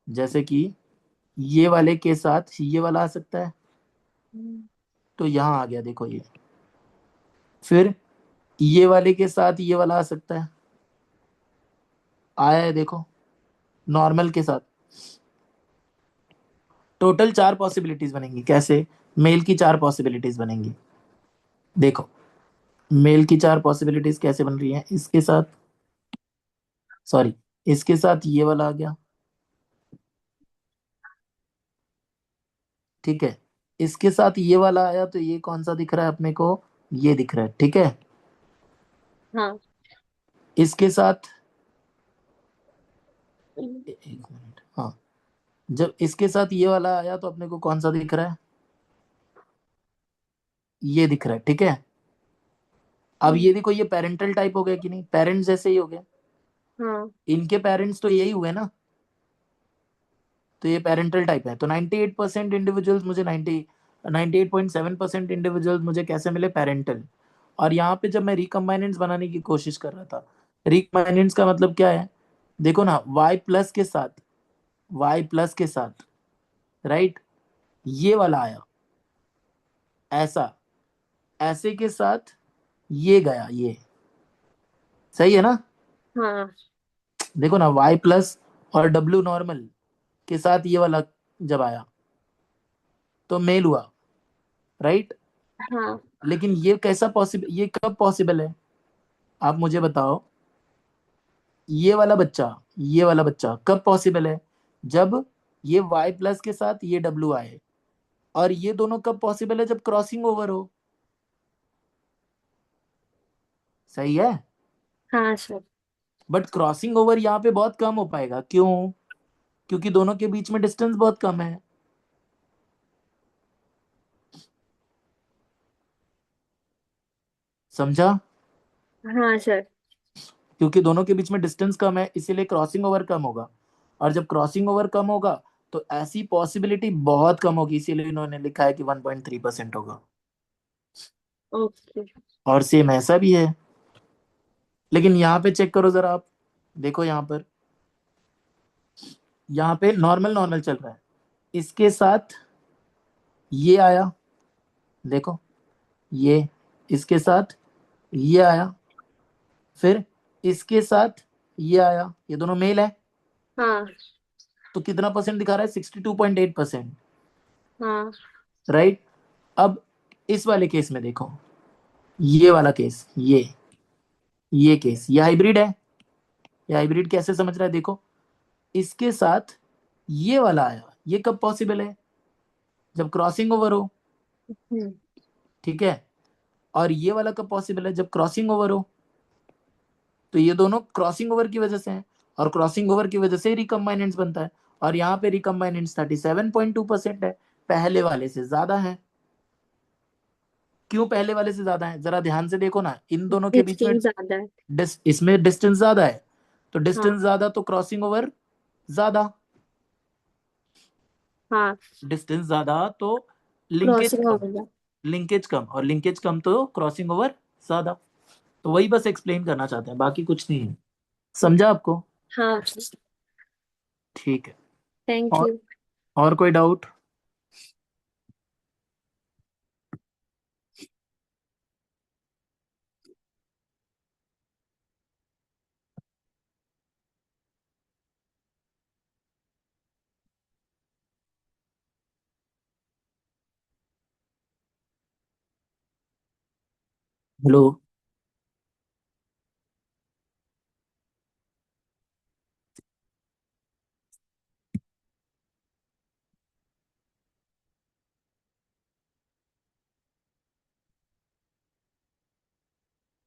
जैसे कि ये वाले के साथ ये वाला आ सकता है, हम्म। तो यहाँ आ गया देखो ये। फिर ये वाले के साथ ये वाला आ सकता है, आया है देखो, नॉर्मल के साथ। टोटल चार पॉसिबिलिटीज बनेंगी। कैसे? मेल की चार पॉसिबिलिटीज बनेंगी। देखो मेल की चार पॉसिबिलिटीज कैसे बन रही हैं, इसके साथ, सॉरी, इसके साथ ये वाला आ गया, ठीक है। इसके साथ ये वाला आया, तो ये कौन सा दिख रहा है अपने को, ये दिख रहा है, ठीक है। हाँ। इसके साथ एक मिनट, हाँ, जब इसके साथ ये वाला आया तो अपने को कौन सा दिख रहा है, ये दिख रहा है, ठीक है। अब हम्म। ये देखो, ये पेरेंटल टाइप हो गया कि नहीं, पेरेंट्स जैसे ही हो गए। हाँ। इनके पेरेंट्स तो यही हुए ना, तो ये पेरेंटल टाइप है। तो 98% इंडिविजुअल्स मुझे 98.7% इंडिविजुअल्स मुझे कैसे मिले, पेरेंटल। और यहाँ पे जब मैं रिकम्बाइनेंट्स बनाने की कोशिश कर रहा था, रिकम्बाइनेंट्स का मतलब क्या है, देखो ना, y प्लस के साथ राइट, ये वाला आया, ऐसा, ऐसे के साथ ये गया, ये सही है ना। हाँ देखो ना, y+ और w नॉर्मल के साथ ये वाला जब आया तो मेल हुआ, राइट। हाँ लेकिन ये कैसा पॉसिबल, ये कब पॉसिबल है, आप मुझे बताओ। ये वाला बच्चा कब पॉसिबल है, जब ये y+ के साथ ये w आए। और ये दोनों कब पॉसिबल है, जब क्रॉसिंग ओवर हो। सही है। हाँ सर। बट क्रॉसिंग ओवर यहाँ पे बहुत कम हो पाएगा, क्यों, क्योंकि दोनों के बीच में डिस्टेंस बहुत कम है। समझा। हाँ सर। क्योंकि दोनों के बीच में डिस्टेंस कम है, इसीलिए क्रॉसिंग ओवर कम होगा। और जब क्रॉसिंग ओवर कम होगा तो ऐसी पॉसिबिलिटी बहुत कम होगी, इसीलिए इन्होंने लिखा है कि 1.3% होगा। ओके। और सेम ऐसा भी है। लेकिन यहाँ पे चेक करो जरा आप, देखो यहाँ पे नॉर्मल नॉर्मल चल रहा है, इसके साथ ये आया, देखो, ये, इसके साथ ये आया, फिर इसके साथ ये आया, ये दोनों मेल है। हाँ तो कितना परसेंट दिखा रहा है, 62.8%, हाँ राइट। अब इस वाले केस में देखो, ये वाला केस, ये केस, ये हाइब्रिड है। ये हाइब्रिड कैसे समझ रहा है, देखो, इसके साथ ये वाला आया, ये कब पॉसिबल है, जब क्रॉसिंग ओवर हो, हम्म, ठीक है। और ये वाला कब पॉसिबल है, जब क्रॉसिंग ओवर हो। तो ये दोनों क्रॉसिंग ओवर की वजह से हैं, और क्रॉसिंग ओवर की वजह से रिकम्बाइनेंट्स बनता है। और यहाँ पे रिकम्बाइनेंट्स 37.2% है, पहले वाले से ज्यादा है। क्यों पहले वाले से ज्यादा है, जरा ध्यान से देखो ना, इन दोनों के बीच में डिस्टेंस ज्यादा है। इसमें डिस्टेंस ज्यादा है। तो हाँ डिस्टेंस ज्यादा तो क्रॉसिंग ओवर ज्यादा, हाँ। डिस्टेंस ज्यादा तो लिंकेज क्रॉसिंग हो कम, गया। लिंकेज कम, और लिंकेज कम तो क्रॉसिंग ओवर ज्यादा। तो वही बस एक्सप्लेन करना चाहते हैं, बाकी कुछ नहीं है। समझा आपको। हाँ। ठीक है। थैंक और यू। और कोई doubt. Hello.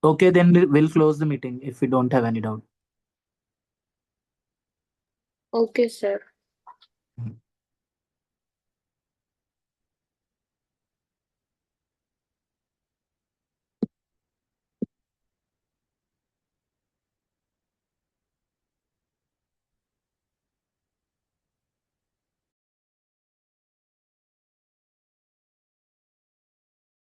Okay, then we'll close the meeting if we don't have any doubt. Okay sir.